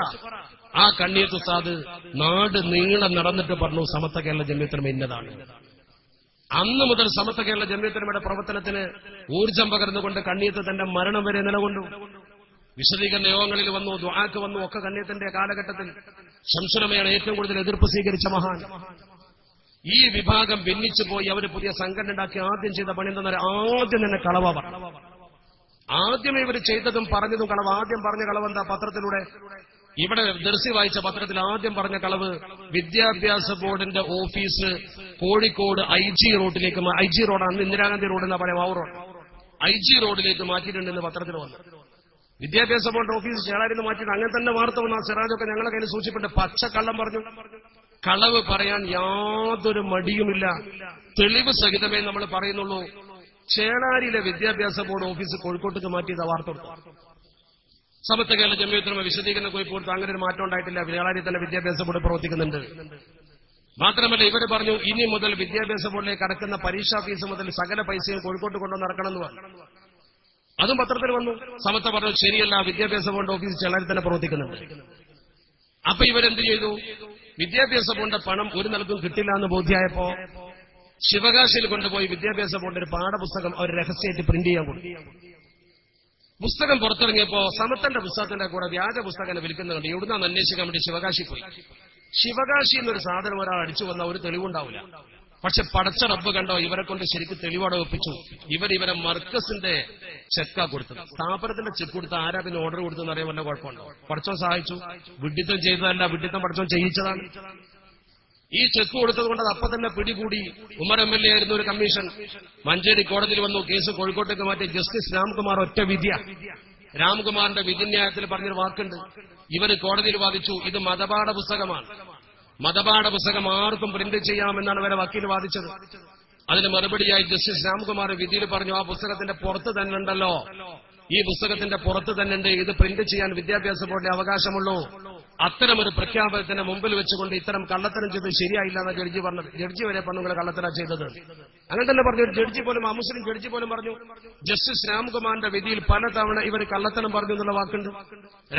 ആ കണ്ണിയത്ത് ഉസ്താദ് നാട് നീളം നടന്നിട്ട് പറഞ്ഞു സമത്വ കേരള ജമിയത്തുലമ ഇന്നതാണ്. അന്ന് മുതൽ സമത്വ കേരള ജമിയത്തുലമയുടെ പ്രവർത്തനത്തിന് ഊർജം പകർന്നുകൊണ്ട് കണ്ണിയത്ത് തന്റെ മരണം വരെ നിലകൊണ്ടു. വിശദീകരണ യോഗങ്ങളിൽ വന്നു, ദുആക്ക് വന്നു. ഒക്കെ കണ്ണിയത്തിന്റെ കാലഘട്ടത്തിൽ ശംസുലമയാണ് ഏറ്റവും കൂടുതൽ എതിർപ്പ് സ്വീകരിച്ച മഹാൻ. ഈ വിഭാഗം ഭിന്നിച്ചു പോയി അവർ പുതിയ സംഘടന ഉണ്ടാക്കി ആദ്യം ചെയ്ത പണി എന്താ? ആദ്യം തന്നെ കളവ പറഞ്ഞു. ആദ്യമേ ഇവർ ചെയ്തതും പറഞ്ഞതും കളവ്. ആദ്യം പറഞ്ഞ കളവ് എന്താ? പത്രത്തിലൂടെ ഇവിടെ ദർസി വായിച്ച പത്രത്തിൽ ആദ്യം പറഞ്ഞ കളവ് വിദ്യാഭ്യാസ ബോർഡിന്റെ ഓഫീസ് കോഴിക്കോട് IG റോഡിലേക്ക്, IG റോഡാണ് ഇന്ദിരാഗാന്ധി റോഡ് എന്നാ പറയാം, ആ റോഡ് IG റോഡിലേക്ക് മാറ്റിയിട്ടുണ്ടെന്ന് പത്രത്തിൽ വന്നു. വിദ്യാഭ്യാസ ബോർഡ് ഓഫീസ് ചേളാരിന്ന് മാറ്റിയിട്ട് അങ്ങനെ തന്നെ വാർത്ത വന്ന സിറാജൊക്കെ ഞങ്ങളെ കയ്യിൽ സൂക്ഷിച്ചിട്ട് പച്ചക്കള്ളം പറഞ്ഞു. കളവ് പറയാൻ യാതൊരു മടിയുമില്ല, തെളിവ് സഹിതമേ നമ്മൾ പറയുന്നുള്ളൂ. ചേളാരിയിലെ വിദ്യാഭ്യാസ ബോർഡ് ഓഫീസ് കോഴിക്കോട്ടേക്ക് മാറ്റിയത് വാർത്ത കൊടുത്തു. സമത്വ കേരള ജമിയത്തുലമ വിശദീകരണം പോയി കൊടുത്തു. അങ്ങനെ ഒരു മാറ്റം ഉണ്ടായിട്ടില്ല. ചേളാരി തന്നെ വിദ്യാഭ്യാസ ബോർഡ് പ്രവർത്തിക്കുന്നുണ്ട്. മാത്രമല്ല ഇവർ പറഞ്ഞു ഇനി മുതൽ വിദ്യാഭ്യാസ ബോർഡിലേക്ക് അടക്കുന്ന പരീക്ഷാ ഫീസ് മുതൽ സകല പൈസയും കോഴിക്കോട്ട് കൊണ്ടുവന്ന് ഇറക്കണമെന്ന് പറഞ്ഞു. അതും പത്രത്തിൽ വന്നു. സമത്വ പറഞ്ഞു ശരിയല്ല, വിദ്യാഭ്യാസ ബോർഡ് ഓഫീസ് ചേളാരി തന്നെ പ്രവർത്തിക്കുന്നുണ്ട്. അപ്പൊ ഇവരെന്ത് ചെയ്തു? വിദ്യാഭ്യാസ ബോർഡിന്റെ പണം ഒരു നിലക്കും കിട്ടില്ല എന്ന് ബോധ്യമായപ്പോ ശിവകാശിയിൽ കൊണ്ടുപോയി വിദ്യാഭ്യാസ ബോർഡിന്റെ ഒരു പാഠപുസ്തകം അവർ രഹസ്യമായിട്ട് പ്രിന്റ് ചെയ്യാൻ കൊടുത്തു. പുസ്തകം പുറത്തിറങ്ങിയപ്പോ സമത്തന്റെ പുസ്തകത്തിന്റെ കൂടെ വ്യാജ പുസ്തകം വിൽക്കുന്നുണ്ട്. എവിടുന്നാന്ന് അന്വേഷിക്കാൻ വേണ്ടി ശിവകാശി പോയി. ശിവകാശി എന്നൊരു സാധനം ഒരാൾ അടിച്ചു വന്ന ഒരു തെളിവുണ്ടാവില്ല. പക്ഷെ പടച്ച റബ്ബ് കണ്ടോ, ഇവരെ കൊണ്ട് ശരിക്കും തെളിവോടെ ഒപ്പിച്ചു. ഇവരെ മർക്കസിന്റെ ചെക്കാ കൊടുത്തത്. സ്ഥാപനത്തിന്റെ ചെക്ക് കൊടുത്ത് ആരാ പിന്നെ ഓർഡർ കൊടുത്തെന്ന് അറിയാൻ വല്ല കുഴപ്പമുണ്ടോ? പടച്ചോൻ സഹായിച്ചു. വിഡ്ഢിത്തം ചെയ്തതല്ല, വിഡ്ഢിത്തം പടച്ചോൻ ചെയ്യിച്ചതാണ്. ഈ ചെക്ക് കൊടുത്തത് കൊണ്ട് അത് അപ്പൊ തന്നെ പിടികൂടി. ഉമർ MLA ആയിരുന്ന ഒരു കമ്മീഷൻ മഞ്ചേരി കോടതിയിൽ വന്നു. കേസ് കോഴിക്കോട്ടേക്ക് മാറ്റി. ജസ്റ്റിസ് രാംകുമാർ ഒറ്റ വിധിയ. രാംകുമാറിന്റെ വിധിന്യായത്തിൽ പറഞ്ഞൊരു വാക്കുണ്ട്. ഇവര് കോടതിയിൽ വാദിച്ചു ഇത് മതപാഠ പുസ്തകമാണ്, മതപാഠ പുസ്തകം ആർക്കും പ്രിന്റ് ചെയ്യാമെന്നാണ് വരെ വക്കീൽ വാദിച്ചത്. അതിന് മറുപടിയായി ജസ്റ്റിസ് രാംകുമാർ വിധിയിൽ പറഞ്ഞു ആ പുസ്തകത്തിന്റെ പുറത്ത് തന്നെ ഉണ്ടല്ലോ, ഈ പുസ്തകത്തിന്റെ പുറത്ത് തന്നെ ഉണ്ട്, ഇത് പ്രിന്റ് ചെയ്യാൻ വിദ്യാഭ്യാസ ബോർഡിന് അവകാശമുള്ളൂ. അത്തരമൊരു പ്രഖ്യാപനത്തിന് മുമ്പിൽ വെച്ചുകൊണ്ട് ഇത്തരം കള്ളത്തരം ചെയ്ത് ശരിയായില്ല എന്ന ജഡ്ജി പറഞ്ഞത്. ജഡ്ജി വരെ പെണ്ണുങ്ങളെ കള്ളത്തരം ചെയ്തത് അങ്ങനെ തന്നെ പറഞ്ഞു. ഒരു ജഡ്ജി പോലും, അമുസ്ലിം ജഡ്ജി പോലും പറഞ്ഞു ജസ്റ്റിസ് രാംകുമാറിന്റെ വിധിയിൽ പലതവണ ഇവർ കള്ളത്തരം പറഞ്ഞു എന്നുള്ള വാക്കുണ്ട്.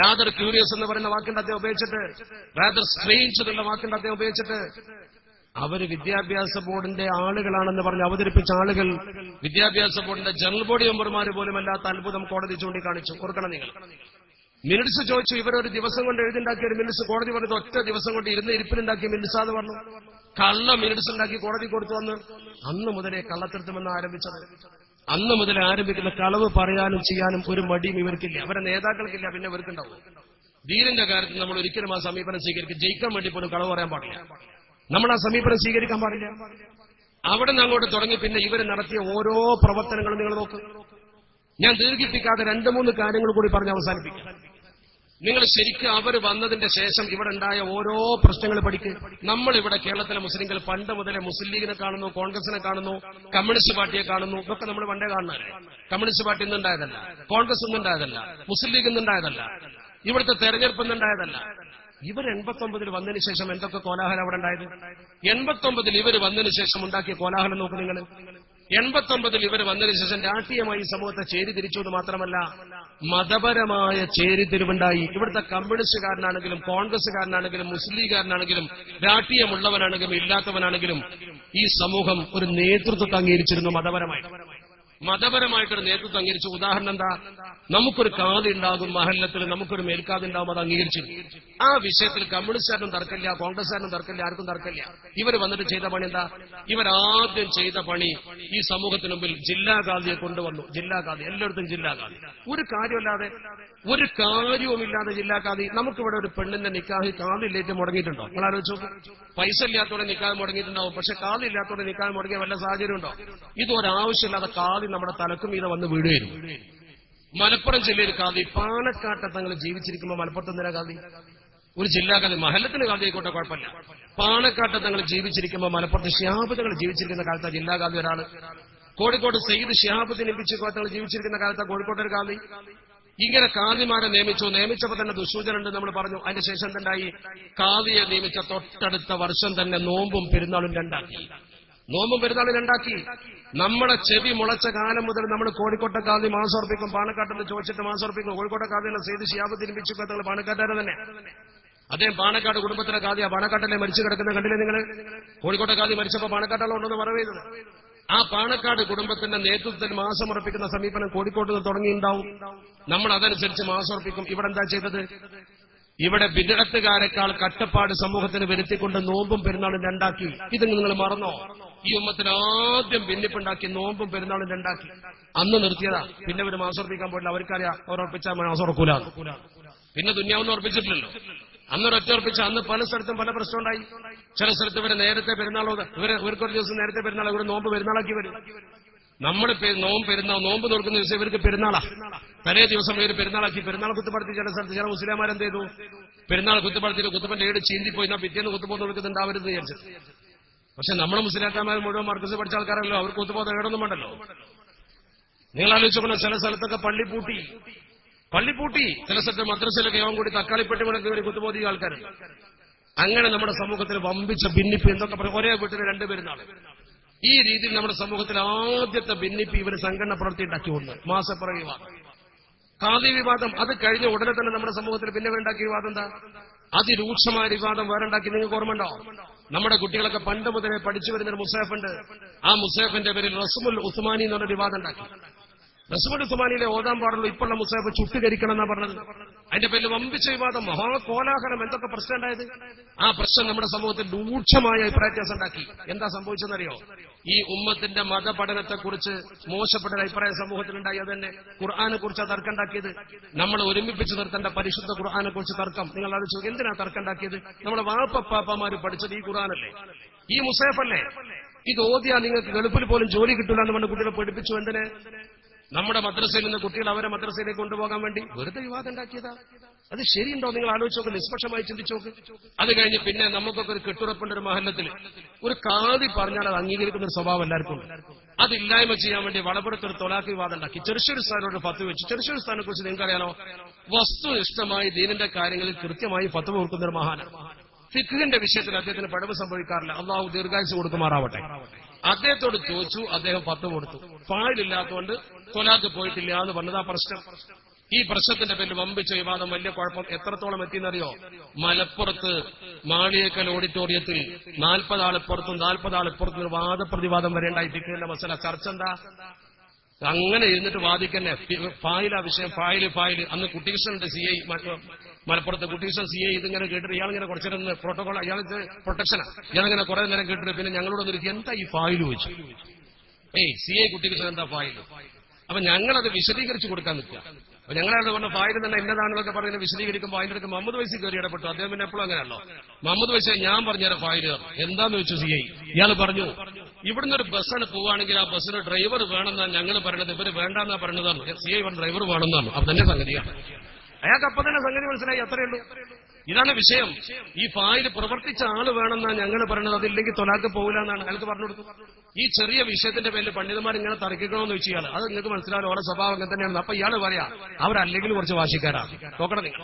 റാദർ ക്യൂരിയസ് എന്ന് പറയുന്ന വാക്കുണ്ട് അദ്ദേഹം ഉപയോഗിച്ചിട്ട്, റാദർ സ്ട്രേഞ്ച് എന്നുള്ള വാക്കുണ്ട് അദ്ദേഹം ഉപയോഗിച്ചിട്ട്. അവര് വിദ്യാഭ്യാസ ബോർഡിന്റെ ആളുകളാണെന്ന് പറഞ്ഞ് അവതരിപ്പിച്ച ആളുകൾ വിദ്യാഭ്യാസ ബോർഡിന്റെ ജനറൽ ബോഡി മെമ്പർമാര് പോലും അല്ലാത്ത അത്ഭുതം കോടതി ചൂണ്ടിക്കാണിച്ചു. ഓർക്കണം നിങ്ങൾ. മിനിറ്റ്സ് ചോദിച്ചു. ഇവരൊരു ദിവസം കൊണ്ട് എഴുതിണ്ടാക്കിയ ഒരു മിനിറ്റ്സ് കോടതി പറഞ്ഞത് ഒറ്റ ദിവസം കൊണ്ട് ഇരിപ്പിലുണ്ടാക്കിയ മിനിറ്റ്സാന്ന് പറഞ്ഞു. കള്ള മിനിറ്റ്സ് ഉണ്ടാക്കി കോടതി കൊടുത്തു വന്ന്. അന്ന് മുതലേ കള്ളത്തരത്തുമെന്ന് ആരംഭിച്ചത്. അന്ന് മുതലേ ആരംഭിക്കുന്ന കളവ് പറയാനും ചെയ്യാനും ഒരു മടിയും ഇവർക്കില്ല, അവരുടെ നേതാക്കൾക്കില്ല, പിന്നെ ഇവർക്കുണ്ടാവും. ദീനിന്റെ കാര്യത്തിൽ നമ്മൾ ഒരിക്കലും ആ സമീപനം സ്വീകരിക്കും. ജയിക്കാൻ വേണ്ടി പോലും കളവ് പറയാൻ പാടില്ല. നമ്മൾ ആ സമീപനം സ്വീകരിക്കാൻ പാടില്ല. അവിടെ നിന്ന് അങ്ങോട്ട് തുടങ്ങി പിന്നെ ഇവർ നടത്തിയ ഓരോ പ്രവർത്തനങ്ങളും നിങ്ങൾ നോക്ക്. ഞാൻ ദീർഘിപ്പിക്കാതെ 2-3 കാര്യങ്ങൾ കൂടി പറഞ്ഞ് അവസാനിപ്പിക്കാം. നിങ്ങൾ ശരിക്കും അവർ വന്നതിന്റെ ശേഷം ഇവിടെ ഉണ്ടായ ഓരോ പ്രശ്നങ്ങൾ പഠിക്കുക. നമ്മളിവിടെ കേരളത്തിലെ മുസ്ലിങ്ങൾ പണ്ട് മുതലേ മുസ്ലിം ലീഗിനെ കാണുന്നു, കോൺഗ്രസിനെ കാണുന്നു, കമ്മ്യൂണിസ്റ്റ് പാർട്ടിയെ കാണുന്നു. ഇതൊക്കെ നമ്മൾ പണ്ടേ കാണുന്നതല്ലേ. കമ്മ്യൂണിസ്റ്റ് പാർട്ടി ഇന്നുണ്ടായതല്ല, കോൺഗ്രസ് ഒന്നുണ്ടായതല്ല, മുസ്ലിം ലീഗ് ഇന്നുണ്ടായതല്ല, ഇവിടുത്തെ തെരഞ്ഞെടുപ്പ് ഒന്നുണ്ടായതല്ല. ഇവർ 89 വന്നതിന് ശേഷം എന്തൊക്കെ കോലാഹലം അവിടെ ഉണ്ടായത്? 89 ഇവർ വന്നതിന് ശേഷം ഉണ്ടാക്കിയ കോലാഹലം നോക്ക് നിങ്ങൾ. 89 ഇവർ വന്നതിന് ശേഷം രാഷ്ട്രീയമായി സമൂഹത്തെ ചേരിതിരിച്ചു എന്ന് മാത്രമല്ല മതപരമായ ചേരിതിരിവുണ്ടായി. ഇവിടുത്തെ കമ്മ്യൂണിസ്റ്റുകാരനാണെങ്കിലും കോൺഗ്രസുകാരനാണെങ്കിലും മുസ്ലിം ലീഗുകാരനാണെങ്കിലും രാഷ്ട്രീയമുള്ളവനാണെങ്കിലും ഇല്ലാത്തവനാണെങ്കിലും ഈ സമൂഹം ഒരു നേതൃത്വത്തെ അംഗീകരിച്ചിരുന്നു മതപരമായി. മതപരമായിട്ടൊരു നേതൃത്വം അംഗീകരിച്ചു. ഉദാഹരണം എന്താ? നമുക്കൊരു കാതി ഉണ്ടാകും മഹല്ലത്തിൽ, നമുക്കൊരു മേൽക്കാതി ഉണ്ടാകും, അത് അംഗീകരിച്ചു. ആ വിഷയത്തിൽ കമ്മ്യൂണിസ്റ്റുകാരനും തർക്കമില്ല, കോൺഗ്രസ്സുകാരനും തർക്കമില്ല, ആർക്കും തർക്കമില്ല. ഇവർ വന്നിട്ട് ചെയ്ത പണി എന്താ? ഇവരാദ്യം ചെയ്ത പണി ഈ സമൂഹത്തിന് മുമ്പിൽ ജില്ലാ കാദിയെ കൊണ്ടുവന്നു. ജില്ലാ കാദി, എല്ലായിടത്തും ജില്ലാ കാദി. ഒരു കാര്യമില്ലാതെ, ഒരു കാര്യവുമില്ലാതെ ജില്ലാ കാദി. നമുക്കിവിടെ ഒരു പെണ്ണിന്റെ നിക്കാഹ് കാദി ഇല്ലേറ്റ് മുടങ്ങിയിട്ടുണ്ടോ? നിങ്ങൾ ആലോചിച്ചു. പൈസ ഇല്ലാത്തോടെ നിക്കാഹ് മുടങ്ങിയിട്ടുണ്ടാവും, പക്ഷെ കാദി ഇല്ലാത്തോടെ നിക്കാഹ് മുടങ്ങിയ വല്ല സാഹചര്യം ഉണ്ടോ? ഇതൊരാവശ്യമില്ലാതെ കാദി നമ്മുടെ തലക്കും മീതെ വന്ന് വീടുകയും. മലപ്പുറം ജില്ലയിൽ കാദി പാണക്കാട്ടെ തങ്ങൾ ജീവിച്ചിരിക്കുമ്പോൾ മലപ്പുറത്ത് എന്തിനാ കാദി? ഒരു ജില്ലാ കാദി, മഹല്ലത്തിന് കാദി ആയിക്കോട്ടെ, കുഴപ്പമില്ല. പാണക്കാട്ടെ തങ്ങൾ ജീവിച്ചിരിക്കുമ്പോൾ മലപ്പുറത്ത് ശിഹാബ് തങ്ങൾ ജീവിച്ചിരിക്കുന്ന കാലത്ത് ജില്ലാ കാദി ഒരാള്. കോഴിക്കോട് സയ്യിദ് ശിഹാബുദ്ദീൻ ഇബ്നു തങ്ങൾ ജീവിച്ചിരിക്കുന്ന കാലത്ത് കോഴിക്കോട്ട് ഒരു കാദി. ഇങ്ങനെ കാദിമാരെ നിയമിച്ചപ്പോൾ തന്നെ ദുശൂചനുണ്ട് നമ്മൾ പറഞ്ഞു. അതിന്റെ ശേഷം എന്തായി? കാദിയെ നിയമിച്ച തൊട്ടടുത്ത വർഷം തന്നെ നോമ്പും പെരുന്നാളും രണ്ടാക്കി. നമ്മളെ ചെവി മുളച്ച കാലം മുതൽ നമ്മൾ കോഴിക്കോട്ടെ കാദി മാസോർപ്പിക്കും, പാണക്കാട്ടെന്ന് ചോദിച്ചിട്ട് മാസോർപ്പിക്കും. കോഴിക്കോട്ടെ കാദിയുള്ള സയ്യിദ് ശിഹാബുദ്ദീൻ ഇബ്നു തങ്ങൾ പാണക്കാട്ടുകാരെ തന്നെ. അദ്ദേഹം പാണക്കാട് കുടുംബത്തിലെ കാദിയ. പാണക്കാട്ടിലെ മരിച്ചു കിടക്കുന്ന കണ്ടില്ലേ നിങ്ങൾ? കോഴിക്കോട്ടെ കാദി മരിച്ചപ്പോൾ പാണക്കാട്ടുള്ള ഉണ്ടെന്ന് പറയുന്നത്. ആ പാണക്കാട് കുടുംബത്തിന്റെ നേതൃത്വത്തിൽ മാസമുറപ്പിക്കുന്ന സമീപനം കോഴിക്കോട്ട് നിന്ന് തുടങ്ങിയിട്ടുണ്ടാവും. നമ്മൾ അതനുസരിച്ച് മാസമുറപ്പിക്കും. ഇവിടെ എന്താ ചെയ്തത്? ഇവിടെ ബിദ്അത്തുകാരെക്കാൾ കട്ടപ്പാട് സമൂഹത്തിന് വരുത്തിക്കൊണ്ട് നോമ്പും പെരുന്നാളും രണ്ടാക്കി. ഇത് നിങ്ങൾ മറന്നോ? ഈ ഉമ്മത്തിന് ആദ്യം ഭിന്നിപ്പുണ്ടാക്കി നോമ്പും പെരുന്നാളും രണ്ടാക്കി. അന്ന് നിർത്തിയതാ. പിന്നെ ഒരു മാസമുറപ്പിക്കാൻ പോയില്ല. അവർക്കറിയാം അവരുറപ്പിച്ചാൽ മാസമുറക്കൂല. പിന്നെ ദുന്യാവൊന്നും ഉറപ്പിച്ചിട്ടില്ലല്ലോ. അന്നൊരൊറ്റ ഉറപ്പിച്ച അന്ന് പല സ്ഥലത്തും പല പ്രശ്നമുണ്ടായി. ചില സ്ഥലത്ത് ഇവരെ നേരത്തെ പെരുന്നാളോ, ഇവർക്കൊരു ദിവസം നേരത്തെ പെരുന്നാൾ, ഇവർ നോമ്പ് പെരുന്നാളാക്കി വരും. നമ്മൾ നോമ്പ് നോക്കുന്ന ദിവസം ഇവർക്ക് പെരുന്നാളാ. തലേ ദിവസം ഇവർ പെരുന്നാളാക്കി പെരുന്നാൾ കുത്തുപടത്തി. ചില സ്ഥലത്ത് ചില മുസ്ലിംമാരെന്ത് ചെയ്തു? പെരുന്നാൾ കുത്തുപടത്തിയിട്ട് കുത്തുപ്പന്റെ ഏട് ചീന്തിപ്പോയി, പിറ്റേന്ന് കുത്തുപോന്ന് കൊടുക്കുന്നുണ്ടാവരുത് വിചാരിച്ചു. പക്ഷെ നമ്മുടെ മുസ്ലിംമാർ മുഴുവൻ മർക്കസ് പഠിച്ച ആൾക്കാരല്ലോ, അവർക്ക് കുത്തുപോകുന്ന ഏടൊന്നും വേണ്ടല്ലോ. നിങ്ങൾ ആലോചിച്ചോക്കണം. ചില സ്ഥലത്തൊക്കെ പള്ളി പൂട്ടി, ചില സ്ഥലത്ത് മദ്രസയിലൊക്കെ യോഗം കൂടി തക്കാളിപ്പെട്ടി മുടക്കി ഒരു കുത്തുപോതിയ ആൾക്കാരുണ്ട്. അങ്ങനെ നമ്മുടെ സമൂഹത്തിൽ വമ്പിച്ച ഭിന്നിപ്പ്. എന്തൊക്കെ പറയും? ഒരേ വീട്ടിൽ രണ്ട് പെരുന്നാൾ. ഈ രീതിയിൽ നമ്മുടെ സമൂഹത്തിൽ ആദ്യത്തെ ഭിന്നിപ്പ് ഇവർ സംഘടന പ്രവൃത്തി ഉണ്ടാക്കിക്കൊണ്ട് മാസപ്പുറ വിവാദം, ഖാദി വിവാദം. അത് കഴിഞ്ഞ ഉടനെ തന്നെ നമ്മുടെ സമൂഹത്തിൽ പിന്നെ ഉണ്ടാക്കിയ വിവാദം എന്താ? അതിരൂക്ഷമായ വിവാദം വേറെ ഉണ്ടാക്കി. നിങ്ങൾക്ക് ഓർമ്മയുണ്ടോ? നമ്മുടെ കുട്ടികളൊക്കെ പണ്ട് മുതലേ പഠിച്ചു വരുന്നൊരു മുസാഫുണ്ട്. ആ മുസാഫിന്റെ പേരിൽ റസ്മുൽ ഉസ്മാനി എന്ന് പറഞ്ഞ വിവാദം ഉണ്ടാക്കി. റസ്മുൽ ഉസ്മാനിയിലെ ഓതാൻ പാടുള്ളൂ, ഇപ്പോഴുള്ള മുസാഫ് ചുട്ടുകരിക്കണം എന്നാ പറഞ്ഞത്. അതിന്റെ പേരിൽ വമ്പിച്ച വിവാദം, മഹാകോലാഹലം. എന്തൊക്കെ പ്രശ്നം ഉണ്ടായത്? ആ പ്രശ്നം നമ്മുടെ സമൂഹത്തിൽ രൂക്ഷമായ അഭിപ്രായവ്യത്യാസം ഉണ്ടാക്കി. എന്താ സംഭവിച്ചെന്നറിയോ? ഈ ഉമ്മത്തിന്റെ മതപഠനത്തെക്കുറിച്ച് മോശപ്പെട്ട അഭിപ്രായ സമൂഹത്തിലുണ്ടായി. അത് തന്നെ ഖുർആനെ കുറിച്ച് തർക്കം ഉണ്ടാക്കിയത്. നമ്മൾ ഒരുമിപ്പിച്ച് നിർത്തേണ്ട പരിശുദ്ധ ഖുർആനെ കുറിച്ച് തർക്കം. നിങ്ങൾ അത് ചോദിക്കും, എന്തിനാ തർക്കം ഉണ്ടാക്കിയത്? നമ്മുടെ വാപ്പപ്പാപ്പമാര് പഠിച്ചത് ഈ ഖുർആനല്ലേ, ഈ മുസാഫല്ലേ? ഇത് ഓതിയാ നിങ്ങൾക്ക് ഗൾഫിൽ പോലും ജോലി കിട്ടില്ല എന്ന് പറഞ്ഞ കുട്ടികളെ പഠിപ്പിച്ചു. എന്തിന്? നമ്മുടെ മദ്രസയിൽ നിന്ന് കുട്ടികൾ അവരെ മദ്രസയിലേക്ക് കൊണ്ടുപോകാൻ വേണ്ടി വെറുതെ വിവാദം ഉണ്ടാക്കിയതാ. അത് ശരിയുണ്ടോ? നിങ്ങൾ ആലോചിച്ച് നോക്ക്, നിഷ്പക്ഷമായി ചിന്തിച്ചു നോക്ക്. അത് കഴിഞ്ഞ് പിന്നെ നമുക്കൊക്കെ ഒരു കെട്ടുറപ്പുണ്ട്. ഒരു മഹല്ലത്തിൽ ഒരു കാദി പറഞ്ഞാൽ അത് അംഗീകരിക്കുന്ന ഒരു സ്വഭാവം എല്ലാവർക്കും ഉണ്ട്. അതില്ലായ്മ ചെയ്യാൻ വേണ്ടി വളപുരത്തൊരു തൊലാഖ് വിവാദം ഉണ്ടാക്കി. ചെറുശ്ശേരി സ്ഥാനോട് ഫത്വ വെച്ചു. ചെറുശ്ശേരി സ്ഥാനെ കുറിച്ച് നിങ്ങൾക്കറിയാലോ? വസ്തുനിഷ്ഠമായി ദീനിന്റെ കാര്യങ്ങളിൽ കൃത്യമായി ഫത്വ കൊടുക്കുന്ന ഒരു മഹാനാണ്. ഫിഖ്ഹിന്റെ വിഷയത്തിൽ അദ്ദേഹത്തിന് പഴവ് സംഭവിക്കാറില്ല. അള്ളാഹു ദീർഘായുസ് കൊടുക്കുമാറാവട്ടെ. അദ്ദേഹത്തോട് ചോദിച്ചു, അദ്ദേഹം ഫത്വ കൊടുത്തു. ഫായിലില്ലാത്തതുകൊണ്ട് തൊലാഖ് പോയിട്ടില്ല എന്ന് പറഞ്ഞതാ പ്രശ്നം. ഈ പ്രശ്നത്തിന്റെ പേരിൽ വമ്പിച്ച വിവാദം, വലിയ കുഴപ്പം. എത്രത്തോളം എത്തിയെന്നറിയോ? മലപ്പുറത്ത് മാളിയേക്കൽ ഓഡിറ്റോറിയത്തിൽ 40 ആളിപ്പുറത്തും 40 ആളിപ്പുറത്തും ഒരു വാദപ്രതിവാദം വരെ ഉണ്ടായി. ഫിഖ്ഹിന്റെ മസല ചർച്ച എന്താ? അങ്ങനെ ഇരുന്നിട്ട് വാദിക്കന്നെ. ഫായിലാ വിഷയം, ഫായില്. അന്ന് കുട്ടികൃഷ്ണന്റെ CI, മലപ്പുറത്ത് കുട്ടികൃഷ്ണൻ CI ഇതിങ്ങനെ കേട്ടിട്ട് ഇയാളിങ്ങനെ കുറച്ചിരുന്ന് പ്രോട്ടോകോൾ, ഇയാൾക്ക് പ്രൊട്ടക്ഷനാ. ഇയാളിങ്ങനെ കുറെ നേരം കേട്ടിട്ട് പിന്നെ ഞങ്ങളോട് എന്താ ഈ ഫായില് വെച്ചു? CI കുട്ടികൃഷ്ണൻ എന്താ ഫായില്? അപ്പൊ ഞങ്ങളത് വിശദീകരിച്ചു കൊടുക്കാൻ നിൽക്കുക. അപ്പൊ ഞങ്ങളത് പറഞ്ഞ ഫായില് തന്നെ ഇന്നതാണെന്നൊക്കെ പറഞ്ഞ് വിശദീകരിക്കുമ്പോൾ അതിന്റെ അടുത്ത് മുഹമ്മദ് വൈസി കയറി ഇടപെട്ടു. അദ്ദേഹം പിന്നെ എപ്പോഴും അങ്ങനെയല്ലോ. മുഹമ്മദ് വൈസി ഞാൻ പറഞ്ഞുതരാം ഫായില് എന്താന്ന് വെച്ചു CI. ഇയാൾ പറഞ്ഞു, ഇവിടുന്ന് ഒരു ബസ്സാണ് പോവുകയാണെങ്കിൽ ആ ബസ്സിന് ഡ്രൈവർ വേണമെന്നാണ് ഞങ്ങൾ പറയണത്, ഇവര് വേണ്ടെന്നാ പറഞ്ഞതാണ്. CI പറഞ്ഞ ഡ്രൈവർ വേണമെന്നാണ്. അപ്പൊ തന്നെ സംഗതിയാണ്. അയാൾക്ക് അപ്പൊ തന്നെ സംഗതി മനസ്സിലായി. അത്രയേ ഉള്ളൂ. ഇതാണ് വിഷയം. ഈ ഫായില് പ്രവർത്തിച്ച ആള് വേണമെന്നാണ് ഞങ്ങൾ പറയുന്നത്, അതില്ലെങ്കിൽ തൊലാക്ക് പോകില്ല എന്നാണ് അയാൾക്ക് പറഞ്ഞു കൊടുത്തു. ഈ ചെറിയ വിഷയത്തിന്റെ പേരിൽ പണ്ഡിതന്മാർ ഇങ്ങനെ തർക്കിക്കണമെന്ന് വെച്ച് ഇയാൾ, അത് നിങ്ങൾക്ക് മനസ്സിലാവും. ഓരോ സ്വഭാവം അങ്ങനെ തന്നെയാണ്. അപ്പൊ ഇയാൾ പറയാ അവരല്ലെങ്കിൽ കുറച്ച് വാശിക്കാരാണ്. നോക്കണം നിങ്ങൾ.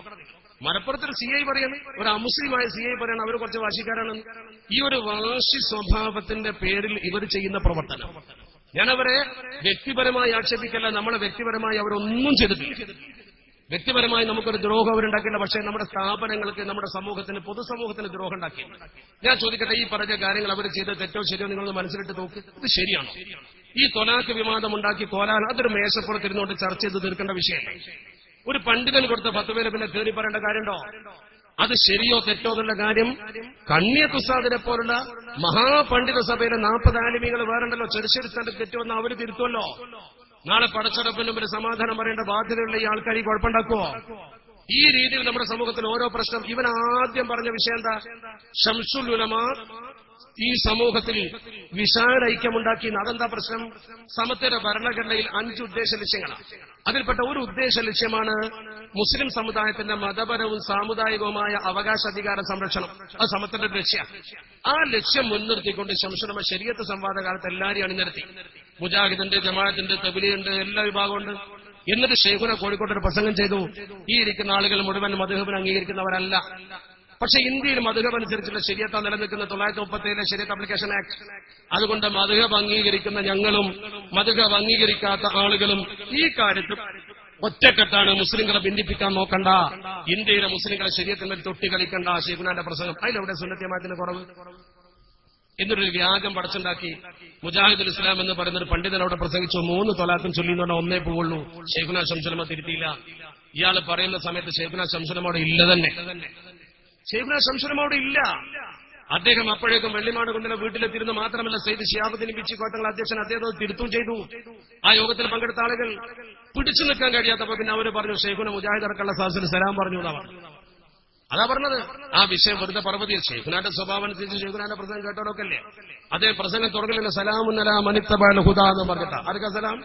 മലപ്പുറത്തൊരു CI പറയാണ്, ഒരു അമുസ്ലിമായ CI പറയാണ് അവർ കുറച്ച് വാശിക്കാരാണെന്ന്. ഈ ഒരു വാശി സ്വഭാവത്തിന്റെ പേരിൽ ഇവർ ചെയ്യുന്ന പ്രവർത്തനം, ഞാനവരെ വ്യക്തിപരമായി ആക്ഷേപിക്കല്ല. നമ്മളെ വ്യക്തിപരമായി അവരൊന്നും ചെയ്തിട്ടില്ല. വ്യക്തിപരമായി നമുക്കൊരു ദ്രോഹം അവരുണ്ടാക്കില്ല. പക്ഷേ നമ്മുടെ സ്ഥാപനങ്ങൾക്ക്, നമ്മുടെ സമൂഹത്തിന്, പൊതുസമൂഹത്തിന് ദ്രോഹം ഉണ്ടാക്കിയില്ല. ഞാൻ ചോദിക്കട്ടെ, ഈ പറഞ്ഞ കാര്യങ്ങൾ അവർ ചെയ്ത് തെറ്റോ ശരിയോ നിങ്ങളൊന്ന് മനസ്സിലിട്ട് നോക്ക്. ഇത് ശരിയാണോ? ഈ തൊലാക്ക് വിവാദം ഉണ്ടാക്കി കോലാൽ അതൊരു മേശപ്പുറത്തിരുന്നോണ്ട് ചർച്ച ചെയ്ത് തീർക്കേണ്ട വിഷയമല്ലേ. ഒരു പണ്ഡിതൻ കൊടുത്ത ഫത്വയിൽ പിന്നെ കയറി പറയേണ്ട കാര്യമുണ്ടോ? അത് ശരിയോ തെറ്റോ എന്നുള്ള കാര്യം കണ്ണിയത്ത് ഉസ്താദിനെ പോലുള്ള മഹാപണ്ഡിത സഭയിലെ 40 ആലിമീകൾ വേറുണ്ടല്ലോ. ചെറുശെടുത്താണ്ട് തെറ്റുവന്ന് അവര് തിരുത്തുമല്ലോ. നാളെ പടച്ചടപ്പിന് മുമ്പിൽ സമാധാനം പറയേണ്ട ബാധ്യതയുള്ള ഈ ആൾക്കാർ ഈ കുഴപ്പമുണ്ടാക്കുവോ? ഈ രീതിയിൽ നമ്മുടെ സമൂഹത്തിൽ ഓരോ പ്രശ്നം. ഇവൻ ആദ്യം പറഞ്ഞ വിഷയം എന്താ? ശംസുൽ ഉലമ ഈ സമൂഹത്തിൽ വിശാല ഐക്യമുണ്ടാക്കി. അതെന്താ പ്രശ്നം? സമത്വയുടെ ഭരണഘടനയിൽ 5 ഉദ്ദേശ ലക്ഷ്യങ്ങളാണ്. അതിൽപ്പെട്ട ഒരു ഉദ്ദേശ ലക്ഷ്യമാണ് മുസ്ലിം സമുദായത്തിന്റെ മതപരവും സാമുദായികവുമായ അവകാശാധികാര സംരക്ഷണം. അത് സമത്വത്തിന്റെ ലക്ഷ്യമാണ്. ആ ലക്ഷ്യം മുൻനിർത്തിക്കൊണ്ട് ശംസുലമ ശരീഅത്ത് സംവാദ കാലത്ത് എല്ലാവരെയും അണിനിരത്തി. മുജാഹിദിന്റെ, ജമാഅത്തിന്റെ, തബ്ലീഗിന്റെ എല്ലാ വിഭാഗമുണ്ട്. എന്നിട്ട് ശൈഖുന കോഴിക്കോട്ടൊരു പ്രസംഗം ചെയ്തു. ഈ ഇരിക്കുന്ന ആളുകൾ മുഴുവൻ മദ്ഹബിനെ അംഗീകരിക്കുന്നവരല്ല. പക്ഷെ ഇന്ത്യയിൽ മദ്ഹബ് അനുസരിച്ചുള്ള ശരീഅത്ത് നിലനിൽക്കുന്ന 1937 ശരീഅത്ത് ആപ്ലിക്കേഷൻ ആക്ട്. അതുകൊണ്ട് മദ്ഹബ് അംഗീകരിക്കുന്ന ഞങ്ങളും മദ്ഹബ് അംഗീകരിക്കാത്ത ആളുകളും ഈ കാര്യത്തിൽ ഒറ്റക്കെട്ടാണ്. മുസ്ലിങ്ങളെ ഭിന്നിപ്പിക്കാൻ നോക്കണ്ട. ഇന്ത്യയിലെ മുസ്ലിങ്ങളെ ശരീഅത്തിന്മേൽ തൊട്ടി കളിക്കണ്ട. ശൈഖുനാന്റെ പ്രസംഗം അതിലെവിടെ സുന്നത്ത് ജമാഅത്തിന് കുറവ്? എന്നൊരു വ്യാജം പടച്ചുണ്ടാക്കി. മുജാഹിദുൽ ഇസ്ലാം എന്ന് പറയുന്നൊരു പണ്ഡിതൻ അവിടെ പ്രസംഗിച്ചു. 3 തൊലാഖും ചൊല്ലിന്ന് പറഞ്ഞാൽ ഒന്നേ പോവുള്ളൂ. ശൈഖുന ശംസുലമ തിരുത്തിയില്ല. ഇയാൾ പറയുന്ന സമയത്ത് ശൈഖുന ശംസുലമ അവിടെ ഇല്ല തന്നെ. ശൈഖുന ശംസുലമ അവിടെ ഇല്ല. അദ്ദേഹം അപ്പോഴേക്കും വെള്ളിമാട് കുന്നിലെ വീട്ടിലെത്തിരുന്ന് മാത്രമല്ല സയ്യിദ് ശിഹാബുദ്ദീൻ ബിച്ചി കോട്ടങ്ങൾ അധ്യക്ഷൻ അദ്ദേഹം തിരുത്തും ചെയ്തു. ആ യോഗത്തിൽ പങ്കെടുത്ത ആളുകൾ പിടിച്ചു നിൽക്കാൻ കഴിയാത്തപ്പോ പിന്നെ അവർ പറഞ്ഞു ശൈഖുന മുജാഹിദ് അടക്കമുള്ള സാഹസിൽ സലാം പറഞ്ഞു എന്നാ പറഞ്ഞു. അതാ പറഞ്ഞത്. ആ വിഷയം വെറുതെ പർവ്വതിയ ശൈഖുനാന്റെ സ്വഭാവം അനുസരിച്ച് ശൈഖുനാന്റെ പ്രസംഗം കേട്ടവരൊക്കെ അല്ലേ. അതേ പ്രസംഗം തുടങ്ങലില്ല സലാമുന്നല മനിത്തബഅൽ ഹുദ എന്ന് പറഞ്ഞിട്ടാ. ആർക്കാ സലാം?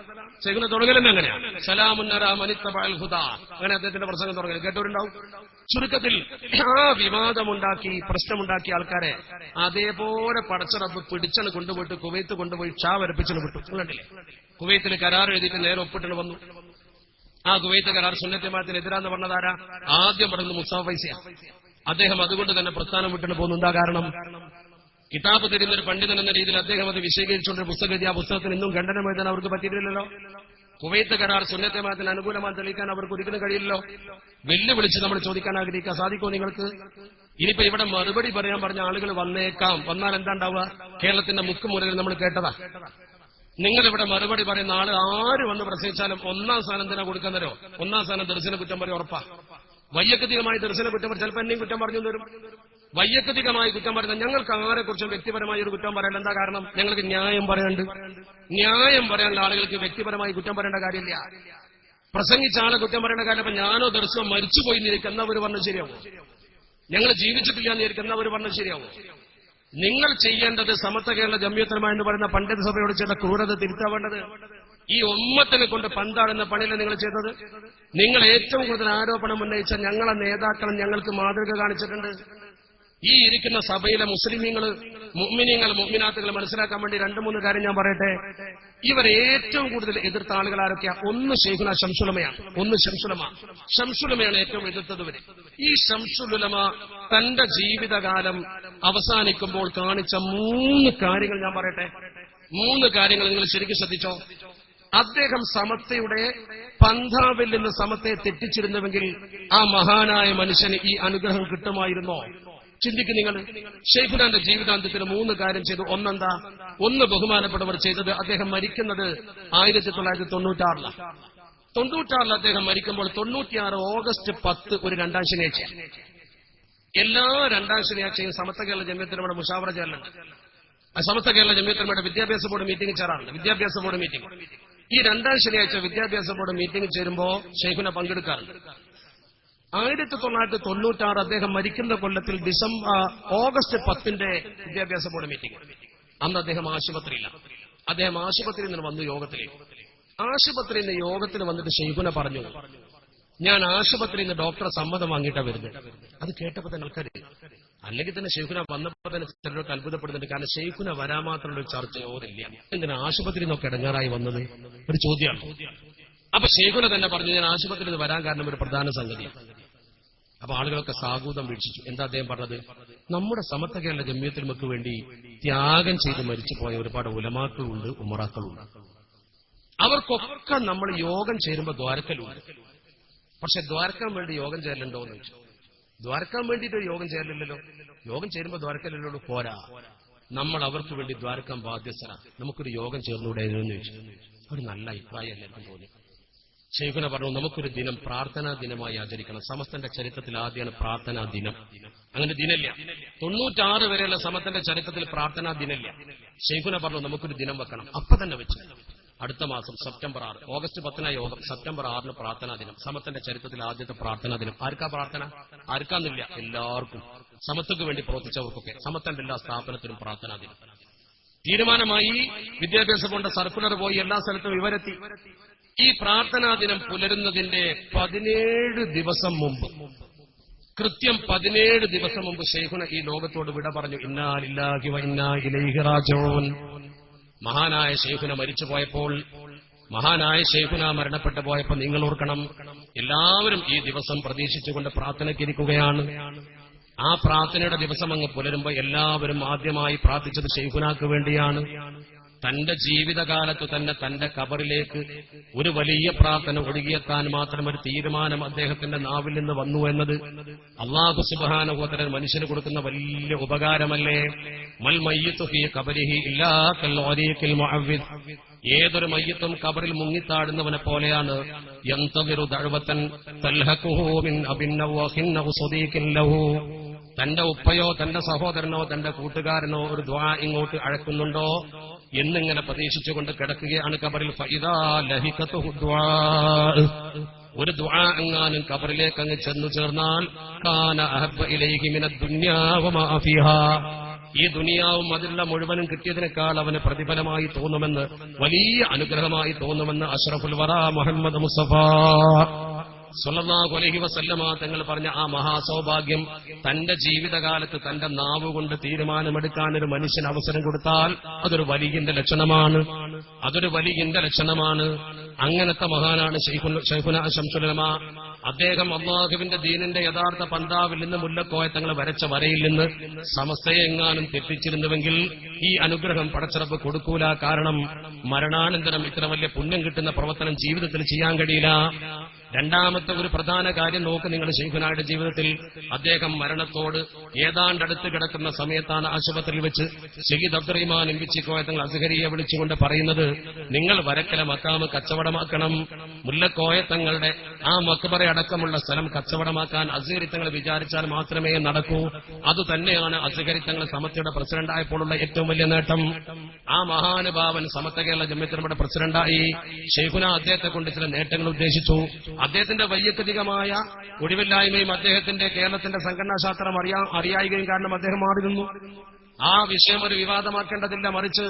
ശൈഖുന തുടങ്ങലെന്നെ അങ്ങനെയാണ്. സലാമുന്നല മനിത്തബഅൽ ഹുദ. അങ്ങനെ അദ്ദേഹത്തിന്റെ പ്രസംഗം തുടങ്ങൽ കേട്ടവരുണ്ടാവും. ചുരുക്കത്തിൽ ആ വിവാദമുണ്ടാക്കി പ്രശ്നമുണ്ടാക്കിയ ആൾക്കാരെ അതേപോലെ പടച്ചറപ്പ് പിടിച്ചണ് കൊണ്ടുപോയിട്ട് കുവൈത്ത് കൊണ്ടുപോയി വരപ്പിച്ചണ് വിട്ടു. കണ്ടില്ലേ? കുവൈത്തിൽ കരാർ എഴുതിയിട്ട് നേരെ ഒപ്പിട്ടിന് വന്നു. ആ കുവൈത്ത് കരാർ സുന്നത്ത് ജമാഅത്തിന് എതിരാന്ന് പറഞ്ഞതാരാ? ആദ്യം പറയുന്നത് മുസ്തഫ ഫൈസിയ. അദ്ദേഹം അതുകൊണ്ട് തന്നെ പ്രസ്ഥാനം വിട്ടിട്ട് പോകുന്നുണ്ടാ. കാരണം കിതാബ് തരുന്നൊരു പണ്ഡിതൻ എന്ന രീതിയിൽ അദ്ദേഹം അത് വിശദീകരിച്ചുകൊണ്ട് പുസ്തകം എഴുതി. ആ പുസ്തകത്തിന് ഇന്നും ഖണ്ഡനം എഴുതാൻ അവർക്ക് പറ്റിയിട്ടില്ലല്ലോ. കുവൈത്ത് കരാർ സുന്നത്ത് ജമാഅത്തിന് അനുകൂലമായി തെളിയിക്കാൻ അവർക്ക് ഒരിക്കലും കഴിയില്ലല്ലോ. വെല്ലുവിളിച്ച് നമ്മൾ ചോദിക്കാൻ ആഗ്രഹിക്കാൻ സാധിക്കുമോ നിങ്ങൾക്ക്? ഇനിയിപ്പോ ഇവിടെ മറുപടി പറയാൻ പറഞ്ഞ ആളുകൾ വന്നേക്കാം. വന്നാൽ എന്താ ഉണ്ടാവുക? കേരളത്തിന്റെ മുക്കുമൂലയിൽ നമ്മൾ കേട്ടതാ. നിങ്ങളിവിടെ മറുപടി പറയുന്ന ആള് ആര് വന്ന് പ്രസംഗിച്ചാലും 1ാം സ്ഥാനം എന്തിനാ കൊടുക്കാൻ തരോ? 1ാം സ്ഥാനം ദർശന കുറ്റം പറയും ഉറപ്പാ. വൈയക്തികമായി ദർശന കുറ്റം പറയും. ചിലപ്പോൾ എന്നെയും കുറ്റം പറഞ്ഞു തരും. വൈയക്തികമായി കുറ്റം പറയുന്നത് ഞങ്ങൾക്ക് ആരെക്കുറിച്ചും വ്യക്തിപരമായി ഒരു കുറ്റം പറയേണ്ട. എന്താ കാരണം? ഞങ്ങൾക്ക് ന്യായം പറയാണ്ട്. ന്യായം പറയാനുള്ള ആളുകൾക്ക് വ്യക്തിപരമായി കുറ്റം പറയേണ്ട കാര്യമില്ല. പ്രസംഗിച്ച ആളെ കുറ്റം പറയേണ്ട കാര്യം. അപ്പൊ ഞാനോ ദർശനം മരിച്ചുപോയി എന്നവർ പറഞ്ഞു ശരിയാവും. ഞങ്ങൾ ജീവിച്ചിട്ടില്ല എന്നിരിക്കുന്നവർ പറഞ്ഞു ശരിയാവും. നിങ്ങൾ ചെയ്യേണ്ടത് സമത്വ കേരള ജംഇയ്യത്തുൽ ഉലമ എന്ന് പറയുന്ന പണ്ഡിത സഭയോട് ചെയ്ത ക്രൂരത തിരുത്താവേണ്ടത്. ഈ ഉമ്മത്തിനെ കൊണ്ട് പന്താടുന്ന പണിയില്ല നിങ്ങൾ ചെയ്തത്. നിങ്ങൾ ഏറ്റവും കൂടുതൽ ആരോപണം ഉന്നയിച്ച ഞങ്ങളെ നേതാക്കളും ഞങ്ങൾക്ക് മാതൃക കാണിച്ചിട്ടുണ്ട്. ഈ ഇരിക്കുന്ന സഭയിലെ മുസ്ലിമീങ്ങൾ, മുഅ്മിനീങ്ങൾ, മുഅ്മിനാത്തുകൾ മനസ്സിലാക്കാൻ വേണ്ടി 2-3 കാര്യം ഞാൻ പറയട്ടെ. ഇവർ ഏറ്റവും കൂടുതൽ എതിർത്ത ആളുകൾ ആരൊക്കെയാ? ഒന്ന് ശൈഖുന ശംസുലമയാണ്. ഒന്ന് ശംസുലമയാണ് ഏറ്റവും എതിർത്തത് വരെ. ഈ ശംസുൽ ഉലമ തന്റെ ജീവിതകാലം അവസാനിക്കുമ്പോൾ കാണിച്ച 3 കാര്യങ്ങൾ ഞാൻ പറയട്ടെ. 3 കാര്യങ്ങൾ നിങ്ങൾ ശരിക്കും ശ്രദ്ധിച്ചോ. അദ്ദേഹം സമത്വയുടെ പന്ഥാവിൽ നിന്ന് സമത്വയെ തെറ്റിച്ചിരുന്നുവെങ്കിൽ ആ മഹാനായ മനുഷ്യന് ഈ അനുഗ്രഹം കിട്ടുമായിരുന്നോ? ചിന്തിക്കും നിങ്ങൾ. ശൈഖുനാന്റെ ജീവിതാന്തത്തിന് 3 കാര്യം ചെയ്തു. ഒന്നെന്താ? ഒന്ന് ബഹുമാനപ്പെട്ടവർ ചെയ്തത്. അദ്ദേഹം മരിക്കുന്നത് 1996 96 അദ്ദേഹം മരിക്കുമ്പോൾ 96 ഓഗസ്റ്റ് 10 ഒരു 2ാം ശനിയാഴ്ച. എല്ലാ 2ാം ശനിയാഴ്ചയും സമത്വ കേരള ജംഇയ്യത്തുൽ ഉലമയുടെ മുശാവറ ചേരലുണ്ട്. സമസ്ത കേരള ജംഇയ്യത്തുൽ ഉലമയുടെ വിദ്യാഭ്യാസ ബോർഡ് മീറ്റിംഗ് ചേരാറുണ്ട്. വിദ്യാഭ്യാസ ബോർഡ് മീറ്റിംഗ്. ഈ 2ാം ശനിയാഴ്ച വിദ്യാഭ്യാസ ബോർഡ് മീറ്റിംഗ് ചേരുമ്പോൾ ശൈഖുന പങ്കെടുക്കാറുണ്ട്. 1996 അദ്ദേഹം മരിക്കുന്ന കൊല്ലത്തിൽ ഓഗസ്റ്റ് 10 വിദ്യാഭ്യാസ ബോർഡ് മീറ്റിംഗ്. അന്ന് അദ്ദേഹം ആശുപത്രിയില്ല. അദ്ദേഹം ആശുപത്രിയിൽ നിന്ന് വന്നു യോഗത്തിലേക്ക്. ആശുപത്രിയിൽ നിന്ന് യോഗത്തിന് വന്നിട്ട് ശൈഖുന പറഞ്ഞു, ഞാൻ ആശുപത്രിയിൽ നിന്ന് ഡോക്ടറെ സമ്മതം വാങ്ങിയിട്ടാ വരുന്നത്. അത് കേട്ടപ്പോ തന്നെ ആൾക്കാർ, അല്ലെങ്കിൽ തന്നെ ശൈഖുന വന്നപ്പോ തന്നെ ചിലരൊക്കെ അത്ഭുതപ്പെടുന്നുണ്ട്. കാരണം ശൈഖുന വരാൻ മാത്രമുള്ള ഒരു ചർച്ചയോ ഇല്ല. എന്തിനാ ആശുപത്രിയിൽ നിന്നൊക്കെ ഇടങ്ങാറായി വന്നത്? ഒരു ചോദ്യമാണ്. അപ്പൊ ശൈഖുന തന്നെ പറഞ്ഞു, ഞാൻ ആശുപത്രിയിൽ നിന്ന് വരാൻ കാരണം ഒരു പ്രധാന സംഗതിയാണ്. അപ്പൊ ആളുകളൊക്കെ സാഗൂതം വീക്ഷിച്ചു. എന്താ അദ്ദേഹം പറഞ്ഞത്? നമ്മുടെ സമത്വ കേരള ജംഇയ്യത്തുൽ ഉലമക്ക് വേണ്ടി ത്യാഗം ചെയ്ത് മരിച്ചു പോയ ഒരുപാട് ഉലമാക്കളുണ്ട്, ഉമറാക്കളുണ്ട്. അവർക്കൊക്കെ നമ്മൾ യോഗം ചേരുമ്പോ ദ്വാരക്കലുണ്ട്. പക്ഷെ ദ്വാരക്കാൻ വേണ്ടി യോഗം ചേരലുണ്ടോ എന്ന് ചോദിച്ചു. ദ്വാരക്കാൻ വേണ്ടിയിട്ട് യോഗം ചേരലില്ലല്ലോ. യോഗം ചേരുമ്പോ ദ്വാരക്കലുള്ളൂ പോരാ. നമ്മൾ അവർക്ക് വേണ്ടി ദ്വാരക്കാൻ ബാധ്യസ്ഥരാണ്. നമുക്കൊരു യോഗം ചേർന്നുകൂടെ എന്ന് ചോദിച്ചു. ഒരു നല്ല അഭിപ്രായം എല്ലാവർക്കും തോന്നി. ശൈഖുന പറഞ്ഞു, നമുക്കൊരു ദിനം പ്രാർത്ഥനാ ദിനമായി ആചരിക്കണം. സമസ്തന്റെ ചരിത്രത്തിൽ ആദ്യമാണ് പ്രാർത്ഥനാ ദിനം. അങ്ങനെ ദിനമില്ല. 96 വരെയുള്ള സമസ്തന്റെ ചരിത്രത്തിൽ പ്രാർത്ഥനാ ദിനമില്ല. ശൈഖുന പറഞ്ഞു, നമുക്കൊരു ദിനം വെക്കണം. അപ്പൊ തന്നെ വെച്ചു. അടുത്ത മാസം സെപ്റ്റംബർ 6, ഓഗസ്റ്റ് 10 യോഗം, സെപ്റ്റംബർ 6 പ്രാർത്ഥനാ ദിനം. സമത്തിന്റെ ചരിത്രത്തിൽ ആദ്യത്തെ പ്രാർത്ഥനാ ദിനം. ആർക്കാ പ്രാർത്ഥന? ആർക്കാന്നില്ല, എല്ലാവർക്കും. സമത്വക്ക് വേണ്ടി പ്രവർത്തിച്ചവർക്കൊക്കെ സമത്തിന്റെ എല്ലാ സ്ഥാപനത്തിലും പ്രാർത്ഥനാ ദിനം തീരുമാനമായി. വിദ്യാഭ്യാസ ബോർഡ് സർക്കുലർ പോയി എല്ലാ സ്ഥലത്തും വിവരത്തി. ഈ പ്രാർത്ഥനാ ദിനം പുലരുന്നതിന്റെ 17 ദിവസം മുമ്പ്, കൃത്യം 17 ദിവസം മുമ്പ് ശൈഖുന ഈ ലോകത്തോട് വിട പറഞ്ഞു. ഇന്നാ ലില്ലാഹി വ ഇന്നാ ഇലൈഹി റാജിഊൻ. മഹാനായ ശൈഖുന മരിച്ചു പോയപ്പോൾ, മഹാനായ ശൈഖുന മരണപ്പെട്ടു പോയപ്പോൾ നിങ്ങൾ ഓർക്കണം, എല്ലാവരും ഈ ദിവസം പ്രതീക്ഷിച്ചുകൊണ്ട് പ്രാർത്ഥനയ്ക്കിരിക്കുകയാണ്. ആ പ്രാർത്ഥനയുടെ ദിവസം അങ്ങ് പുലരുമ്പോൾ എല്ലാവരും ആദ്യമായി പ്രാർത്ഥിച്ചത് ശൈഖുനാക്ക് വേണ്ടിയാണ്. തന്റെ ജീവിതകാലത്ത് തന്നെ തന്റെ ഖബറിലേക്ക് ഒരു വലിയ പ്രാർത്ഥന ഒഴുകിയെത്താൻ മാത്രം ഒരു തീരുമാനം അദ്ദേഹത്തിന്റെ നാവിൽ നിന്ന് വന്നു എന്നത് അല്ലാഹു സുബ്ഹാനഹു വ തആല മനുഷ്യന് കൊടുക്കുന്ന വലിയ ഉപകാരമല്ലേ? മൽ മയ്യിതു ഫീ ഖബരിഹി ഇല്ലാ കൽ ഗരീഖിൽ മുഅവ്വിദ്. ഏതൊരു മയ്യത്തും ഖബറിൽ മുങ്ങിത്താടുന്നവനെ പോലെയാണ്. യന്തദിറു ദഅവതൻ തൽഹഖുഹു മിൻ അബിൻ നവഖിൻ സ്വദീഖിൻ ലഹു. തന്റെ ഉപ്പയോ തന്റെ സഹോദരനോ തന്റെ കൂട്ടുകാരനോ ഒരു ദുആ ഇങ്ങോട്ട് അഴക്കുന്നുണ്ടോ എന്നിങ്ങനെ പ്രതീക്ഷിച്ചുകൊണ്ട് കിടക്കുകയാണ് ഖബറിൽ. ഫഇദാ ലഹിഖതുഹു ദുആ. ഒരു ദുആ എങ്ങാനും ഖബറിലേക്ക് അങ്ങ് ചെന്നു ചേർന്നാൽ കാന അഹബ്ബ ഇലൈഹി മിനദ് ദുനിയാ വമാ ഫീഹാ. ഈ ദുനിയാവും അതിലുള്ള മുഴുവനും കിട്ടിയതിനേക്കാൾ അവന് പ്രതിഫലമായി തോന്നുമെന്ന്, വലിയ അനുഗ്രഹമായി തോന്നുമെന്ന് അഷ്റഫുൽ വറ മുഹമ്മദ് മുസ്തഫ സ്വല്ലല്ലാഹു അലൈഹി വസല്ലമ തങ്ങൾ പറഞ്ഞ ആ മഹാസൗഭാഗ്യം തന്റെ ജീവിതകാലത്ത് തന്റെ നാവുകൊണ്ട് തീരുമാനമെടുക്കാൻ ഒരു മനുഷ്യന് അവസരം കൊടുത്താൽ അതൊരു വലിയന്റെ ലക്ഷണമാണ്. അതൊരു വലിയന്റെ ലക്ഷണമാണ്. അങ്ങനത്തെ മഹാനാണ് ശൈഖുന ശംസുൽ ഉലമ. അദ്ദേഹം അല്ലാഹുവിന്റെ ദീനിന്റെ യഥാർത്ഥ പന്താവിൽ നിന്ന് മുല്ലക്കോയ തങ്ങൾ വരച്ച വരയിൽ നിന്ന് സമസ്തയെ എങ്ങാനും തെറ്റിച്ചിരുന്നുവെങ്കിൽ ഈ അനുഗ്രഹം പടച്ചറപ്പ് കൊടുക്കൂല. കാരണം മരണാനന്തരം ഇത്ര വലിയ പുണ്യം കിട്ടുന്ന പ്രവർത്തനം ജീവിതത്തിൽ ചെയ്യാൻ കഴിയില്ല. രണ്ടാമത്തെ ഒരു പ്രധാന കാര്യം നോക്ക് നിങ്ങൾ. ശൈഖുനായുടെ ജീവിതത്തിൽ അദ്ദേഹം മരണത്തോട് ഏതാണ്ട് അടുത്ത് കിടക്കുന്ന സമയത്താണ് ആശുപത്രിയിൽ വെച്ച് ശഹീദ് അബ്ദുറഹിമാൻ ഇമ്പിച്ചിക്കോയ തങ്ങൾ അസ്ഹരിയെ വിളിച്ചുകൊണ്ട് പറയുന്നത്, നിങ്ങൾ വരക്കല മക്കാമ് കച്ചവടമാക്കണം. മുല്ലക്കോയ തങ്ങളുടെ ആ മക്ബറ അടക്കമുള്ള സ്ഥലം കച്ചവടമാക്കാൻ അസ്ഹരി തങ്ങൾ വിചാരിച്ചാൽ മാത്രമേ നടക്കൂ. അതുതന്നെയാണ് അസ്ഹരി തങ്ങൾ സമത്തയുടെ പ്രസിഡന്റായപ്പോഴുള്ള ഏറ്റവും വലിയ നേട്ടം. ആ മഹാനുഭാവൻ സമത്ത കേരള ജമിയത്തുലമയുടെ പ്രസിഡന്റായി. ശൈഖുന അദ്ദേഹത്തെ കൊണ്ട് ചില നേട്ടങ്ങൾ ഉദ്ദേശിച്ചു. അദ്ദേഹത്തിന്റെ വൈയക്തികമായ ഒഴിവില്ലായ്മയും അദ്ദേഹത്തിന്റെ കേരളത്തിന്റെ സംഘടനാശാസ്ത്രം അറിയായികയും കാരണം അദ്ദേഹം മാറി നിന്നു. ആ വിഷയം ഒരു വിവാദമാക്കേണ്ടതില്ല. മറിച്ച്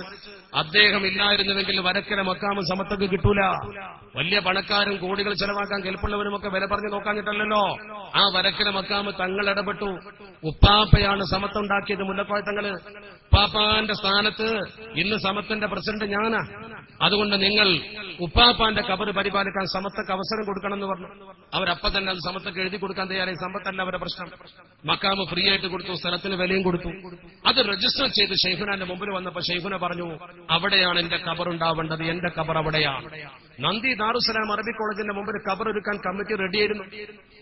അദ്ദേഹം ഇല്ലായിരുന്നുവെങ്കിൽ വരക്കര മക്കാമും സമത്തൊക്കെ കിട്ടൂല. വലിയ പണക്കാരും കോടികൾ ചെലവാക്കാൻ കെൽപ്പുള്ളവരുമൊക്കെ വില പറഞ്ഞു നോക്കാഞ്ഞിട്ടല്ലോ. ആ വരക്കര മക്കാമ് തങ്ങൾ ഇടപെട്ടു. ഉപ്പാപ്പയാണ് സമത്വം ഉണ്ടാക്കിയത്, മുല്ലക്കോയ തങ്ങള്. ഉപ്പാപ്പാന്റെ സ്ഥാനത്ത് ഇന്ന് സമത്തിന്റെ പ്രസിഡന്റ് ഞാനാ. അതുകൊണ്ട് നിങ്ങൾ ഉപ്പാപ്പാന്റെ ഖബറ് പരിപാലിക്കാൻ സമത്തക്ക് അവസരം കൊടുക്കണമെന്ന് പറഞ്ഞു. അവരപ്പ തന്നെ അത് സമത്തക്ക് എഴുതി കൊടുക്കാൻ തയ്യാറായി. സമ്പത്തല്ല അവരുടെ പ്രശ്നം. മക്കാമ് ഫ്രീ ആയിട്ട് കൊടുത്തു, സ്ഥലത്തിന് വിലയും കൊടുത്തു. അത് രജിസ്റ്റർ ചെയ്ത് ശൈഖുനാന്റെ മുമ്പിൽ വന്നപ്പോ ശൈഖുന പറഞ്ഞു, അവിടെയാണ് എന്റെ ഖബർ ഉണ്ടാവേണ്ടത്, എന്റെ ഖബർ അവിടെയാണ്. നന്ദി ദാറുസലാം അറബി കോളേജിന്റെ മുമ്പിൽ ഖബർ ഒരുക്കാൻ കമ്മിറ്റി റെഡിയായിരുന്നു.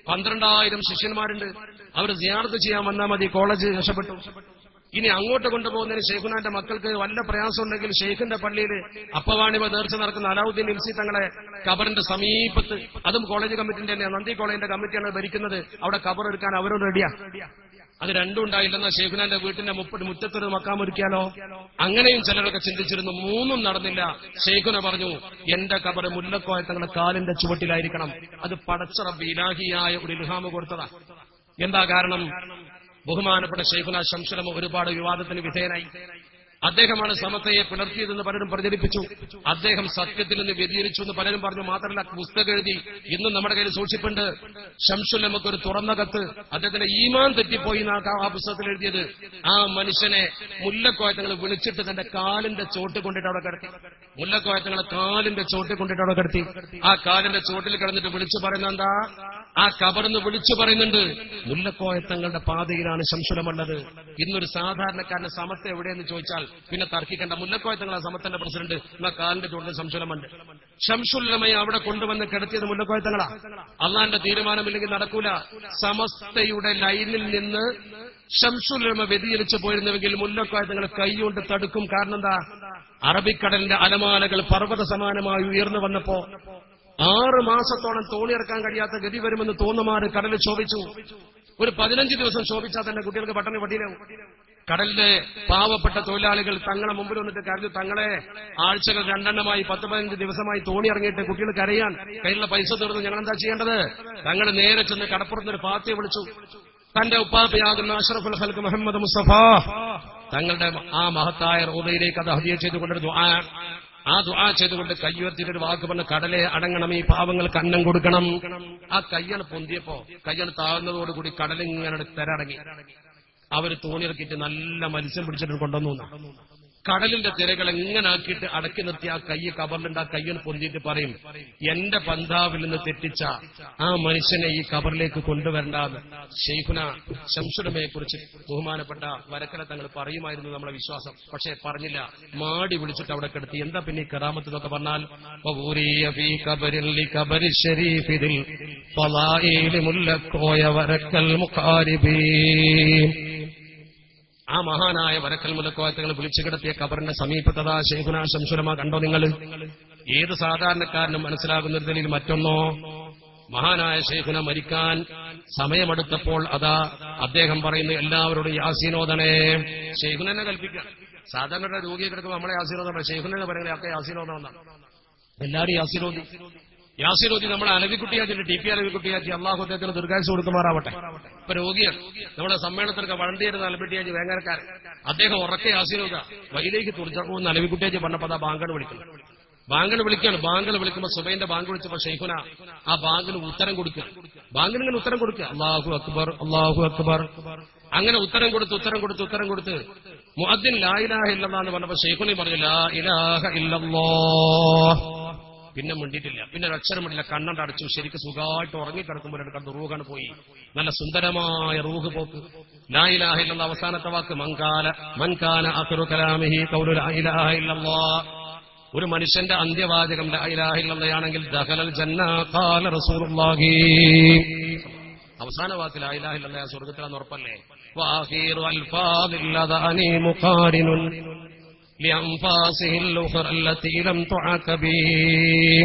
12,000 ശിഷ്യന്മാരുണ്ട്. അവർ സിയാറത്ത് ചെയ്യാൻ വന്നാൽ മതി, കോളേജ് രക്ഷപ്പെട്ടു. ഇനി അങ്ങോട്ട് കൊണ്ടുപോകുന്നതിന് ശൈഖുനാന്റെ മക്കൾക്ക് വല്ല പ്രയാസം ഉണ്ടെങ്കിൽ ഷെയ്ഖിന്റെ പള്ളിയിൽ അപ്പവാണിവ നേർച്ച നടക്കുന്ന അലാവുദ്ദീൻ ഇൽസി തങ്ങളെ ഖബറിന്റെ സമീപത്ത്, അതും കോളേജ് കമ്മിറ്റിന്റെ തന്നെ, നന്ദി കോളേജിന്റെ കമ്മിറ്റിയാണ് ഭരിക്കുന്നത്, അവിടെ ഖബർ ഒരുക്കാൻ അവരും റെഡിയാ. അത് രണ്ടും ഉണ്ടായില്ലെന്ന ഷെയ്ഖുനാന്റെ വീട്ടിന്റെ മുറ്റത്തൊരു മക്കാം ഒരുക്കിയാലോ? അങ്ങനെയും ചിലരൊക്കെ ചിന്തിച്ചിരുന്നു. മൂന്നും നടന്നില്ല. ശൈഖുന പറഞ്ഞു, എന്റെ ഖബർ മുല്ലക്കോയ തങ്ങളുടെ കാലിന്റെ ചുവട്ടിലായിരിക്കണം. അത് പടച്ച റബ്ബ് ഇലാഹിയായ ഒരു ഇൽഹാമ് കൊടുത്തതാ. എന്താ കാരണം? ബഹുമാനപ്പെട്ട ശൈഖുന ശംസുൽ ഉലമ ഒരുപാട് വിവാദത്തിന് വിധേയനായി. അദ്ദേഹമാണ് സമത്തയെ പുലർത്തിയതെന്ന് പലരും പ്രചരിപ്പിച്ചു. അദ്ദേഹം സത്യത്തിൽ നിന്ന് വ്യതിചലിച്ചു എന്ന് പലരും പറഞ്ഞു. മാത്രമല്ല, പുസ്തകം എഴുതി ഇന്നും നമ്മുടെ കയ്യിൽ സൂക്ഷിപ്പുണ്ട്. ശംസുൽ ഉലമക്ക് ഒരു തുറന്ന കത്ത്, അദ്ദേഹത്തിന്റെ ഈമാൻ തെറ്റിപ്പോയി ആ പുസ്തകത്തിൽ എഴുതിയത്. ആ മനുഷ്യനെ മുല്ലക്കോയത്തങ്ങൾ വിളിച്ചിട്ട് തന്റെ കാലിന്റെ ചോട്ട് കൊണ്ടിട്ട് അവിടെ കിടത്തി. മുല്ലക്കോയത്തങ്ങളെ കാലിന്റെ ചോട്ട് കൊണ്ടിട്ട് അവിടെ കിടത്തി. ആ കാലിന്റെ ചോട്ടിൽ കിടന്നിട്ട് വിളിച്ചു പറയുന്ന എന്താ, ആ കബറിന്ന് വിളിച്ചു പറയുന്നുണ്ട്, മുല്ലക്കോയത്തങ്ങളുടെ പാതയിലാണ് ശംസുലമുള്ളത്. ഇന്നൊരു സാധാരണക്കാരന്റെ സമത്ത എവിടെയെന്ന് ചോദിച്ചാൽ പിന്നെ തർക്കിക്കേണ്ട. മുല്ലക്കോയത്തങ്ങളാണ് സമത്തന്റെ പ്രസിഡന്റ്, എന്നാ കാലിന്റെ ചുവട്ടിൽ ശംസുലമുണ്ട്. ശംസുലമയെ അവിടെ കൊണ്ടുവന്ന് കിടത്തിയത് മുല്ലക്കോയത്തങ്ങളാ. അള്ളാന്റെ തീരുമാനമില്ലെങ്കിൽ നടക്കൂല. സമസ്തയുടെ ലൈനിൽ നിന്ന് ശംസുലമ വ്യതിചലിച്ചു പോയിരുന്നുവെങ്കിൽ മുല്ലക്കോയത്തങ്ങൾ കൈകൊണ്ട് തടുക്കും. കാരണം എന്താ? അറബിക്കടലിന്റെ അലമാലകൾ പർവ്വത സമാനമായി ഉയർന്നു വന്നപ്പോ 6 മാസത്തോളം തോണിയിറക്കാൻ കഴിയാത്ത ഗതി വരുമെന്ന് തോന്നുമാറ് കടൽ ശോഭിച്ചു. ഒരു 15 ദിവസം ശോഭിച്ചാൽ തന്നെ കുട്ടികൾക്ക് പട്ടണി പട്ടിയിലാവും. കടലിലെ പാവപ്പെട്ട തൊഴിലാളികൾ തങ്ങളെ മുമ്പിൽ വന്നിട്ട് കരഞ്ഞു, തങ്ങളെ ആഴ്ചകൾ 2 10-15 ദിവസമായി തോണി ഇറങ്ങിയിട്ട് കുട്ടികൾ കരയാൻ, കയ്യിലുള്ള പൈസ തീർന്നു, ഞങ്ങൾ എന്താ ചെയ്യേണ്ടത്? തങ്ങൾ നേരെ ചെന്ന് കടപ്പുറത്തൊരു പാർട്ടിയെ വിളിച്ചു. തന്റെ ഉപ്പാപ്പയാകുന്ന അഷ്റഫുൽ ഖൽഖ് മുഹമ്മദ് മുസ്തഫ തങ്ങളുടെ ആ മഹത്തായ റൂദയിലേക്ക് അത് ഹദിയ ചെയ്തുകൊണ്ടൊരു ദുആ, ആ ദുആ ചെയ്തുകൊണ്ട് കയ്യുയർത്തിയൊരു വാക്ക് പറഞ്ഞ്, കടലെ അടങ്ങണം, ഈ പാവങ്ങൾക്ക് അന്നം കൊടുക്കണം. ആ കയ്യാണ് പൊന്തിയപ്പോ, കയ്യാണ് താഴ്ന്നതോടുകൂടി കടലിങ്ങനെ തെരടങ്ങി. അവര് തോണിയിറക്കിയിട്ട് നല്ല മത്സ്യം പിടിച്ചിട്ട് കൊണ്ടുവന്നു. കടലിന്റെ തിരകൾ എങ്ങനെ ആക്കിയിട്ട് അടക്കി നിർത്തി ആ കൈ കബറിലുണ്ട്. ആ കയ്യന് പൊന്തിയിട്ട് പറയും, എന്റെ പന്താവിൽ നിന്ന് തെറ്റിച്ച ആ മനുഷ്യനെ ഈ കബറിലേക്ക് കൊണ്ടുവരണ്ടാന്ന് ശൈഖുന ശംസുലമയെ കുറിച്ച് ബഹുമാനപ്പെട്ട വരക്കല തങ്ങൾ പറയുമായിരുന്നു നമ്മളെ വിശ്വാസം. പക്ഷെ പറഞ്ഞില്ല, മാടി വിളിച്ചിട്ട് അവിടെ കിടത്തി. എന്താ പിന്നെ ഈ കറാമത്ത് എന്നൊക്കെ പറഞ്ഞാൽ, ആ മഹാനായ വരക്കൽ മുല്ലക്കോയത്തങ്ങൾ വിളിച്ചു കിടത്തിയ കബറിന്റെ സമീപത്തതാ ശൈഖുന ശംസുലമ കണ്ടോ നിങ്ങൾ? ഏത് സാധാരണക്കാരനും മനസ്സിലാകുന്നതിൽ മറ്റൊന്നോ, മഹാനായ ശൈഖുന മരിക്കാൻ സമയമെടുത്തപ്പോൾ അതാ അദ്ദേഹം പറയുന്നു, എല്ലാവരോടും യാസീനോദനെ. ശൈഖുനെ കൽപ്പിക്കുക. സാധാരണ രോഗിയെ കിടക്കുമ്പോൾ നമ്മളെ യാസീനോദന, ശൈഖുനെ പറയുന്നത് ഒക്കെ യാസീനോദന. എല്ലാവരും യാസീനോദി യാസീനോദി നമ്മളെ അലവിക്കുട്ടിയാച്ചിട്ട് ടി പി അലവിക്കുട്ടിയാച്ചി അള്ളാഹു അദ്ദേഹത്തിന് ദീർഘായുസ്സ് കൊടുക്കുമാറാവട്ടെ. ഇപ്പൊ രോഗിയാണ്, നമ്മുടെ സമ്മേളനത്തിലൊക്കെ വളണ്ടിയിരുന്ന അലവിക്കുട്ടിയാച്ചി വേങ്ങരക്കാരൻ, അദ്ദേഹം ഉറക്കെ യാസീനോദ വൈലേക്ക് തുറച്ചപ്പോൾ അലവിക്കുട്ടിയാച്ചി പറഞ്ഞപ്പോ അതാ ബാങ്കണ് വിളിക്കുന്നു. ബാങ്കണ് വിളിക്കുകയാണ്. ബാങ്കണ് വിളിക്കുമ്പോൾ സുബൈന്റെ ബാങ്ക് വിളിച്ചപ്പോ ശൈഖുന ആ ബാങ്കിന് ഉത്തരം കൊടുക്കുക. ബാങ്കിന് ഉത്തരം കൊടുക്കുക, അല്ലാഹു അക്ബർ അല്ലാഹു അക്ബർ. അങ്ങനെ ഉത്തരം കൊടുത്ത് മുഅദ്ദിൻ ലാ ഇലാഹ ഇല്ലല്ലാഹ് എന്ന് പറഞ്ഞപ്പോ ശൈഖുന പറഞ്ഞു, ലാ ഇലാഹ ഇല്ലല്ലാഹ്. പിന്നെ മിണ്ടിയിട്ടില്ല, പിന്നെ ഒരു അക്ഷരം മിണ്ടില്ല, കണ്ണണ്ട് അടച്ചു. ശരിക്കും സുഖമായിട്ട് ഉറങ്ങിക്കിടക്കുമ്പോൾ കണ്ടു റൂഹാണ് പോയി. നല്ല സുന്ദരമായ റൂഹ് പോക്ക്. ലാ ഇലാഹ ഇല്ലല്ലാഹ് അവസാനത്തെ വാക്ക്, മൻകാന ആഖിറു കലാമിഹി ഖൗലു ലാ ഇലാഹ ഇല്ലല്ലാഹ്. ഒരു മനുഷ്യന്റെ അന്ത്യവാചകം ലാ ഇലാഹ ഇല്ലല്ലാഹ് ആണെങ്കിൽ ദഖലൽ ജന്ന ഖാല റസൂലുള്ളാഹി. അവസാന വാക്ക് ലാ ഇലാഹ ഇല്ലല്ലാഹ് സ്വർഗ്ഗത്തിലാണെന്ന് ഉറപ്പല്ലേ? വആഖിറു അൽഫാദിൽ ലദാനി മുഖാരിനുൻ ലിഅൻഫാസിഹിൽ ഉഖറ അല്ലതി ലം തുഅകബി.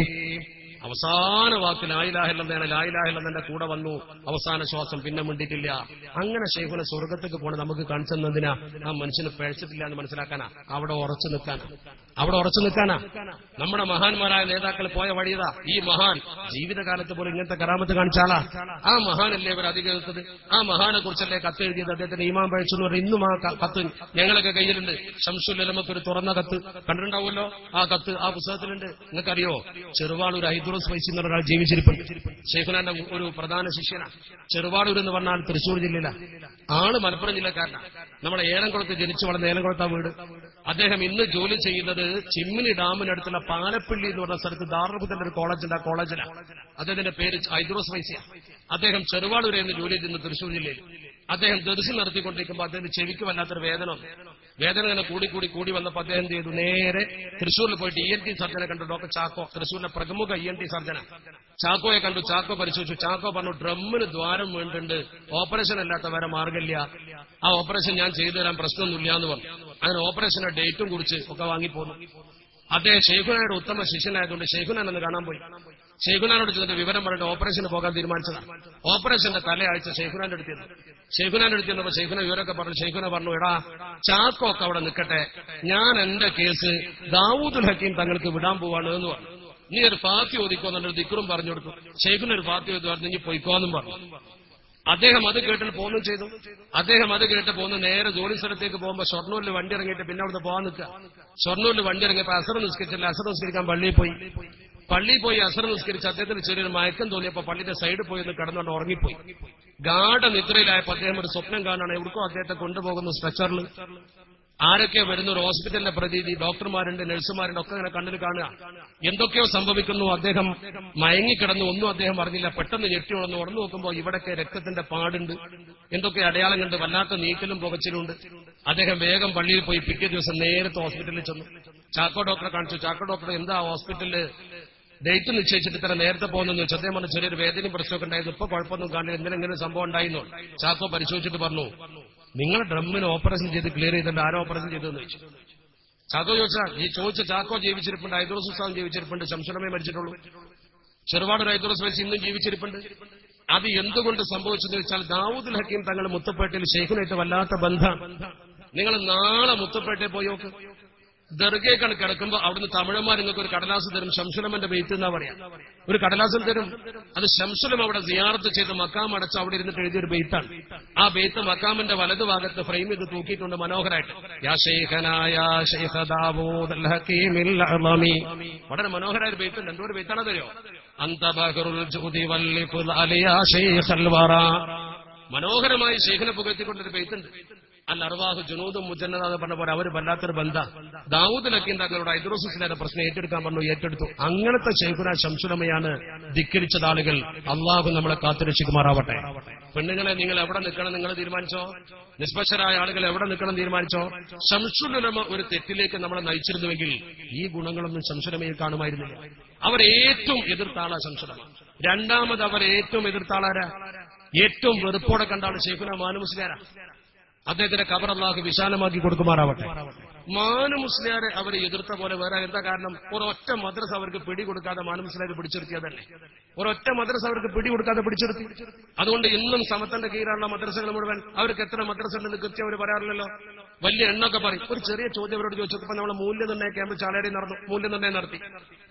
അവസാന വാക്ക് ലാ ഇലാഹ ഇല്ലല്ലാഹ്, ലാ ഇലാഹ ഇല്ലല്ലാഹ് കൂടെ വന്നു. അവസാന ശ്വാസം പിന്നെ മിണ്ടിട്ടില്ല. അങ്ങനെ ശൈഖുന സ്വർഗ്ഗത്തേക്ക് പോണ നമുക്ക് കാണിച്ചെന്നതിനാ? ആ മനുഷ്യന് പഴിച്ചിട്ടില്ല എന്ന് മനസ്സിലാക്കാനാ, അവിടെ ഉറച്ചു നിൽക്കാനാ. നമ്മുടെ മഹാന്മാരായ നേതാക്കൾ പോയ വഴിയതാ. ഈ മഹാൻ ജീവിതകാലത്ത് പോലും ഇങ്ങനത്തെ കറാമത്ത് കാണിച്ചാലാ. ആ മഹാനല്ലേ ഇവർ അധികരിച്ചത്? ആ മഹാനെ കുറിച്ചല്ലേ കത്ത് എഴുതിയത്? അദ്ദേഹത്തിന് ഈമാൻ പഴിച്ചു എന്ന് പറഞ്ഞാൽ ഇന്നും ആ കത്ത് ഞങ്ങളൊക്കെ കയ്യിലുണ്ട്. ശംസുലമക്ക് ഒരു തുറന്ന കത്ത് കണ്ടിട്ടുണ്ടാവുമല്ലോ. ആ കത്ത് ആ പുസ്തകത്തിലുണ്ട്. നിങ്ങൾക്കറിയോ, ചെറുവാളൂർ ഹൈദൂർ സ്പൈസി എന്ന ഒരാൾ ജീവിച്ചിരിപ്പുണ്ട്. ശൈഖുനാന്റെ ഒരു പ്രധാന ശിഷ്യനാ. ചെറുവാളൂർ എന്ന് പറഞ്ഞാൽ തൃശ്ശൂർ ജില്ലയിലാണ്. ആള് മലപ്പുറം ജില്ലക്കാരനാണ്. നമ്മുടെ ഏലംകുളത്ത് ജനിച്ചു വളർന്ന ഏലംകുളത്താ വീട്. അദ്ദേഹം ഇന്ന് ജോലി ചെയ്യുന്നത് ചിമ്മിനി ഡാമിനടുത്തുള്ള പാലപ്പള്ളി എന്ന് പറഞ്ഞ സ്ഥലത്ത് ദാറുൽഹുദന്റെ ഒരു കോളേജുണ്ട്. ആ കോളേജിലാണ്. അദ്ദേഹത്തിന്റെ പേര് ഹൈദൂർ സ്പൈസിയ. അദ്ദേഹം ചെറുവാളൂരിൽ നിന്ന് ജോലി ചെയ്യുന്ന തൃശ്ശൂർ ജില്ലയിൽ. അദ്ദേഹം ദർശനം നടത്തിക്കൊണ്ടിരിക്കുമ്പോൾ അദ്ദേഹത്തിന് ചെവിക്ക് വല്ലാത്തൊരു വേദന ഇങ്ങനെ കൂടി വന്നപ്പോൾ അദ്ദേഹം ചെയ്തു, നേരെ തൃശ്ശൂരിൽ പോയിട്ട് ENT സർജനെ കണ്ടു. ഡോക്ടർ ചാക്കോ, തൃശ്ശൂരിലെ പ്രമുഖ ENT സർജന. ചാക്കോയെ കണ്ടു. ചാക്കോ പരിശോധിച്ചു. ചാക്കോ പറഞ്ഞു, ഡ്രമ്മിന് ദ്വാരം വീണിട്ടുണ്ട്, ഓപ്പറേഷൻ അല്ലാത്ത വേറെ മാർഗമില്ല, ആ ഓപ്പറേഷൻ ഞാൻ ചെയ്തു തരാൻ പ്രശ്നമൊന്നുമില്ല എന്ന് പറഞ്ഞു. അങ്ങനെ ഓപ്പറേഷന്റെ ഡേറ്റും കുറിച്ച് ഒക്കെ വാങ്ങിപ്പോന്നു. അദ്ദേഹം ശൈഖുനായുടെ ഉത്തമ ശിഷ്യനായതുകൊണ്ട് ശൈഖുനാനെന്ന് കാണാൻ പോയി. ശൈഖുനാനോട് ചെന്നിട്ട് വിവരം പറഞ്ഞിട്ട് ഓപ്പറേഷന് പോകാൻ തീരുമാനിച്ചതാണ്. ഓപ്പറേഷന്റെ തലയാഴ്ച ശൈഖുനാന്റെ അടുത്ത് ചെന്നപ്പോ ശൈഖുന വിവരമൊക്കെ പറഞ്ഞു. ശൈഖുന പറഞ്ഞു, എടാ ചാക്കോ ഒക്കെ അവിടെ നിൽക്കട്ടെ, ഞാൻ എന്റെ കേസ് ദാവൂദുൽ ഹക്കീം തങ്ങൾക്ക് വിടാൻ പോവാണ് എന്ന് പറഞ്ഞു. നീ ഒരു ഫാത്തി ഓതിക്കോന്നൊരു ദിക്റും പറഞ്ഞു കൊടുത്തു. ശൈഖുന ഒരു ഫാത്തി ഓതി പറഞ്ഞു, നീ പൊയ്ക്കോന്നും പറഞ്ഞു. അദ്ദേഹം അത് കേട്ടിട്ട് പോന്നും ചെയ്തു. അദ്ദേഹം അത് കേട്ട് പോന്ന് നേരെ ജോലി സ്ഥലത്തേക്ക് പോകുമ്പോൾ ഷൊർണൂരിൽ വണ്ടി ഇറങ്ങിയിട്ട് പിന്നെ അവിടുന്ന് പോകാൻ നിൽക്കുക. ഷൊർണൂരിൽ വണ്ടി ഇറങ്ങിയപ്പോൾ അസർ നിസ്കരിച്ചില്ല. അസർ നിസ്കരിക്കാൻ പള്ളിയിൽ പോയി അസർ നിസ്കരിച്ച് അദ്ദേഹത്തിന് ചെറിയൊരു മയക്കം തോന്നിയപ്പോൾ പള്ളിയുടെ സൈഡിൽ പോയി ഒന്ന് കിടന്നുകൊണ്ട് ഉറങ്ങിപ്പോയി. ഗാഢ നിദ്രയിലായപ്പോൾ അദ്ദേഹം ഒരു സ്വപ്നം കാണാണ്. എവിടേക്കോ അദ്ദേഹത്തെ കൊണ്ടുപോകുന്നു സ്ട്രെച്ചറിൽ. ആരൊക്കെ വരുന്ന ഒരു ഹോസ്പിറ്റലിലെ പ്രതീതി, ഡോക്ടർമാരുണ്ട്, നഴ്സുമാരുണ്ട്, ഒക്കെ അങ്ങനെ കണ്ണിൽ കാണുക. എന്തൊക്കെയോ സംഭവിക്കുന്നു. അദ്ദേഹം മയങ്ങിക്കിടന്നു, ഒന്നും അദ്ദേഹം അറിഞ്ഞില്ല. പെട്ടെന്ന് ഞെട്ടി ഉണർന്നു നോക്കുമ്പോൾ ഇവിടൊക്കെ രക്തത്തിന്റെ പാടുണ്ട്, എന്തൊക്കെ അടയാളങ്ങളുണ്ട്, വല്ലാത്ത നീക്കലും പുകച്ചിലുണ്ട്. അദ്ദേഹം വേഗം പള്ളിയിൽ പോയി പിറ്റേ ദിവസം നേരത്തെ ഹോസ്പിറ്റലിൽ ചെന്നു. ചാക്കോ ഡോക്ടറെ കാണിച്ചു. ചാക്കോ ഡോക്ടർ എന്താ ഹോസ്പിറ്റലിൽ ഡേറ്റ് നിശ്ചയിച്ചിട്ട് ഇത്ര നേരത്തെ പോകുന്നെന്ന് വെച്ചാൽ അദ്ദേഹം പറഞ്ഞു ചെറിയൊരു വേദനയും പ്രശ്നമൊക്കെ ഉണ്ടായിരുന്നു, ഇപ്പൊ കുഴപ്പമൊന്നും കാണില്ല, എന്തെങ്കിലും സംഭവം ഉണ്ടായിരുന്നു. ചാക്കോ പരിശോധിച്ചിട്ട് പറഞ്ഞു, നിങ്ങൾ ഡ്രമ്മിന് ഓപ്പറേഷൻ ചെയ്ത് ക്ലിയർ ചെയ്തിട്ട് ആരോ ഓപ്പറേഷൻ ചെയ്തെന്ന് ചോദിച്ചു. ചാക്കോ ചോദിച്ച ചാക്കോ ജീവിച്ചിരിപ്പുണ്ട്, ഐദുറസ് ഉസ്താദ് ജീവിച്ചിരിപ്പുണ്ട്, ശംസുലമേ മരിച്ചിട്ടുള്ളൂ, ചെറുപാട് ഐദുറസ് വയസ്സ് ഇന്നും ജീവിച്ചിരിപ്പുണ്ട്. അത് എന്തുകൊണ്ട് സംഭവിച്ചെന്ന് വെച്ചാൽ ദാവൂദുൽ ഹക്കീം തങ്ങൾ മുത്തപ്പേട്ടയിൽ ഷെയ്ഖുനായിട്ട് വല്ലാത്ത ബന്ധം. നിങ്ങൾ നാളെ മുത്തപ്പേട്ടയിൽ പോയി നോക്ക്. ദർഗേക്കാണ് കിടക്കുമ്പോൾ അവിടുന്ന് തമിഴന്മാർ നിങ്ങൾക്ക് ഒരു കടലാസ് തരും, ശംസുലമന്റെ ബെയ്ത്ത് എന്നാ പറയാം. ഒരു കടലാസിൽ തരും. അത് ശംസുലം അവിടെ സിയാറത്ത് ചെയ്ത് മക്കാം അടച്ച് അവിടെ ഇരുന്നിട്ട് എഴുതിയൊരു ബെയ്ത്താണ്. ആ ബെയ്ത്ത് മക്കാമിന്റെ വലതുഭാഗത്ത് ഫ്രെയിം ചെയ്ത് തൂക്കിയിട്ടുണ്ട് മനോഹരമായിട്ട്. വളരെ മനോഹരമായ ഒരു ബെയ്ത്തുണ്ട്. എന്തോ ഒരു ബെയ്ത്താണോ തരുമോ? മനോഹരമായി ഷെയ്ഖിനെ പുകഴ്ത്തിക്കൊണ്ടൊരു ബെയ്ത്തുണ്ട്. അൽ അർവാഹു ജുനൂദും മുജന്നദ പറഞ്ഞ പോലെ അവർ വല്ലാത്തൊരു ബന്ധ. ദാവൂദ് ഹക്കീം തങ്ങളുടെ ഐദുറസിന്റെ പ്രശ്നം ഏറ്റെടുക്കാൻ പറഞ്ഞു, ഏറ്റെടുത്തു. അങ്ങനത്തെ ഷെയ്ഖുന ശംസുലമയാണ് ധിക്കരിച്ചത് ആളുകൾ. അള്ളാഹു നമ്മളെ കാത്തുരക്ഷിക്കുമാറാവട്ടെ. പെണ്ണുങ്ങളെ നിങ്ങൾ എവിടെ നിൽക്കണം നിങ്ങൾ തീരുമാനിച്ചോ? നിഷ്പക്ഷരായ ആളുകൾ എവിടെ നിൽക്കണം തീരുമാനിച്ചോ? ശംസുലമ ഒരു തെറ്റിലേക്ക് നമ്മളെ നയിച്ചിരുന്നുവെങ്കിൽ ഈ ഗുണങ്ങളൊന്നും ശംസുലമയിൽ കാണുമായിരുന്നില്ല. അവർ ഏറ്റവും എതിർത്താളാ ശംസുലമ. രണ്ടാമത് അവർ ഏറ്റവും എതിർത്താളാരാ? ഏറ്റവും വെറുപ്പോടെ കണ്ടാണ് ഷെയ്ഖുന മാനു മുസ്ലിയാരാ. അദ്ദേഹത്തിന്റെ ഖബർ അല്ലാഹു വിശാലമാക്കി കൊടുക്കുമാറാവട്ടെ. മാനു മുസ്ലിയാരെ അവർ എതിർത്ത പോലെ വേറെ എന്താ കാരണം? ഒരൊറ്റ മദ്രസ അവർക്ക് പിടികൊടുക്കാതെ മാനു മുസ്ലിയാർ പിടിച്ചെടുത്തിയതല്ലേ. ഒരൊറ്റ മദ്രസ അവർക്ക് പിടികൊടുക്കാതെ പിടിച്ചെടുത്തി. അതുകൊണ്ട് ഇന്നും സമത്തന്റെ കീഴിലുള്ള മദ്രസകൾ മുഴുവൻ അവർക്ക് എത്ര മദ്രസ ഉണ്ടെന്ന് കൃത്യം അവർ പറയാറില്ലല്ലോ. വലിയ എണ്ണൊക്കെ പറയും. ഒരു ചെറിയ ചോദ്യം അവരോട് ചോദിച്ചപ്പോൾ നമ്മൾ മൂല്യനിർണ്ണയ ക്യാമ്പ് ചാലയാടി നടന്നു, മൂല്യനിർണ്ണയം നടത്തി.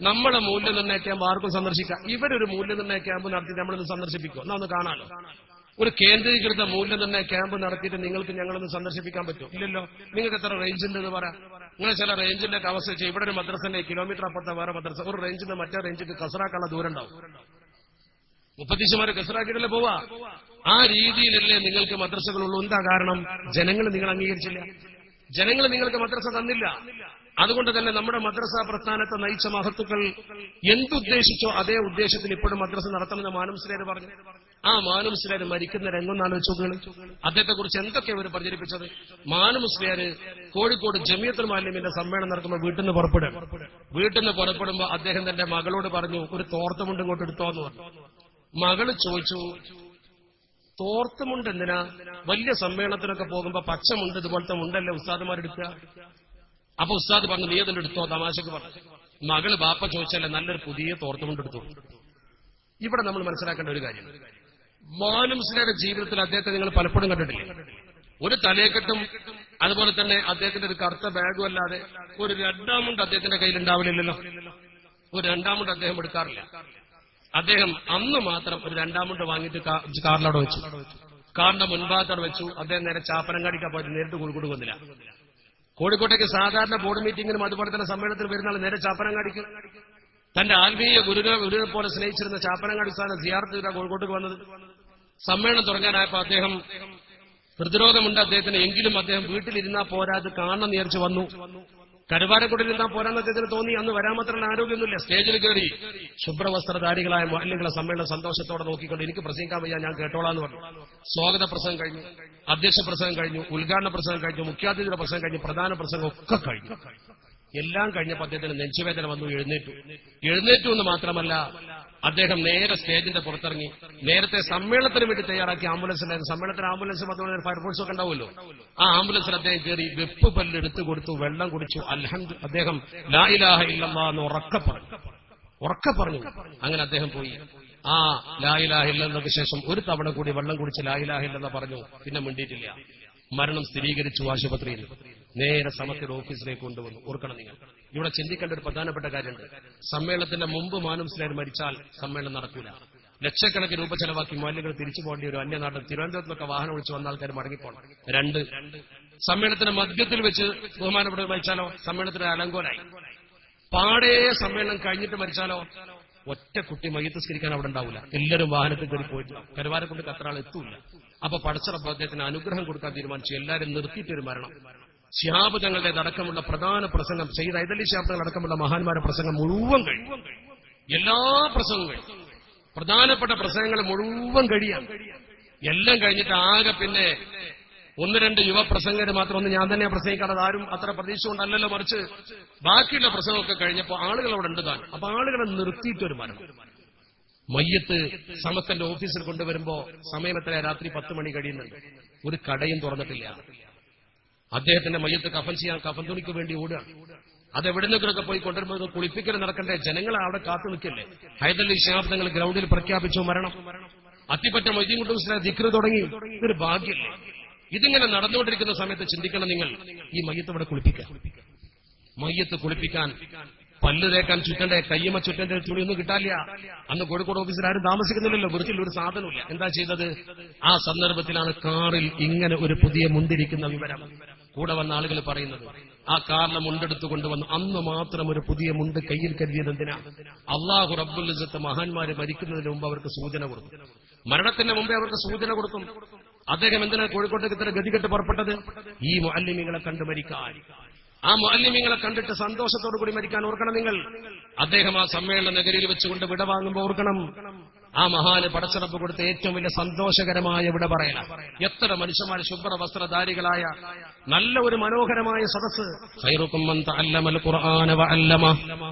നമ്മളെ മൂല്യനിർണ്ണയ ക്യാമ്പ് ആർക്കും സന്ദർശിക്കാം. ഇവരൊരു മൂല്യനിർണ്ണയ ക്യാമ്പ് നടത്തി നമ്മളിന്ന് സന്ദർശിപ്പിക്കും. എന്നാ ഒന്ന് കാണാലോ. ഒരു കേന്ദ്രീകൃത മൂല്യനിർണ്ണയ ക്യാമ്പ് നടത്തിയിട്ട് നിങ്ങൾക്ക് ഞങ്ങളൊന്ന് സന്ദർശിപ്പിക്കാൻ പറ്റും? ഇല്ലല്ലോ. നിങ്ങൾക്ക് എത്ര റേഞ്ച് ഉണ്ടെന്ന് പറയാം. നിങ്ങൾ ചില റേഞ്ചിന്റെ അവസ്ഥ വെച്ചാൽ ഇവിടെ ഒരു മദ്രസന്റെ കിലോമീറ്റർ അപ്പുറത്തെ വേറെ മദ്രസ, ഒരു റേഞ്ചിൽ നിന്ന് മറ്റേ റേഞ്ചിക്ക് കസറാക്കാനുള്ള ദൂരം ഉണ്ടാവും. മുപ്പത്തീശമാര് കസറാക്കിയിട്ടല്ലേ പോവാ. ആ രീതിയിലല്ലേ നിങ്ങൾക്ക് മദ്രസകളുള്ളൂ. എന്താ കാരണം? ജനങ്ങൾ നിങ്ങൾ അംഗീകരിച്ചില്ല, ജനങ്ങൾ നിങ്ങൾക്ക് മദ്രസ തന്നില്ല. അതുകൊണ്ട് തന്നെ നമ്മുടെ മദ്രസ പ്രസ്ഥാനത്തെ നയിച്ച മഹത്തുക്കൾ എന്തുദ്ദേശിച്ചോ അതേ ഉദ്ദേശത്തിൽ ഇപ്പോഴും മദ്രസ നടത്തണമെന്ന് മാനു മുസ്ലിയാർ പറഞ്ഞു. ആ മാനു മുസ്ലിയാർ മരിക്കുന്ന രംഗം ആലോചിച്ചു. അദ്ദേഹത്തെ കുറിച്ച് എന്തൊക്കെ അവർ പ്രചരിപ്പിച്ചത്. മാനു മുസ്ലിയാർ കോഴിക്കോട് ജമിയത്തുൽ മുഅല്ലിമീന്റെ സമ്മേളനം നടക്കുമ്പോൾ വീട്ടിൽ നിന്ന് പുറപ്പെടുമ്പോൾ അദ്ദേഹം തന്റെ മകളോട് പറഞ്ഞു, ഒരു തോർത്തുമുണ്ട് ഇങ്ങോട്ട് എടുത്തോ എന്ന് പറഞ്ഞു. മകള് ചോദിച്ചു, തോർത്തുമുണ്ട് എന്തിനാ? വലിയ സമ്മേളനത്തിനൊക്കെ പോകുമ്പോ പച്ചമുണ്ട് ഇതുപോലത്തെ മുണ്ടല്ലേ ഉസ്താദുമാരെടുക്കുക. അപ്പൊ ഉസ്താദ് പറഞ്ഞു, നീ അതിന്റെ എടുത്തോ, തമാശക്ക് പറഞ്ഞു. മകള് ബാപ്പ ചോദിച്ചല്ലേ, നല്ലൊരു പുതിയ തോർത്തുമുണ്ട് എടുത്തു. ഇവിടെ നമ്മൾ മനസ്സിലാക്കേണ്ട ഒരു കാര്യം, മാനു മുസ്ലിയാരുടെ ജീവിതത്തിൽ അദ്ദേഹത്തെ നിങ്ങൾ പലപ്പോഴും കണ്ടിട്ടില്ലേ? ഒരു തലയെക്കെട്ടും അതുപോലെ തന്നെ അദ്ദേഹത്തിന്റെ ഒരു കറുത്ത ബാഗും അല്ലാതെ ഒരു രണ്ടാമുണ്ട് അദ്ദേഹത്തിന്റെ കയ്യിൽ ഉണ്ടാവില്ലല്ലോ. ഒരു രണ്ടാമുണ്ട് അദ്ദേഹം എടുക്കാറില്ല. അദ്ദേഹം അന്ന് മാത്രം ഒരു രണ്ടാമുണ്ട് വാങ്ങിയിട്ട് കാറിലവിടെ വെച്ചു. കാറിന്റെ മുൻഭാഗത്തോടെ വെച്ചു. അദ്ദേഹം നേരെ ചാപ്പനങ്ങാടിക്കാ പോയിട്ട് നേരിട്ട് കോഴിക്കോട് വന്നില്ല. കോഴിക്കോട്ടേക്ക് സാധാരണ ബോർഡ് മീറ്റിംഗിനും അതുപോലെ തന്നെ സമ്മേളനത്തിന് വരുന്ന നേരെ ചാപ്പനങ്ങാടിക്ക് തന്റെ ആത്മീയ ഗുരുവിനെ പോലെ സ്നേഹിച്ചിരുന്ന ചാപ്പനങ്ങാടി സ്ഥാനം സിയാറത്ത് ചെയ്താ കോഴിക്കോട്ടേക്ക് വന്നത്. സമ്മേളനം തുടങ്ങാനായപ്പോ അദ്ദേഹം പ്രതിരോധമുണ്ട് അദ്ദേഹത്തിന്. എങ്കിലും അദ്ദേഹം വീട്ടിലിരുന്നാ പോരാ, അത് കാണണം വിചാരിച്ച് വന്നു. കരുവാരക്കുടിൽ ഇരുന്നാ പോരാന്ന് അദ്ദേഹത്തിന് തോന്നി. അന്ന് വരാൻ മാത്രമല്ല ആരോഗ്യമൊന്നുമില്ല. സ്റ്റേജിൽ കയറി ശുഭ്രവസ്ത്രധാരികളായ മുഅല്ലിമുകളെ സമ്മേളനം സന്തോഷത്തോടെ നോക്കിക്കൊണ്ട്, എനിക്ക് പ്രസംഗിക്കാൻ വയ്യ, ഞാൻ കേട്ടോളാന്ന് പറഞ്ഞു. സ്വാഗത പ്രസംഗം കഴിഞ്ഞു, അധ്യക്ഷ പ്രസംഗം കഴിഞ്ഞു, ഉദ്ഘാടന പ്രസംഗം കഴിഞ്ഞു, മുഖ്യാതിഥിയുടെ പ്രസംഗം കഴിഞ്ഞു, പ്രധാന പ്രസംഗം ഒക്കെ കഴിഞ്ഞു. എല്ലാം കഴിഞ്ഞപ്പോൾ അദ്ദേഹത്തിന് നെഞ്ചുവേദന വന്നു. എഴുന്നേറ്റു എന്ന് മാത്രമല്ല, അദ്ദേഹം നേരെ സ്റ്റേജിന്റെ പുറത്തിറങ്ങി. നേരത്തെ സമ്മേളനത്തിന് വേണ്ടി തയ്യാറാക്കിയ ആംബുലൻസിലായിരുന്നു. സമ്മേളനത്തിന് ആംബുലൻസ് അതുപോലെ ഫയർഫോഴ്സ് ഒക്കെ ഉണ്ടാവുമല്ലോ. ആ ആംബുലൻസിൽ അദ്ദേഹം കയറി വെപ്പ് പല്ല് എടുത്തു കൊടുത്തു, വെള്ളം കുടിച്ചു. അദ്ദേഹം ലാ ഇലാഹ ഇല്ലല്ലാഹ് എന്ന് ഉറക്കെ പറഞ്ഞു. അങ്ങനെ അദ്ദേഹം പോയി. ആ ലാ ഇലാഹ ഇല്ലല്ലാഹ്ക്ക് ശേഷം ഒരു തവണ കൂടി വെള്ളം കുടിച്ച് ലാ ഇലാഹ ഇല്ലല്ലാഹ് പറഞ്ഞു. പിന്നെ മിണ്ടിയിട്ടില്ല. മരണം സ്ഥിരീകരിച്ചു ആശുപത്രിയിൽ. നേരെ സമത്തിന്റെ ഓഫീസിലേക്ക് കൊണ്ടുവന്നു. ഓർക്കണം നിങ്ങൾ, ഇവിടെ ചിന്തിക്കേണ്ട ഒരു പ്രധാനപ്പെട്ട കാര്യമുണ്ട്. സമ്മേളനത്തിന്റെ മുമ്പ് മാനു മുസ്ലിയാർ മരിച്ചാൽ സമ്മേളനം നടക്കൂല. ലക്ഷക്കണക്കിന് രൂപ ചെലവാക്കി മുഅല്ലിമുകൾ തിരിച്ചു പോകേണ്ടി വരും. അന്യനാട്ടിൽ തിരുവനന്തപുരത്തൊക്കെ വാഹനം വിളിച്ച് വന്ന ആൾക്കാർ മടങ്ങിപ്പോണം. 2, സമ്മേളനത്തിന്റെ മധ്യത്തിൽ വെച്ച് ബഹുമാനപ്പെട്ടവർ മരിച്ചാലോ സമ്മേളനത്തിന് അലങ്കോലായി. പാടേ സമ്മേളനം കഴിഞ്ഞിട്ട് മരിച്ചാലോ ഒറ്റ കുട്ടി മയ്യത്ത് നിസ്കരിക്കാൻ അവിടെ ഉണ്ടാവില്ല. എല്ലാവരും വാഹനത്തിൽ കയറി പോയിട്ട് കരുവാരക്കുണ്ട് അത്ര ആൾ എത്തൂല. അപ്പൊ പടച്ച റബ്ബ് അദ്ദേഹത്തിന് അനുഗ്രഹം കൊടുക്കാൻ തീരുമാനിച്ചു. എല്ലാവരും നിർത്തിയിട്ടൊരു മരണം. ശിഹാബ് തങ്ങളുടേതടക്കമുള്ള പ്രധാന പ്രസംഗം, സയ്യിദ് ഹൈദരലി ശിഹാബ് തങ്ങൾ അടക്കമുള്ള മഹാന്മാരുടെ പ്രസംഗം മുഴുവൻ കഴിയും. എല്ലാ പ്രസംഗങ്ങളും, പ്രധാനപ്പെട്ട പ്രസംഗങ്ങൾ മുഴുവൻ കഴിയാം. എല്ലാം കഴിഞ്ഞിട്ട് ആകെ പിന്നെ 1-2 യുവ പ്രസംഗര് മാത്രം, ഒന്ന് ഞാൻ തന്നെ പ്രസംഗിക്കാതെ ആരും അത്ര പ്രതീക്ഷ കൊണ്ടല്ലല്ലോ, മറിച്ച് ബാക്കിയുള്ള പ്രസംഗമൊക്കെ കഴിഞ്ഞപ്പോൾ ആളുകൾ അവിടെ ഉണ്ട് താൻ. അപ്പൊ ആളുകളെ നിർത്തിയിട്ടൊരു മരണം. മയ്യത്ത് സമസ്തന്റെ ഓഫീസിൽ കൊണ്ടുവരുമ്പോ സമയം എത്ര? രാത്രി 10 മണി കഴിയുന്നുണ്ട്. ഒരു കടയും തുറന്നിട്ടില്ല. അദ്ദേഹത്തിന്റെ മയ്യത്ത് കഫൻ ചെയ്യാൻ കഫൻ തുണിക്ക് വേണ്ടി ഓടുകയാണ്. അതെവിടുന്നൊക്കെ പോയി കൊണ്ടുവരുമ്പോൾ കുളിപ്പിക്കൽ നടക്കണ്ടേ? ജനങ്ങൾ അവിടെ കാത്തു നിൽക്കില്ലേ? ഹൈദരലി ശിഹാബ് തങ്ങൾ ഗ്രൗണ്ടിൽ പ്രഖ്യാപിച്ചു മരണം. അത്തിപ്പറ്റ മൊയ്തീൻ കുട്ടി മുസ്ലിയാർ ദിക്ർ തുടങ്ങി. ഇതൊരു ഭാഗ്യല്ലേ? ഇതിങ്ങനെ നടന്നുകൊണ്ടിരിക്കുന്ന സമയത്ത് ചിന്തിക്കണം നിങ്ങൾ, ഈ മയ്യത്ത് ഇവിടെ കുളിപ്പിക്കാൻ, മയ്യത്ത് കുളിപ്പിക്കാൻ പല്ല് തേക്കാൻ ചുറ്റണ്ടേ, കയ്യമ്മ ചുറ്റന്റെ തുണിയൊന്നും കിട്ടാനില്ല. അന്ന് കോഴിക്കോട് ഓഫീസിൽ ആരും താമസിക്കുന്നില്ലല്ലോ, വൃത്തിയിൽ ഒരു സാധനമില്ല. എന്താ ചെയ്തത്? ആ സന്ദർഭത്തിലാണ് കാറിൽ ഇങ്ങനെ ഒരു പുതിയ മുണ്ടിരിക്കുന്ന വിവരം കൂടെ വന്ന ആളുകൾ പറയുന്നത്. ആ കാറിലെ മുണ്ടെടുത്ത് കൊണ്ടുവന്നു. അന്ന് മാത്രം ഒരു പുതിയ മുണ്ട് കയ്യിൽ കരുതിയത് എന്തിനാ? അള്ളാഹു റബ്ബുൽ ഇസ്സത്ത് മഹാന്മാര് മരിക്കുന്നതിന് മുമ്പ് അവർക്ക് സൂചന കൊടുക്കും. മരണത്തിന് മുമ്പേ അവർക്ക് സൂചന കൊടുക്കും. അദ്ദേഹം എന്തിനാ കോഴിക്കോട്ടേക്ക് ഇത്ര ഗതികെട്ട് പുറപ്പെട്ടത്? ഈ മുഅല്ലിമീങ്ങളെ കണ്ടു മരിക്കാൻ. ആ മുഅല്ലിമീങ്ങളെ കണ്ടിട്ട് സന്തോഷത്തോടു കൂടി മരിക്കാൻ. ഓർക്കണം നിങ്ങൾ, അദ്ദേഹം ആ സമ്മേളന നഗരിയിൽ വെച്ചുകൊണ്ട് വിട വാങ്ങുമ്പോൾ ഓർക്കണം, ആ മഹാന് പടച്ചിറപ്പ് കൊടുത്ത ഏറ്റവും വലിയ സന്തോഷകരമായ വിട പറയണം. എത്ര മനുഷ്യന്മാർ ശുഭ്ര വസ്ത്രധാരികളായ നല്ല ഒരു മനോഹരമായ സദസ്സ്. ഖൈറുക്കും മൻ തഅല്ലമൽ ഖുർആന വഅല്ലമ.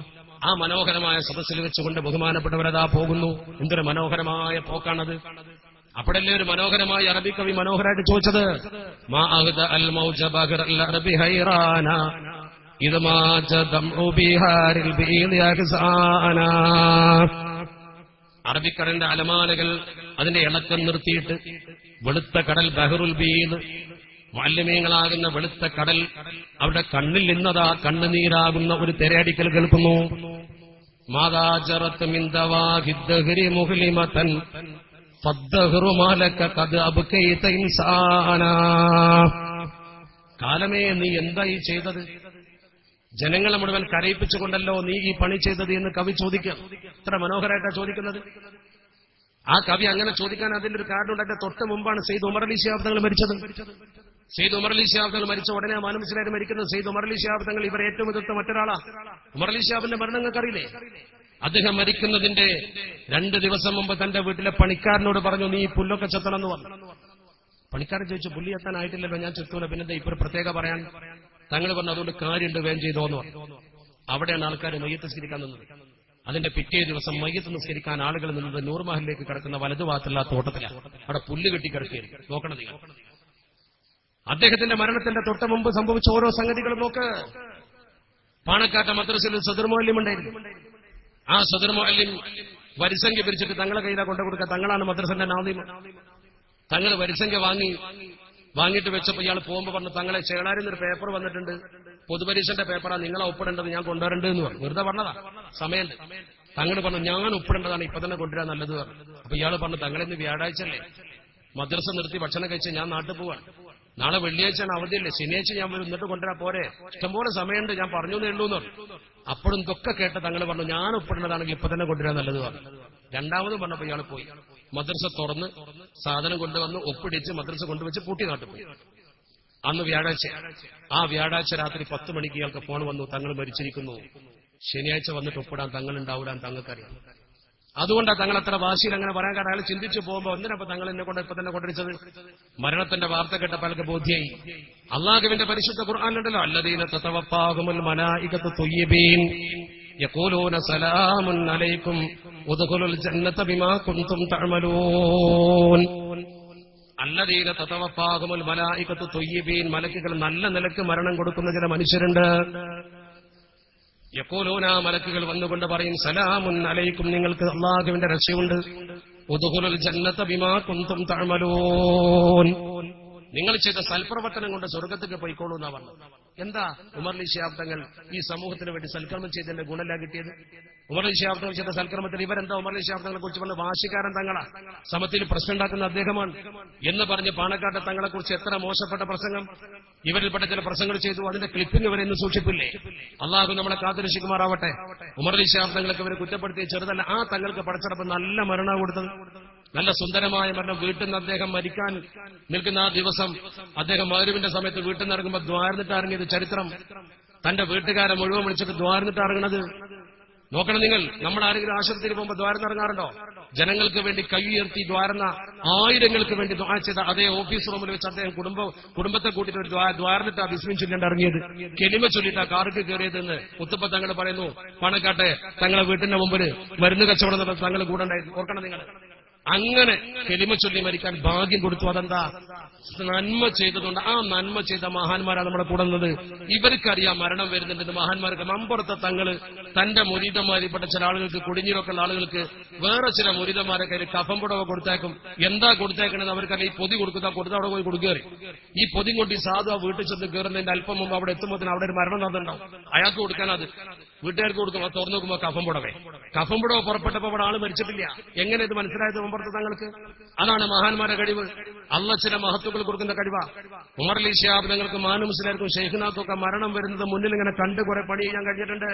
ആ മനോഹരമായ സദസ്സിൽ വെച്ചുകൊണ്ട് ബഹുമാനപ്പെട്ടവരതാ പോകുന്നു. എന്തൊരു മനോഹരമായ പോക്കാണത്! അപ്പോഴല്ലേ ഒരു മനോഹരമായ അറബി കവി മനോഹരമായിട്ട് ചോദിച്ചത്, മാ അഹ്ദ അൽ മൗജ ബഹറൽ അറബി ഹൈറാന ഇദ മാ ജദംഉ ബിഹാരിൽ ബീദി അഖ്സാന. അറബിക്കടലിന്റെ അലമാലകൾ അതിന്റെ ഇളക്കം നിർത്തിയിട്ട് വെളുത്ത കടൽ ബഹറുൽ ബീദ്, മാലിന്യങ്ങളാകുന്ന വെളുത്ത കടൽ, അവിടെ കണ്ണിൽ നിന്നതാ കണ്ണുനീരാകുന്ന ഒരു തിരയടിക്കൽ കേൾക്കുന്നു. മാതാ ജറത്ത് മിൻ ദവാഹിദ് ദഹ്രി മുഹ്ലിമതൻ ഫദ്ദഹ്റു മാലക ഖദ് അബ്കൈത ഇൻസാനാ. കാലമേ, നീ എന്തായി ചെയ്തത്? ജനങ്ങളെ മുഴുവൻ കരയിപ്പിച്ചുകൊണ്ടല്ലോ നീ ഈ പണി ചെയ്തത് എന്ന് കവി ചോദിക്കുക. എത്ര മനോഹരമായിട്ടാണ് ചോദിക്കുന്നത്. ആ കവി അങ്ങനെ ചോദിക്കാൻ അതിന്റെ ഒരു കാരണം ഉണ്ടായിട്ട് തൊട്ട് മുമ്പാണ് സെയ്ദ് ഉമർ അലി ശിഹാബ് തങ്ങൾ മരിച്ചത്. സെയ്ദ് ഉമർ അലി ശിഹാബ് തങ്ങൾ മരിച്ച ഉടനെ മാനസിലായി മരിക്കുന്നത്. സെയ്ദ് ഉമർ അലി ശിഹാബ് തങ്ങൾ ഇവരെ ഏറ്റവും എതിർത്ത മറ്റൊരാളാ. ഉമർ അലി ശിഹാബിന്റെ മരണം നിങ്ങൾക്കറിയില്ലേ? അദ്ദേഹം മരിക്കുന്നതിന്റെ 2 ദിവസം മുമ്പ് തന്റെ വീട്ടിലെ പണിക്കാരനോട് പറഞ്ഞു, നീ പുല്ലൊക്കെ ചെത്തണം എന്ന് പറഞ്ഞു. പണിക്കാരൻ ചോദിച്ചു, പുല്ലി എത്താനായിട്ടില്ലല്ലോ, ഞാൻ ചെത്തൂല, പിന്നെന്താ ഇപ്പൊ പ്രത്യേക പറയാൻ? തങ്ങൾ പറഞ്ഞു, അതുകൊണ്ട് കാര്യമുണ്ട്, വേഗം ചെയ്തോന്ന് പറഞ്ഞു. അവിടെയാണ് ആൾക്കാർ മയ്യത്ത് നിസ്കരിക്കാൻ നിന്നത്. അതിന്റെ പിറ്റേ ദിവസം മയ്യത്ത് നിസ്കരിക്കാൻ ആളുകൾ നിന്നത് നൂർ മഹലിലേക്ക് കിടക്കുന്ന വലതുഭാഗത്തുള്ള തോട്ടത്തിലാണ്. അവിടെ പുല്ല് കെട്ടി കിടക്കുകയായിരുന്നു. നോക്കണം നിങ്ങൾ. അദ്ദേഹത്തിന്റെ മരണത്തിന്റെ തൊട്ട് മുമ്പ് സംഭവിച്ച ഓരോ സംഗതികളും നോക്ക്. പാണക്കാട്ട മദ്രസയിൽ സദർ മുഅല്ലിം ഉണ്ടായിരുന്നു. ആ സദർ മുഅല്ലിം വരിസംഖ്യ പിരിച്ചിട്ട് തങ്ങളെ കയ്യിലാ കൊണ്ടു കൊടുക്കുക. തങ്ങളാണ് മദ്രസന്റെ നാദിം. തങ്ങൾ വരിസംഖ്യ വാങ്ങിയിട്ട് വെച്ചപ്പോൾ ഇയാൾ പോകുമ്പോൾ പറഞ്ഞു, തങ്ങളെ ചേളാരിൽ ഒരു പേപ്പർ വന്നിട്ടുണ്ട്, പൊതുപരീക്ഷന്റെ പേപ്പറാ, നിങ്ങളെ ഒപ്പിടേണ്ടത്, ഞാൻ കൊണ്ടുവരേണ്ടത് എന്ന് പറഞ്ഞു. വെറുതെ പറഞ്ഞതാ, സമയമുണ്ട്. തങ്ങൾ പറഞ്ഞു, ഞാൻ ഒപ്പിടേണ്ടതാണ്, ഇപ്പൊ തന്നെ കൊണ്ടുവരാൻ നല്ലത് പറഞ്ഞു. അപ്പൊ ഇയാൾ പറഞ്ഞു, തങ്ങളിന്ന് വ്യാഴാഴ്ചയല്ലേ, മദ്രസ നിർത്തി ഭക്ഷണം കഴിച്ച് ഞാൻ നാട്ടിൽ പോവാണ്, നാളെ വെള്ളിയാഴ്ചയാണ് അവധിയല്ലേ, ശനിയാഴ്ച ഞാൻ വരും, എന്നിട്ട് കൊണ്ടുവരാൻ പോരെ, ഇഷ്ടംപോലെ സമയമുണ്ട്, ഞാൻ പറഞ്ഞു നേള്ളൂ എന്ന് പറഞ്ഞു. അപ്പോഴും ഇതൊക്കെ കേട്ട തങ്ങൾ പറഞ്ഞു, ഞാൻ ഒപ്പിടുന്നതാണെങ്കിൽ ഇപ്പൊ തന്നെ കൊണ്ടുവരാൻ നല്ലത് പറഞ്ഞു. രണ്ടാമതും പറഞ്ഞപ്പോ ഇയാൾ പോയി മദ്രസ തുറന്ന് സാധനം കൊണ്ടുവന്ന് ഒപ്പിടിച്ച് മദ്രസ കൊണ്ടുവച്ച് പൂട്ടി നാട്ടിൽ പോയി. അന്ന് വ്യാഴാഴ്ച. ആ വ്യാഴാഴ്ച രാത്രി 10 മണിക്ക് ഇയാൾക്ക് ഫോൺ വന്നു, തങ്ങൾ മരിച്ചിരിക്കുന്നു, ശനിയാഴ്ച വന്നിട്ട് ഒപ്പിടാൻ തങ്ങൾ ഉണ്ടാവിടാൻ തങ്ങൾക്കറിയാം. അതുകൊണ്ടാണ് തങ്ങൾ അത്ര വാശിയിൽ അങ്ങനെ പറയാൻ കാരണം. അയാൾ ചിന്തിച്ചു പോകുമ്പോ എന്തിനപ്പോ തങ്ങൾ എന്നെ കൊണ്ട് ഇപ്പൊ തന്നെ കൊണ്ടിരിച്ചത്? മരണത്തിന്റെ വാർത്ത കേട്ടപ്പോൾ അയാൾക്ക് ബോധ്യായി. അള്ളാഹുവിന്റെ പരിശുദ്ധ ഖുർആനിലുണ്ടല്ലോ, അല്ലദീന തതവഫാഹുമുൽ മലായികത്തു ത്വയ്യിബീൻ യഖൂലൂന സലാമുൻ അലൈക്കും ഉദ്ഖുലുൽ ജന്നത ബിമാ കുൻതും തഅമലൂൻ. അല്ലദീന തതവഫാഹുമുൽ മലായികത്തു ത്വയ്യിബീൻ, മലക്കുകൾ നല്ല നിലക്ക് മരണം കൊടുക്കുന്ന ചില മനുഷ്യരുണ്ട്. യഖൂലൂന, മലക്കുകൾ വന്നുകൊണ്ട് പറയും, സലാമുൻ അലൈക്കും, നിങ്ങൾക്ക് അല്ലാഹുവിന്റെ രക്ഷയുണ്ട്, ഉദ്ഖുലുൽ ജന്നത ബിമാ കുൻതും തഅമലൂൻ, നിങ്ങൾ ചെയ്ത സൽപ്രവർത്തനം കൊണ്ട് സ്വർഗ്ഗത്തേക്ക് പോയിക്കോളൂ എന്നാ പറഞ്ഞത്. എന്താ ഉമർ അലി ശിഹാബ് തങ്ങൾ ഈ സമൂഹത്തിന് വേണ്ടി സൽക്കർമ്മം ചെയ്തതിന്റെ ഗുണമല്ല കിട്ടിയത്? ഉമർ അലി ശിഹാബ് തങ്ങൾ ചെയ്ത സൽക്കർമ്മത്തിൽ ഇവരെന്താ ഉമർ അലി ശിഹാബ് തങ്ങളെ കുറിച്ച് പറഞ്ഞ വാശിക്കാരൻ തങ്ങളാ, സമത്തിൽ പ്രശ്നം ഉണ്ടാക്കുന്ന അദ്ദേഹമാണ് എന്ന് പറഞ്ഞ് പാണക്കാട്ടെ തങ്ങളെ കുറിച്ച് എത്ര മോശപ്പെട്ട പ്രസംഗം ഇവരിൽപ്പെട്ട ചില പ്രസംഗങ്ങൾ ചെയ്തു. അതിന്റെ ക്ലിപ്പിംഗ് ഇവരെ ഇന്ന് സൂക്ഷിപ്പില്ലേ? അള്ളാഹു നമ്മളെ കാത്തുരക്ഷിക്കുമാറാവട്ടെ. ഉമർ അലി ശിഹാബ് തങ്ങൾക്ക് ഇവരെ കുറ്റപ്പെടുത്തിയ ചെറുതല്ല, ആ തങ്ങൾക്ക് പടച്ചടപ്പ് നല്ല മരണ കൊടുത്തത്. നല്ല സുന്ദരമായ മരണം. വീട്ടിൽ നിന്ന് അദ്ദേഹം മരിക്കാൻ നിൽക്കുന്ന ആ ദിവസം അദ്ദേഹം മഗ്‌രിബിന്റെ സമയത്ത് വീട്ടിൽ നിന്ന് ഇറങ്ങുമ്പോൾ ദ്വാരന്നിട്ട് ഇറങ്ങിയത് ചരിത്രം. തന്റെ വീട്ടുകാരെ മുഴുവൻ വിളിച്ചിട്ട് ദ്വാരന്നിട്ട് ഇറങ്ങണത് നോക്കണം നിങ്ങൾ. നമ്മൾ ആരെങ്കിലും ആശുപത്രിയിൽ പോകുമ്പോൾ ദ്വാരന്ന് ഇറങ്ങാറുണ്ടോ? ജനങ്ങൾക്ക് വേണ്ടി കൈ ഉയർത്തി ദ്വാരന്ന, ആയിരങ്ങൾക്ക് വേണ്ടി ദ്വാ ചെയ്ത അതേ ഓഫീസ് റൂമിൽ വെച്ച് അദ്ദേഹം കുടുംബത്തെ കൂട്ടിയിട്ട് ഒരു ദ്വാരന്നിട്ട് ബിസ്മിൻ ചൊല്ലിട്ട് ഇറങ്ങിയത്, കെലിമ ചൊല്ലിട്ടാ കാർക്ക് കയറിയതെന്ന് മുത്തപ്പ തങ്ങൾ പറയുന്നു. പണക്കാട്ടെ തങ്ങളെ വീട്ടിന്റെ മുമ്പിൽ മരുന്ന് കച്ചവടം നടത്തി തങ്ങൾ കൂടെ ഉണ്ടായിരുന്നു. ഓർക്കണം നിങ്ങൾ. അങ്ങനെ കെലിമ ചൊല്ലി മരിക്കാൻ ഭാഗ്യം കൊടുത്തു. അതെന്താ? നന്മ ചെയ്തതുകൊണ്ട്. ആ നന്മ ചെയ്ത മഹാന്മാരാണ് നമ്മുടെ കൂടെ നിന്നത്. ഇവർക്കറിയാം മരണം വരുന്നുണ്ടെന്ന്. മഹാന്മാർക്ക് മമ്പുറത്തെ തങ്ങള് തന്റെ മുരീദന്മാരിൽപ്പെട്ട ചില ആളുകൾക്ക്, കുടിഞ്ഞിരൊക്കെ ഉള്ള ആളുകൾക്ക് വേറെ ചില മുരീദന്മാരെ കയ്യിൽ കഫം പുടവ കൊടുത്തേക്കും. എന്താ കൊടുത്തേക്കണെന്ന് അവർക്കല്ല. ഈ പൊതി കൊടുക്കുക, കൊടുത്ത അവിടെ പോയി കൊടുക്കേറി. ഈ പൊതി കൊണ്ട് ഈ സാധു ആ വീട്ടിൽ ചെന്ന് കയറുന്നതിന്റെ അല്പം മുമ്പ് അവിടെ എത്തുമ്പോൾ അവിടെ ഒരു മരണം നടന്നുണ്ടാവും. അയാൾക്ക് കൊടുക്കാനത് വീട്ടുകാർക്ക് കൊടുക്കും. അത് തുറന്നു നോക്കുമ്പോൾ കഫം പുടവ പുറപ്പെട്ടപ്പോൾ അവിടെ ആള് മരിച്ചിട്ടില്ല. എങ്ങനെ ഇത് മനസ്സിലായത് മമ്പുറത്തെ തങ്ങൾക്ക്? അതാണ് മഹാന്മാരുടെ കഴിവ്. അള്ളാഹ് ചില മഹത്വങ്ങൾ കൊടുക്കുന്ന കഴിവാ. ഉമർ അലി ശിഹാബ് തങ്ങൾക്ക്, മാനു മുസ്ലിയാർക്കും ഷെയ്ഖ്നാഥൊക്കെ മരണം വരുന്നത് മുന്നിൽ ഇങ്ങനെ കണ്ട് കുറെ പണി ചെയ്യാൻ കഴിഞ്ഞിട്ടുണ്ട്.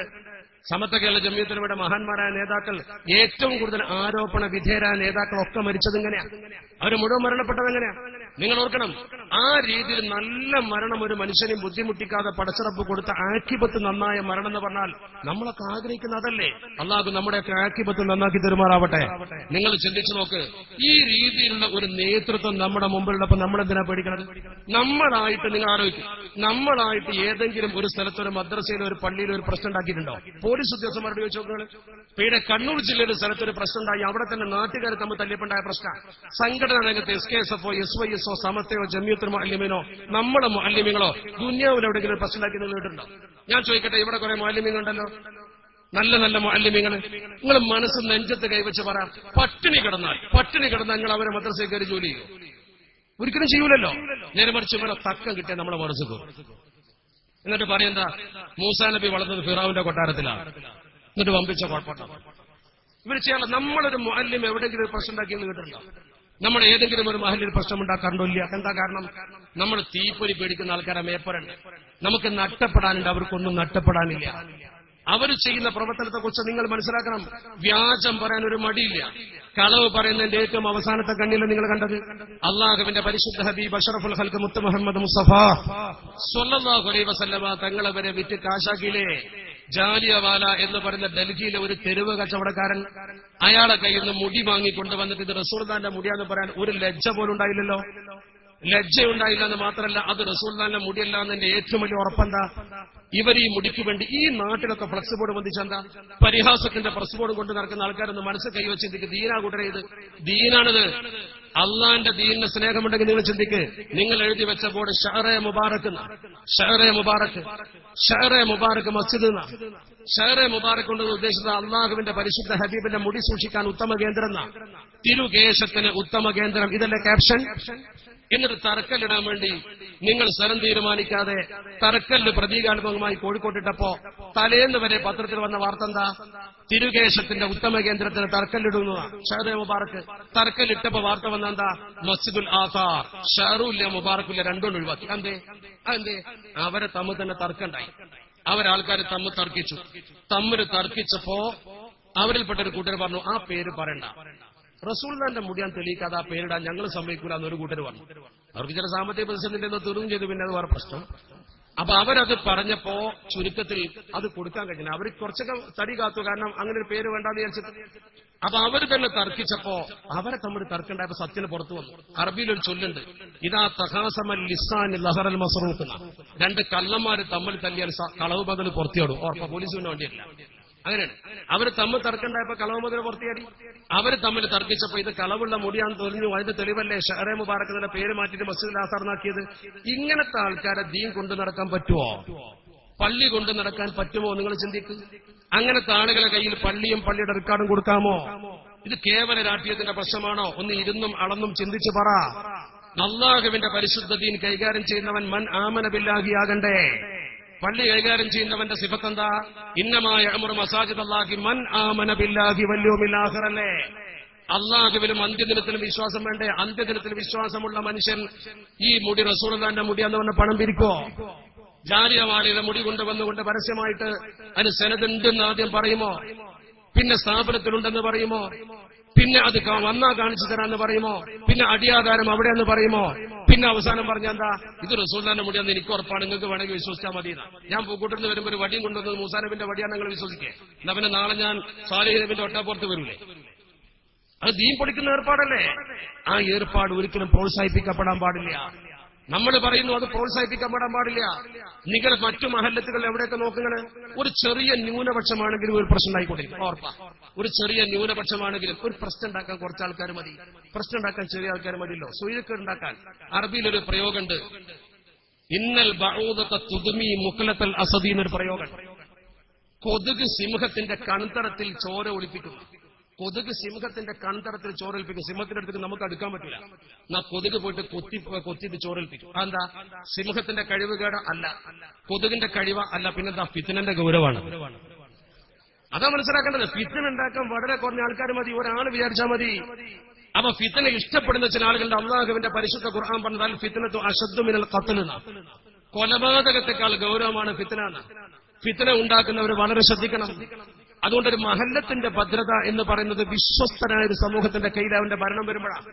സമത്വ കേരള ജമിയത്തിലൂടെ മഹാന്മാരായ നേതാക്കൾ, ഏറ്റവും കൂടുതൽ ആരോപണ വിധേയരായ നേതാക്കളൊക്കെ മരിച്ചത് ഇങ്ങനെയാ. അവർ മുഴുവൻ മരണപ്പെട്ടത് എങ്ങനെയാ? നിങ്ങൾ ഓർക്കണം. ആ രീതിയിൽ നല്ല മരണം ഒരു മനുഷ്യനെയും ബുദ്ധിമുട്ടിക്കാതെ പടച്ചിറപ്പ് കൊടുത്ത ആക്കിബത്ത് നന്നായ മരണം എന്ന് പറഞ്ഞാൽ നമ്മളൊക്കെ ആഗ്രഹിക്കുന്ന അതല്ലേ? അള്ളാഹു നമ്മുടെയൊക്കെ ആക്കിബത്ത് നന്നാക്കി തെരുമാറാവട്ടെ. നിങ്ങൾ ചിന്തിച്ചു നോക്ക്. ഈ രീതിയിലുള്ള ഒരു നേതൃത്വം നമ്മുടെ മുമ്പിലുള്ളപ്പോൾ നമ്മളെന്തിനാ പേടിക്കണത്? നമ്മളായിട്ട് നിങ്ങൾ ആലോചിക്കും. നമ്മളായിട്ട് ഏതെങ്കിലും ഒരു സ്ഥലത്ത്, ഒരു മദ്രസയിലോ ഒരു പള്ളിയിലോ ഒരു പ്രശ്നം ഉണ്ടാക്കിയിട്ടുണ്ടോ? പോലീസ് ഉദ്യോഗസ്ഥന്മാരുടെ ചോദിച്ചു നോക്കുക. ഇവിടെ കണ്ണൂർ ജില്ലയിൽ ഒരു സ്ഥലത്തൊരു പ്രശ്നം ഉണ്ടായി. അവിടെ തന്നെ നാട്ടുകാർ തമ്മിൽ തല്ലിപ്പുണ്ടായ പ്രശ്നം. സംഘടനാ രംഗത്ത് SKSF-ഓ SYS-ഓ സമത്വയോ ജമിയത്തുൽ മുഅല്ലിമീനോ നമ്മളെ മുഅല്ലിമീങ്ങളോ ദുനിയാവിൽ എവിടെയെങ്കിലും ഒരു പ്രശ്നം ഉണ്ടാക്കി നിങ്ങൾ കേട്ടിട്ടുണ്ടോ? ഞാൻ ചോദിക്കട്ടെ, ഇവിടെ കുറെ മുഅല്ലിമീങ്ങളുണ്ടല്ലോ, നല്ല നല്ല മുഅല്ലിമീങ്ങൾ. നിങ്ങൾ മനസ്സ് നെഞ്ചത്ത് കൈവച്ച് പറ, പട്ടിണി കിടന്നാൽ നിങ്ങൾ അവരെ മദ്രസയിൽ കയറി ജോലി ചെയ്യും? ഒരിക്കലും ചെയ്യൂലല്ലോ. നേരെ മറിച്ച് ഇവരെ തക്കം കിട്ടിയ നമ്മളെ മനസ്സ് കയറും. എന്നിട്ട് പറയെന്താ? മൂസാ നബി വളർന്നത് ഫിറഔന്റെ കൊട്ടാരത്തിലാണ്. എന്നിട്ട് വമ്പിച്ച കുഴപ്പമുണ്ടാവും. ഇവർ ചെയ്യാനുള്ള. നമ്മളൊരു മുഅല്ലിം എവിടെയെങ്കിലും ഒരു പ്രശ്നം ഉണ്ടാക്കിയെന്ന് കേട്ടിട്ടുണ്ടോ? നമ്മൾ ഏതെങ്കിലും ഒരു മഹല്ലിൽ പ്രശ്നം ഉണ്ടാക്കാറുണ്ടോ? ഇല്ല. എന്താ കാരണം? നമ്മൾ തീപ്പൊരി പേടിക്കുന്ന ആൾക്കാരെ മേപ്പറുണ്ട്. നമുക്ക് നഷ്ടപ്പെടാനുണ്ട്, അവർക്കൊന്നും നഷ്ടപ്പെടാനില്ല. അവർ ചെയ്യുന്ന പ്രവർത്തനത്തെ കുറിച്ച് നിങ്ങൾ മനസ്സിലാക്കണം. വ്യാജം പറയാൻ ഒരു മടിയില്ല. കളവ് പറയുന്നതിന്റെ ഏറ്റവും അവസാനത്തെ കണ്ണിൽ നിങ്ങൾ കണ്ടത് അള്ളാഹുവിന്റെ പരിശുദ്ധ ഹബീബ് അഷ്റഫുൽ ഖൽഖ് മുത്ത് മുഹമ്മദ് മുസ്തഫ സ്വല്ലല്ലാഹു അലൈഹി വസല്ലമ തങ്ങളെ വരെ വിറ്റ് കാശാക്കിയില്ലേ? ജാലിയവാല എന്ന് പറയുന്ന ഡൽഹിയിലെ ഒരു തെരുവ് കച്ചവടക്കാരൻ അയാളെ കയ്യിൽ നിന്ന് മുടി വാങ്ങിക്കൊണ്ടുവന്നിട്ട് ഇത് റസൂലുള്ളാഹിന്റെ മുടിയാന്ന് പറയാൻ ഒരു ലജ്ജ പോലും ഉണ്ടായില്ലല്ലോ. ലജ്ജയുണ്ടായില്ല എന്ന് മാത്രമല്ല, അത് റസൂലുള്ളാഹിന്റെ മുടിയല്ല എന്നതിന്റെ ഏറ്റവും വലിയ ഉറപ്പെന്താ? ഇവർ ഈ മുടിക്ക് വേണ്ടി ഈ നാട്ടിലൊക്കെ ഫ്ലക്സ് ബോർഡ് വന്നിച്ചെന്താ? പരിഹാസത്തിന്റെ ഫ്ലക്സ് ബോർഡ് കൊണ്ട് നടക്കുന്ന ആൾക്കാരൊന്ന് മനസ്സ് കൈവച്ച് ചിന്തിക്ക്. ദീനാ കൂട്ടരെ, ഇത് ദീനാണിത്. അള്ളാന്റെ ദീനിന് സ്നേഹമുണ്ടെങ്കിൽ നിങ്ങൾ ചിന്തിക്ക്. നിങ്ങൾ എഴുതി വെച്ച ബോർഡ് ഷഹറെ മുബാറക്ക്, മസ്ജിദ്. ഷഹറെ മുബാറക്ക് കൊണ്ട് ഉദ്ദേശിച്ചത് അള്ളാഹുവിന്റെ പരിശുദ്ധ ഹബീബിന്റെ മുടി സൂക്ഷിക്കാൻ ഉത്തമ കേന്ദ്രം, തിരുകേശത്തിന് ഉത്തമ കേന്ദ്രം. ഇതല്ലേ ക്യാപ്ഷൻ? എന്നിട്ട് തറക്കല്ലിടാൻ വേണ്ടി നിങ്ങൾ സ്ഥലം തീരുമാനിക്കാതെ തറക്കല്ല് പ്രതീകാത്മകമായി കോഴിക്കോട്ടിട്ടപ്പോ തലേന്ന് വരെ പത്രത്തിൽ വന്ന വാർത്ത എന്താ? തിരുകേശത്തിന്റെ ഉത്തമ കേന്ദ്രത്തിന് തറക്കല്ലിടുന്നതാണ് ഷഹറെ മുബാറക്ക്. തറക്കല്ലിട്ടപ്പോ വാർത്ത വന്ന എന്താ? മസ്ജിദുൽ ആസാർ. ഷഹറുല്ല മുബാറക്കുല്ല രണ്ടുകൊണ്ട് ഒഴിവാക്കി. അതെന്തേ? അവരെ തമ്മിൽ തന്നെ തർക്കമുണ്ടായി. അവരാൾക്കാർ തമ്മിൽ തർക്കിച്ചപ്പോ അവരിൽപ്പെട്ട ഒരു കൂട്ടർ പറഞ്ഞു, ആ പേര് പറയണ്ട, റസൂലുള്ളാഹിന്റെ മുടിയാൻ തെളിയിക്കാതെ ആ പേരിടാൻ ഞങ്ങൾ സമ്മതിക്കൂല എന്നൊരു കൂട്ടർ പറഞ്ഞു. അവർക്ക് ചില സാമ്പത്തിക പ്രതിസന്ധിന്റെ തീർന്നും ചെയ്തു. പിന്നെ അത് വേറെ പ്രശ്നം. അപ്പൊ അവരത് പറഞ്ഞപ്പോ ചുരുക്കത്തിൽ അത് കൊടുക്കാൻ കഴിഞ്ഞില്ല. അവർ കുറച്ചൊക്കെ തടി കാത്തു, കാരണം അങ്ങനെ ഒരു പേര് വേണ്ടാന്ന് വിചാരിച്ചിട്ട്. അപ്പൊ അവർ തന്നെ തർക്കിച്ചപ്പോ അവരെ തമ്മിൽ തർക്കമുണ്ടായപ്പോ സത്യന് പുറത്തു വന്നു. അറബിയിലൊരു ചൊല്ലുണ്ട്, ഇതാ തഹാസമൽ ലിസാൻ ലഹറൽ മസ്റൂഖ്. രണ്ട് കള്ളന്മാര് തമ്മിൽ തല്ലിയാൽ കളവ് പകൽ പുറത്തിയോടും. ഓർപ്പ പോലീസിന് വേണ്ടിയല്ല, അങ്ങനെയാണ്. അവര് തമ്മിൽ തർക്കമുണ്ടായപ്പോ കളവ് മുതൽ പുറത്തിയാടി. അവര് തമ്മിൽ തർക്കിച്ചപ്പോ ഇത് കളവുള്ള മുടിയാന്ന് തെളിഞ്ഞു. അതിന്റെ തെളിവല്ലേ ഷഹറെ മുബാറക്കിന്റെ പേര് മാറ്റിയിട്ട് മസ്ജിദുൽ ആസാറിനാക്കിയത്? ഇങ്ങനത്തെ ആൾക്കാരെ ദീൻ കൊണ്ടു നടക്കാൻ പറ്റുമോ? പള്ളി കൊണ്ടു നടക്കാൻ പറ്റുമോ? നിങ്ങൾ ചിന്തിക്കും. അങ്ങനത്തെ ആളുകളെ കയ്യിൽ പള്ളിയും പള്ളിയുടെ റെക്കോർഡും കൊടുക്കാമോ? ഇത് കേവല രാഷ്ട്രീയത്തിന്റെ പ്രശ്നമാണോ? ഒന്ന് ഇരുന്നും അളന്നും ചിന്തിച്ചു പറ. അല്ലാഹുവിന്റെ പരിശുദ്ധ ദീൻ കൈകാര്യം ചെയ്യുന്നവൻ മൻ ആമന ബില്ലാഹി ആകണ്ടേ? പള്ളി കൈകാര്യം ചെയ്യുന്നവന്റെ സിഫത്ത് എന്താ? ഇന്നമായ അമറു മസാജിദ് അല്ലാഹി മൻ ആമന ബില്ലാഹി വൽ യൗമിൽ ആഖിർ അല്ലേ? അള്ളാഹുവിലും അന്ത്യദിനത്തിലും വിശ്വാസം വേണ്ടേ? അന്ത്യദിനത്തിൽ വിശ്വാസമുള്ള മനുഷ്യൻ ഈ മുടി റസൂലുള്ളാഹിന്റെ മുടിയാന്ന് പറഞ്ഞ പണം പിരിക്കോ? ജാലിയവാലയുടെ മുടി കൊണ്ടുവന്നുകൊണ്ട് പരസ്യമായിട്ട് അതിന് സനദുണ്ടെന്ന് ആദ്യം പറയുമോ? പിന്നെ സ്ഥാപനത്തിലുണ്ടെന്ന് പറയുമോ? പിന്നെ അത് വന്നാ കാണിച്ചു തരാന്ന് പറയുമോ, പിന്നെ അടിയാധാരം അവിടെയെന്ന് പറയുമോ, പിന്നെ അവസാനം പറഞ്ഞ എന്താ, ഇത് റസൂലുള്ളാഹിന്റെ മുടിയാന്ന് എനിക്ക് ഉറപ്പാണ്, നിങ്ങൾക്ക് വേണമെങ്കിൽ വിശ്വസിച്ചാൽ മതി. ഞാൻ പൂക്കൂട്ടിൽ നിന്ന് വരുമ്പോൾ ഒരു വടിയും കൊണ്ടുവന്നത് മൂസാ നബിന്റെ വടിയാണ്, നിങ്ങൾ വിശ്വസിക്കേ? എന്നാ പിന്നെ നാളെ ഞാൻ സാലിഹ് നബിന്റെ ഒട്ടാപ്പുറത്ത് വരൂലേ? അത് ദീൻ പൊടിക്കുന്ന ഏർപ്പാടല്ലേ? ആ ഏർപ്പാട് ഒരിക്കലും പ്രോത്സാഹിപ്പിക്കപ്പെടാൻ പാടില്ല. നമ്മൾ പറയുന്നു അത് പ്രോത്സാഹിപ്പിക്കപ്പെടാൻ പാടില്ല. നിങ്ങൾ മറ്റു മഹല്ലത്തുകൾ എവിടെയൊക്കെ നോക്കുന്നത്, ഒരു ചെറിയ ന്യൂനപക്ഷമാണെങ്കിലും ഒരു പ്രശ്നം ഉണ്ടായിക്കൊണ്ടിരിക്കും. ഓർപ്പാ, ഒരു ചെറിയ ന്യൂനപക്ഷമാണെങ്കിലും ഒരു പ്രശ്നം ഉണ്ടാക്കാൻ കുറച്ച് ആൾക്കാർ മതി. പ്രശ്നം ഉണ്ടാക്കാൻ ചെറിയ ആൾക്കാർ മതിയല്ലോ, സ്വൈരക്കേട് ഉണ്ടാക്കാൻ. അറബിയിലൊരു പ്രയോഗമുണ്ട്, ഇന്നൽ ബഊദത തുദ്മി മുഖലത്തൽ അസദി എന്നൊരു പ്രയോഗം. കൊതുക് സിംഹത്തിന്റെ കൺതറത്തിൽ ചോര ഒളിപ്പിക്കുന്നു. കൊതുക് സിംഹത്തിന്റെ കൺതറത്തിൽ ചോരൽപ്പിക്കും. സിംഹത്തിന്റെ അടുത്തേക്ക് നമുക്ക് അടുക്കാൻ പറ്റില്ല. എന്നാ കൊതുക് പോയിട്ട് കൊത്തിയിട്ട് ചോരൽപ്പിക്കും. അതെന്താ? സിംഹത്തിന്റെ കഴിവുകേട് അല്ല, കൊതുകിന്റെ കഴിവ അല്ല, പിന്നെന്താ? ഫിത്നന്റെ ഗൗരവമാണ്. അതാ മനസ്സിലാക്കേണ്ടത്. ഫിത്ന ഉണ്ടാക്കാൻ വളരെ കുറഞ്ഞ ആൾക്കാർ മതി, ഒരാൾ വിചാരിച്ചാൽ മതി. അപ്പൊ ഫിത്ന ഇഷ്ടപ്പെടുന്ന ചില ആളുകളുടെ അള്ളാഹുവിന്റെ പരിശുദ്ധ ഖുർആൻ പറഞ്ഞാൽ ഫിത്നത്തു അശദ്ദു മിനൽ ഖത്ൽ, കൊലപാതകത്തെക്കാൾ ഗൗരവമാണ് ഫിത്ന. ഫിത്ന ഉണ്ടാക്കുന്നവർ വളരെ ശ്രദ്ധിക്കണം. അതുകൊണ്ടൊരു മഹല്ലത്തിന്റെ ഭദ്രത എന്ന് പറയുന്നത് വിശ്വസ്തനായ ഒരു സമൂഹത്തിന്റെ കയ്യിൽ അവന്റെ ഭരണം വരുമ്പോഴാണ്.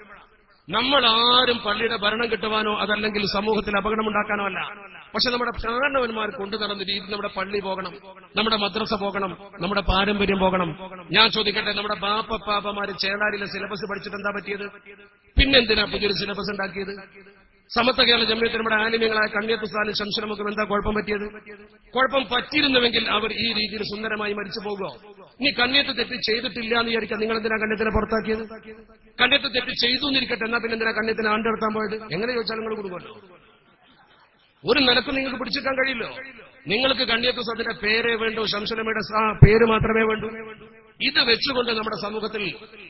നമ്മൾ ആരും പള്ളിയുടെ ഭരണം കിട്ടുവാനോ അതല്ലെങ്കിൽ സമൂഹത്തിൽ അപകടമുണ്ടാക്കാനോ അല്ല. പക്ഷെ നമ്മുടെ കാരണവന്മാർ കൊണ്ടു നടന്ന രീതി, നമ്മുടെ പള്ളി പോകണം, നമ്മുടെ മദ്രസ പോകണം, നമ്മുടെ പാരമ്പര്യം പോകണം. ഞാൻ ചോദിക്കട്ടെ, നമ്മുടെ ബാപ്പപ്പാപ്പമാര് ചേളാരിയിലെ സിലബസ് പഠിച്ചിട്ട് എന്താ പറ്റിയത്? പിന്നെന്തിനാ പുതിയൊരു സിലബസ് ഉണ്ടാക്കിയത്? സമത്വ കേരള ജമിയത്തിൽ നമ്മുടെ ആലിമ്യങ്ങളായ കണ്ണിയത്ത് സാലും ശംസുലമൊക്കെ എന്താ കുഴപ്പം പറ്റിയത്? കുഴപ്പം പറ്റിയിരുന്നുവെങ്കിൽ അവർ ഈ രീതിയിൽ സുന്ദരമായി മരിച്ചു പോകുമോ? ഇനി കണ്ണിയത്ത് തെറ്റ് ചെയ്തിട്ടില്ല എന്ന് വിചാരിക്കാം, നിങ്ങൾ എന്തിനാ കണ്ണിയത്തിനെ പുറത്താക്കിയത്? കണ്ണിയത്ത് തെറ്റ് ചെയ്തു എന്നിരിക്കട്ടെ, എന്നാ പിന്നെ എന്തിനാ കണ്ണിയത്തിനെ ആണ്ടെടുത്താൻ പോയത്? എങ്ങനെ ചോദിച്ചാൽ നിങ്ങൾ കൊടുക്കുമല്ലോ. ഒരു നിലക്കും നിങ്ങൾക്ക് പിടിച്ചെടുക്കാൻ കഴിയില്ലോ. നിങ്ങൾക്ക് കണ്ണിയത്ത് സദിന്റെ പേരേ വേണ്ടൂ, ശംസുലമയുടെ പേര് മാത്രമേ വേണ്ടൂ. ഇത് വെച്ചുകൊണ്ട് നമ്മുടെ സമൂഹത്തിൽ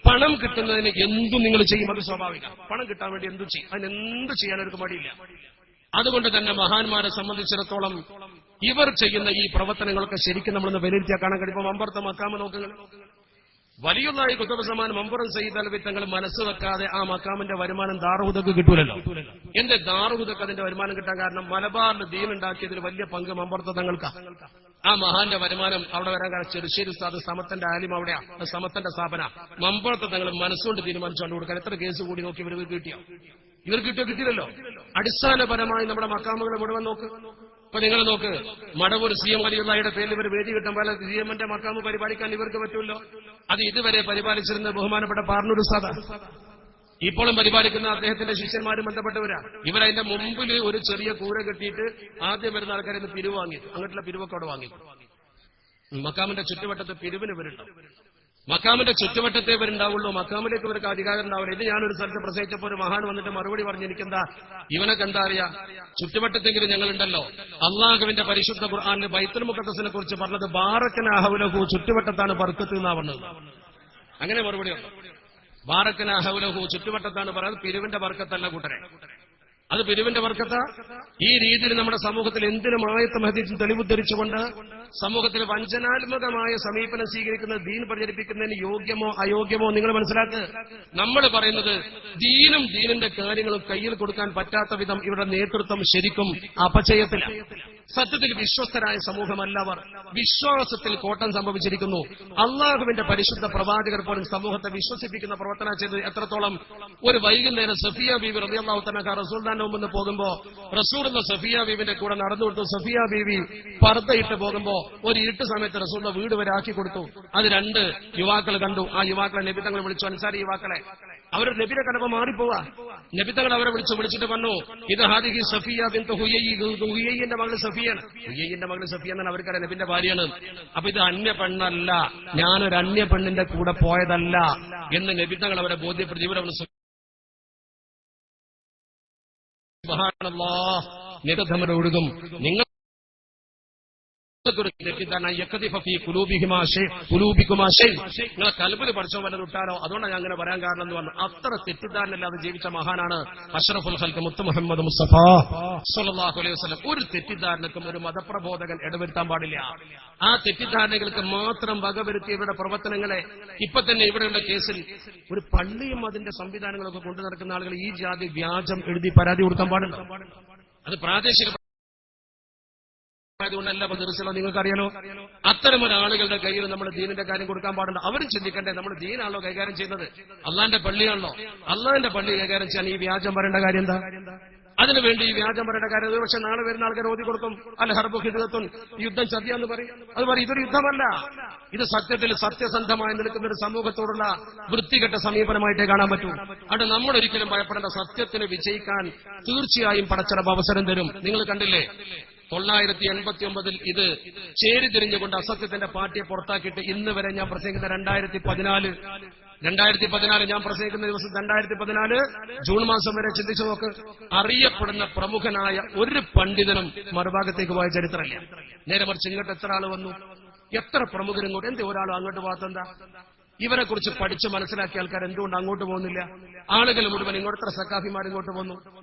പണം കിട്ടുന്നതിന് എന്തും നിങ്ങൾ ചെയ്യും, അത് സ്വാഭാവികം. പണം കിട്ടാൻ വേണ്ടി എന്തും ചെയ്യും, അതിനെന്ത് ചെയ്യാൻ അവർക്ക് മടിയില്ല. അതുകൊണ്ട് തന്നെ മഹാന്മാരെ സംബന്ധിച്ചിടത്തോളം ഇവർ ചെയ്യുന്ന ഈ പ്രവർത്തനങ്ങളൊക്കെ ശരിക്കും നമ്മളൊന്ന് വിലയിരുത്തിയാൽ കാണാൻ കഴിയുമ്പോൾ മമ്പറത്തെ മക്കാമ നോക്കുക. വലിയുള്ളാഹി കുത്തുബ് സമാൻ മമ്പുറം സയ്യിദ് അലവി തങ്ങൾ മനസ്സ് വെക്കാതെ ആ മക്കാമിന്റെ വരുമാനം ദാറുഹുദക്ക് കിട്ടൂലല്ലോ. എന്റെ ദാറുഹുദക്ക് അതിന്റെ വരുമാനം കിട്ടാൻ കാരണം മലബാറിന് ദീൻ ഉണ്ടാക്കിയതിൽ വലിയ പങ്ക് മമ്പുറത്തെ തങ്ങൾക്കാണ്. ആ മഹാന്റെ വരുമാനം അവിടെ വരാൻ കാരണം ചെറുശ്ശേരി ഉസ്താദ് സമത്തിന്റെ ആലിം അവിടെയാണ്, സമത്തിന്റെ സ്ഥാപന. മമ്പുറത്തെ തങ്ങൾ മനസ്സുകൊണ്ട് തീരുമാനിച്ചുകൊണ്ട് കൊടുക്കാൻ എത്ര കേസ് കൂടി നോക്കി ഇവർക്ക് കിട്ടിയോ? ഇവർക്ക് കിട്ടിയില്ലല്ലോ. അടിസ്ഥാനപരമായി നമ്മുടെ മക്കാമുകളെ മുഴുവൻ നോക്ക്. ഇപ്പൊ നിങ്ങൾ നോക്ക്, മടവൂർ CM വലിയുള്ളയുടെ പേരിൽ ഇവർ വേദി കിട്ടുമ്പോൾ CM-ന്റെ മക്കാമ് പരിപാലിക്കാൻ ഇവർക്ക് പറ്റുമല്ലോ. അത് ഇതുവരെ പരിപാലിച്ചിരുന്ന ബഹുമാനപ്പെട്ട പാർണൂർ ഉസ്താദ്, ഇപ്പോഴും പരിപാലിക്കുന്ന അദ്ദേഹത്തിന്റെ ശിഷ്യന്മാരും ബന്ധപ്പെട്ടവരാ. ഇവരതിന്റെ മുമ്പിൽ ഒരു ചെറിയ കൂര കെട്ടിയിട്ട് ആദ്യം വരുന്ന ആൾക്കാരെ പിരിവ് വാങ്ങി, അങ്ങോട്ടുള്ള പിരിവൊക്കെ അവിടെ വാങ്ങി. മക്കാമിന്റെ ചുറ്റുവട്ടത്ത് പിരിവിന് ഇവരുണ്ടാവും. മക്കാമിന്റെ ചുറ്റുവട്ടത്തെ ഇവരുണ്ടാവുള്ളൂ, മക്കാമിലേക്ക് ഇവർക്ക് അധികാരം ഉണ്ടാവില്ല. ഇത് ഞാനൊരു സ്ഥലത്ത് പ്രസംഗിച്ചപ്പോൾ ഒരു മഹാൻ വന്നിട്ട് മറുപടി പറഞ്ഞു, എനിക്കെന്താ ഇവനൊക്കെ എന്താ അറിയാ, ചുറ്റുവട്ടത്തെങ്കിലും ഞങ്ങളുണ്ടല്ലോ. അള്ളാഹുവിന്റെ പരിശുദ്ധ ഖുർആനിൽ ബൈത്തുൽ മുഖദ്ദസിനെ കുറിച്ച് പറഞ്ഞത് ബാറക്കന ഹൗലഹു, ചുറ്റുവട്ടത്താണ് ബർക്കത്ത് എന്നാ പറഞ്ഞത്. അങ്ങനെ മറുപടി ഉണ്ട്. ബാറക്കന ഹൗലഹു, ചുറ്റുവട്ടത്താണ് പറയുന്നത്, പിരിവിന്റെ ബർക്കത്തല്ല കൂട്ടരെ. അത് പിരിവിന്റെ ബർക്കത്ത. ഈ രീതിയിൽ നമ്മുടെ സമൂഹത്തിൽ എന്തിനും ആയത്തും ഹദീസും തെളിവുദ്ധരിച്ചുകൊണ്ട് സമൂഹത്തിൽ വഞ്ചനാത്മകമായ സമീപനം സ്വീകരിക്കുന്ന ദീൻ പ്രചരിപ്പിക്കുന്നതിന് യോഗ്യമോ അയോഗ്യമോ നിങ്ങൾ മനസ്സിലാക്കുക. നമ്മൾ പറയുന്നത് ദീനും ദീനിന്റെ കാര്യങ്ങളും കയ്യിൽ കൊടുക്കാൻ പറ്റാത്ത വിധം ഇവരുടെ നേതൃത്വം ശരിക്കും അപചയത്തിലാണ്. സത്യത്തിൽ വിശ്വസ്തരായ സമൂഹമല്ലവർ. വിശ്വാസത്തിൽ കോട്ടം സംഭവിച്ചിരിക്കുന്നു. അള്ളാഹുവിന്റെ പരിശുദ്ധ പ്രവാചകർ പോലും സമൂഹത്തെ വിശ്വസിപ്പിക്കുന്ന പ്രവർത്തനം ചെയ്തത് എത്രത്തോളം. ഒരു വൈകുന്നേരം സഫിയ ബീവി റളിയല്ലാഹു തആല റസൂലുള്ളാഹിന്റെ മുമ്പിൽ പോകുമ്പോ റസൂലുള്ള സഫിയ ബീവിന്റെ കൂടെ നടന്നു കൊടുത്തു. സഫിയ ബീവി പർദ്ദയിട്ട് പോകുമ്പോ ഒരു ഇരുട്ട് സമയത്ത് റസൂലുള്ള വീട് വരെ ആക്കി കൊടുത്തു. അത് 2 യുവാക്കൾ കണ്ടു. ആ യുവാക്കളെ നബി തങ്ങൾ വിളിച്ചു, അൻസാരി യുവാക്കളെ. അവർ നബിയെ കണ്ടപ്പോ മാറിപ്പോവാ. നബി തങ്ങൾ അവരെ വിളിച്ചിട്ട് പറഞ്ഞു, ഇത് ഹാദിഹി സഫിയ ബിൻതു ഹുയയ്യിന്റെ മകൾ സഫിയാണ്. ഹുയയ്യിന്റെ മകൾ സഫിയ എന്നാണ് അവർക്കറിയാം, നബിന്റെ ഭാര്യയാണ്. അപ്പൊ ഇത് അന്യ പെണ്ണല്ല, ഞാനൊരു അന്യ പെണ്ണിന്റെ കൂടെ പോയതല്ല എന്ന് നബി തങ്ങൾ അവരെ ബോധ്യപ്പെടുത്തി. ഇവിടെ സുബ്ഹാനല്ലാഹ്, നിരന്തരം ഒഴുകും. നിങ്ങൾ നിങ്ങളെ കൽബിൽ പഠിച്ചോ വല്ല വിട്ടാലോ, അതുകൊണ്ടാണ് ഞാൻ അങ്ങനെ പറയാൻ കാരണം എന്ന് പറഞ്ഞു. അത്ര തെറ്റിദ്ധാരണല്ലാതെ ജീവിച്ച മഹാനാണ് അഷ്റഫുൽ ഖൽഖ് മുത്ത് മുഹമ്മദ് മുസ്തഫ സ്വല്ലല്ലാഹു അലൈഹി വസല്ലം. ഒരു തെറ്റിദ്ധാരണക്കും ഒരു മതപ്രബോധകൻ ഇടവരുത്താൻ പാടില്ല. ആ തെറ്റിദ്ധാരണകൾക്ക് മാത്രം വകവരുത്തിയവരുടെ പ്രവർത്തനങ്ങളെ ഇപ്പൊ തന്നെ ഇവിടെയുള്ള കേസിൽ ഒരു പള്ളിയും അതിന്റെ സംവിധാനങ്ങളൊക്കെ കൊണ്ടു നടക്കുന്ന ആളുകൾ ഈ ജാതി വ്യാജം എഴുതി പരാതി കൊടുക്കാൻ പാടുണ്ടോ? അത് പ്രാദേശിക ആയതുകൊണ്ടല്ല തീർച്ചയായും നിങ്ങൾക്കറിയാലോ. അത്തരം ഒരാളുകളുടെ കയ്യിൽ നമ്മൾ ദീനിന്റെ കാര്യം കൊടുക്കാൻ പാടില്ല. അവരും ചിന്തിക്കണ്ടേ, നമ്മൾ ദീനാണല്ലോ കൈകാര്യം ചെയ്യുന്നത്, അള്ളാന്റെ പള്ളിയാണല്ലോ. അള്ളാന്റെ പള്ളി കൈകാര്യം ചെയ്യാൻ ഈ വ്യാജം പറയേണ്ട കാര്യം എന്താ? അതിനുവേണ്ടി ഈ വ്യാജം പറയേണ്ട കാര്യം ഒരു പക്ഷെ നാളെ വരുന്ന ആൾക്കാർ ഓതി കൊടുക്കും, അല്ല ഹർബു ഹിദത്തുൻ, യുദ്ധം ചതിയാന്ന് പറയും. അത് പറയും ഇതൊരു യുദ്ധമല്ല, ഇത് സത്യത്തിൽ സത്യസന്ധമായി നിൽക്കുന്ന ഒരു സമൂഹത്തോടുള്ള വൃത്തികെട്ട സമീപനമായിട്ടേ കാണാൻ പറ്റൂ. അത് നമ്മളൊരിക്കലും ഭയപ്പെടേണ്ട. സത്യത്തിന് വിജയിക്കാൻ തീർച്ചയായും പടച്ചറബ് അവസരം തരും. നിങ്ങൾ കണ്ടില്ലേ 989 ഇത് ചേരി തിരിഞ്ഞുകൊണ്ട് അസത്യത്തിന്റെ പാർട്ടിയെ പുറത്താക്കിയിട്ട് ഇന്ന് വരെ ഞാൻ പ്രസംഗിക്കുന്ന 2014 ഞാൻ പ്രസംഗിക്കുന്ന ദിവസം 2014 ജൂൺ മാസം വരെ ചിന്തിച്ചു നോക്ക്, അറിയപ്പെടുന്ന പ്രമുഖനായ ഒരു പണ്ഡിതനും മറുഭാഗത്തേക്ക് പോയ ചരിത്രമില്ല. നേരെ മറിച്ച് ഇങ്ങോട്ട് എത്ര ആള് വന്നു, എത്ര പ്രമുഖരും ഇങ്ങോട്ട്, എന്ത് ഒരാളും അങ്ങോട്ട് പോകാത്തെന്താ? ഇവരെ കുറിച്ച് പഠിച്ച് മനസ്സിലാക്കിയ ആൾക്കാർ എന്തുകൊണ്ട് അങ്ങോട്ട് പോകുന്നില്ല? ആളുകൾ മുഴുവൻ ഇങ്ങോട്ട്, എത്ര സക്കാഫിമാർ ഇങ്ങോട്ട് പോന്നു,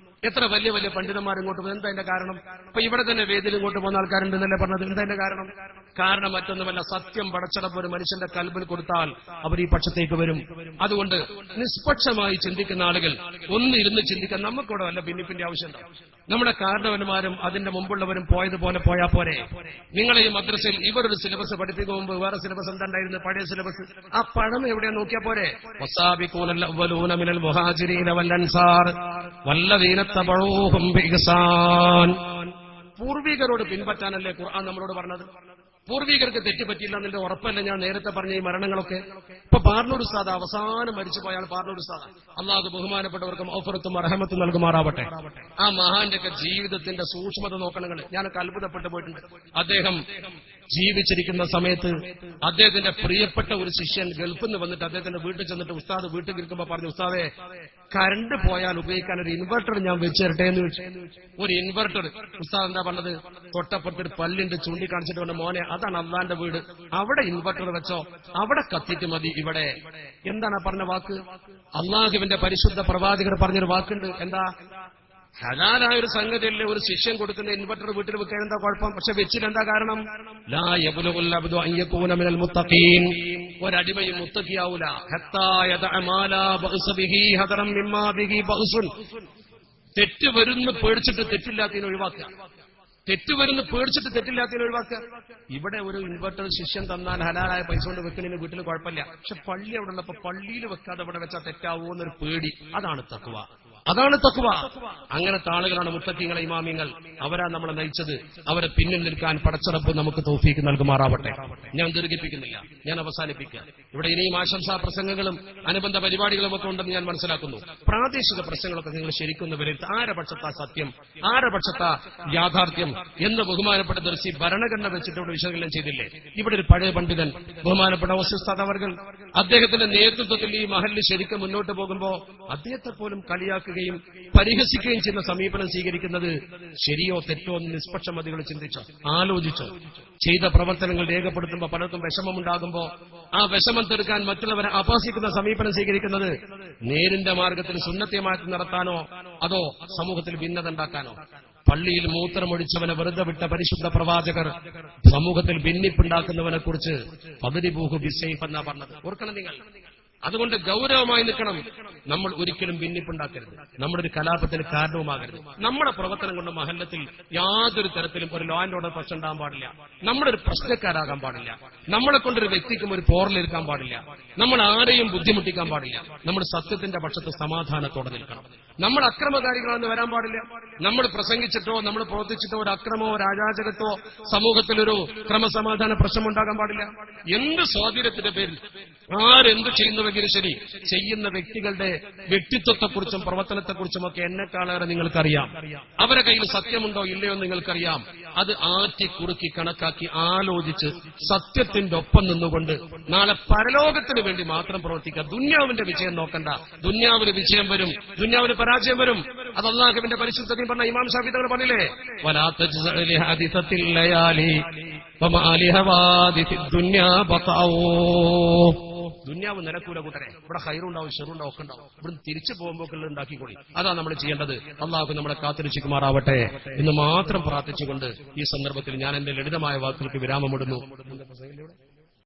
എത്ര വലിയ വലിയ പണ്ഡിതന്മാർ ഇങ്ങോട്ട് പോകുന്നു. എന്താ അതിന്റെ കാരണം? ഇപ്പൊ ഇവിടെ തന്നെ വേദിയിൽ ഇങ്ങോട്ട് പോകുന്ന ആൾക്കാരുണ്ടെന്നല്ലേ പറഞ്ഞത്. എന്താ അതിന്റെ കാരണം? കാരണം മറ്റൊന്നുമല്ല, സത്യം പടച്ചടപ്പ് ഒരു മനുഷ്യന്റെ കൽബിൽ കൊടുത്താൽ അവർ ഈ പക്ഷത്തേക്ക് വരും. അതുകൊണ്ട് നിഷ്പക്ഷമായി ചിന്തിക്കുന്ന ആളുകൾ ഒന്ന് ഇരുന്ന് ചിന്തിക്കാൻ നമുക്കിവിടെ വല്ല ഭിന്നിപ്പിന്റെ ആവശ്യമുണ്ടോ? നമ്മുടെ കാരണവന്മാരും അതിന്റെ മുമ്പുള്ളവരും പോയതുപോലെ പോയാ പോരെ. നിങ്ങളെ ഈ മദ്രസയിൽ ഇവരൊരു സിലബസ് പഠിപ്പിക്കും മുമ്പ് വേറെ സിലബസ് എന്താണ്ടായിരുന്നു, പഴയ സിലബസ്. ആ പഴം എവിടെയാ നോക്കിയാ പോരെ. വസാബിഖൂനൽ അവ്വലൂന മിനൽ മുഹാജിരീന വൽ അൻസാർ വല്ലദീന തബഊഹും ബിഇഹ്സാൻ. പൂർവികരോട് പിൻപറ്റാനല്ലേ ഖുർആൻ നമ്മളോട് പറഞ്ഞത്. പൂർവികർക്ക് തെറ്റുപറ്റിയില്ല എന്നതിന്റെ ഉറപ്പല്ല ഞാൻ നേരത്തെ പറഞ്ഞ ഈ മരണങ്ങളൊക്കെ. ഇപ്പൊ പാർലൂർ ഉസ്താദ് അവസാനം മരിച്ചു പോയാൽ പാർലൂർ ഉസ്താദ്, അള്ളാഹു ബഹുമാനപ്പെട്ടവർക്കും ഔഫറത്തും അർഹമത്തും നൽകുമാറാവട്ടെ. ആ മഹാന്റെ ഒക്കെ ജീവിതത്തിന്റെ സൂക്ഷ്മത നോക്കണങ്ങൾ ഞാനൊക്കെ അത്ഭുതപ്പെട്ടു പോയിട്ടുണ്ട്. അദ്ദേഹം ജീവിച്ചിരിക്കുന്ന സമയത്ത് അദ്ദേഹത്തിന്റെ പ്രിയപ്പെട്ട ഒരു ശിഷ്യൻ ഗൾഫിൽ നിന്ന് വന്നിട്ട് അദ്ദേഹത്തിന്റെ വീട്ടിൽ ചെന്നിട്ട് ഉസ്താദ് വീട്ടിൽ ഇരിക്കുമ്പോ പറഞ്ഞു, ഉസ്താദെ കറണ്ട് പോയാൽ ഉപയോഗിക്കാൻ ഒരു ഇൻവെർട്ടർ ഞാൻ വെച്ച് തരട്ടെ എന്ന് ചോദിച്ചു. ഒരു ഇൻവെർട്ടർ. ഉസ്താദ് എന്താ പറഞ്ഞത്? തൊട്ടപ്പുറത്തൊരു പല്ലിന്റെ ചൂണ്ടിക്കാണിച്ചിട്ട് പറഞ്ഞു, മോനെ അതാണ് അള്ളാന്റെ വീട്, അവിടെ ഇൻവെർട്ടർ വെച്ചോ, അവിടെ കത്തിട്ട് മതി. ഇവിടെ എന്താണ് പറഞ്ഞ വാക്ക്? അള്ളാഹുവിന്റെ പരിശുദ്ധ പ്രവാചകർ പറഞ്ഞൊരു വാക്കുണ്ട്. എന്താ? ഹലാലായ ഒരു സംഗതിയല്ലേ ഒരു ശിഷ്യൻ കൊടുക്കുന്ന ഇൻവെർട്ടർ വീട്ടിൽ വെക്കാൻ എന്താ കുഴപ്പം? പക്ഷെ വെച്ചിട്ട് എന്താ കാരണം? ലാ യബ്ലുഗുൽ അബ്ദു അൻ യകൂന മിനൽ മുത്തഖീൻ. ഒരടിമയും മുത്തഖിയാവൂല. ഹത്താ യദഅ മാ ലാ ബഅസ ബിഹി ഹദറൻ മിമ്മാ ബിഹി ബഅസുൻ. തെറ്റ് വരുന്നു പേടിച്ചിട്ട് തെറ്റില്ലാത്തതിനെ ഒഴിവാക്കുക. ഇവിടെ ഒരു ഇൻവെർട്ടർ ശിഷ്യൻ തന്നാൽ ഹലാലായ പൈസ കൊണ്ട് വെക്കുന്നതിന് വീട്ടിൽ കുഴപ്പമില്ല. പക്ഷെ പള്ളി അവിടെ ഉള്ളപ്പോ പള്ളിയിൽ വെക്കാതെ അവിടെ വെച്ചാൽ തെറ്റാവോ എന്നൊരു പേടി. അതാണ് തഖ്വ. അങ്ങനത്തെ ആളുകളാണ് മുത്തഖീങ്ങളെ ഇമാമിങ്ങൾ. അവരാ നമ്മളെ നയിച്ചത്. അവരെ പിന്നിൽ നിൽക്കാൻ പടച്ചറബ് നമുക്ക് തൗഫീക്ക് നൽകുമാറാവട്ടെ. ഞാൻ ദീർഘിപ്പിക്കുന്നില്ല, ഞാൻ അവസാനിപ്പിക്കുക. ഇവിടെ ഇനിയും ആശംസാ പ്രസംഗങ്ങളും അനുബന്ധ പരിപാടികളും ഒക്കെ ഉണ്ടെന്ന് ഞാൻ മനസ്സിലാക്കുന്നു. പ്രാദേശിക പ്രശ്നങ്ങളൊക്കെ നിങ്ങൾ ശരിക്കൊന്ന് വിലയിരുത്തുക. ആരുടെ പക്ഷത്താ സത്യം, ആരുടെ പക്ഷത്താ യാഥാർത്ഥ്യം എന്ന് ബഹുമാനപ്പെട്ട ദർശി ഭരണഘടന വെച്ചിട്ട് ഇവിടെ വിശകലനം ചെയ്തില്ലേ. ഇവിടെ ഒരു പഴയ പണ്ഡിതൻ ബഹുമാനപ്പെട്ട ഉസ്താദ് അവർകൾ അദ്ദേഹത്തിന്റെ നേതൃത്വത്തിൽ ഈ മഹല്ല് ശരിക്കും മുന്നോട്ട് പോകുമ്പോ അദ്ദേഹത്തെ പോലും കളിയാക്കുകയും പരിഹസിക്കുകയും ചെയ്യുന്ന സമീപനം സ്വീകരിക്കുന്നത് ശരിയോ തെറ്റോ എന്ന് നിഷ്പക്ഷമതികൾ ചിന്തിച്ചോ, ആലോചിച്ചോ? ചെയ്ത പ്രവർത്തനങ്ങൾ രേഖപ്പെടുത്തുമ്പോൾ പലർക്കും വിഷമമുണ്ടാകുമ്പോ ആ വിഷമം തീർക്കാൻ മറ്റുള്ളവരെ അപഹസിക്കുന്ന സമീപനം സ്വീകരിക്കുന്നത് നേരിന്റെ മാർഗത്തിൽ സുന്നത്യമാക്കി നടത്താനോ അതോ സമൂഹത്തിൽ ഭിന്നത ഉണ്ടാക്കാനോ? പള്ളിയിൽ മൂത്രമൊഴിച്ചവനെ വെറുതെ വിട്ട പരിശുദ്ധ പ്രവാചകർ സമൂഹത്തിൽ ഭിന്നിപ്പുണ്ടാക്കുന്നവനെ കുറിച്ച് ഫദ്രിബൂഹു ബിസ്സൈഫ് എന്നാ പറഞ്ഞത്. ഓർക്കണം നിങ്ങൾ. അതുകൊണ്ട് ഗൗരവമായി നിൽക്കണം. നമ്മൾ ഒരിക്കലും ഭിന്നിപ്പുണ്ടാക്കരുത്. നമ്മുടെ ഒരു കലാപത്തിന് കാരണവുമാകരുത്. നമ്മുടെ പ്രവർത്തനം കൊണ്ട് മഹല്ലത്തിൽ യാതൊരു തരത്തിലും ഒരു ലോ ആൻഡ് ഓർഡർ പ്രശ്നം ഉണ്ടാകാൻ പാടില്ല. നമ്മളൊരു പ്രശ്നക്കാരാകാൻ പാടില്ല. നമ്മളെ കൊണ്ടൊരു വ്യക്തിക്കും ഒരു പോറലിരിക്കാൻ പാടില്ല. നമ്മൾ ആരെയും ബുദ്ധിമുട്ടിക്കാൻ പാടില്ല. നമ്മൾ സത്യത്തിന്റെ പക്ഷത്ത് സമാധാനത്തോടെ നിൽക്കണം. നമ്മൾ അക്രമകാരികളാണെന്ന് വരാൻ പാടില്ല. നമ്മൾ പ്രസംഗിച്ചിട്ടോ നമ്മൾ പ്രവർത്തിച്ചിട്ടോ ഒരു അക്രമോ ഒരു അരാജകത്തോ സമൂഹത്തിലൊരു ക്രമസമാധാന പ്രശ്നമുണ്ടാകാൻ പാടില്ല. എന്ത് സ്വാധീനത്തിന്റെ പേരിൽ ആരെന്ത് ചെയ്യുന്നുവെങ്കിലും ശരി, ചെയ്യുന്ന വ്യക്തികളുടെ വ്യക്തിത്വത്തെക്കുറിച്ചും പ്രവർത്തനത്തെക്കുറിച്ചും ഒക്കെ എന്നെക്കാളേറെ നിങ്ങൾക്കറിയാം. അവരെ കയ്യിൽ സത്യമുണ്ടോ ഇല്ലയോ നിങ്ങൾക്കറിയാം. അത് ആറ്റി കുറുക്കി കണക്കാക്കി ആലോചിച്ച് സത്യത്തിന്റെ ഒപ്പം നിന്നുകൊണ്ട് നാളെ പരലോകത്തിന് വേണ്ടി മാത്രം പ്രവർത്തിക്കുക. ദുന്യാവിന്റെ വിജയം നോക്കണ്ട. ദുന്യാവിന് വിജയം വരും, ദുന്യാവിന് പരാജയം വരും. അത് അല്ലാഹുവിന്റെ പരിശുദ്ധതയും പറഞ്ഞ ഇമാം ശാഫി തങ്ങൾ പറഞ്ഞില്ലേ, വലാ തജ്സഅ ലിഹാദിസത്തിൽ ലയാലി വമാ ലിഹവാദിസി ദുന്യാ ബഖഔ. ദുന്യാവ് നിലക്കൂല കൂട്ടരെ. ഇവിടെ ഹൈറുണ്ടാവും ഷെറുണ്ടാവും ഒക്കെ ഉണ്ടാവും. ഇവിടുന്ന് തിരിച്ചു പോകുമ്പോൾ ഉണ്ടാക്കിക്കൊള്ളി. അതാണ് നമ്മൾ ചെയ്യേണ്ടത്. അള്ളാഹു നമ്മളെ കാത്തിരക്ഷിക്കുമാറാവട്ടെ എന്ന് മാത്രം പ്രാർത്ഥിച്ചുകൊണ്ട് ഈ സന്ദർഭത്തിൽ ഞാൻ എന്റെ ലളിതമായ വാക്കുകൾക്ക് വിരാമമിടുന്നു.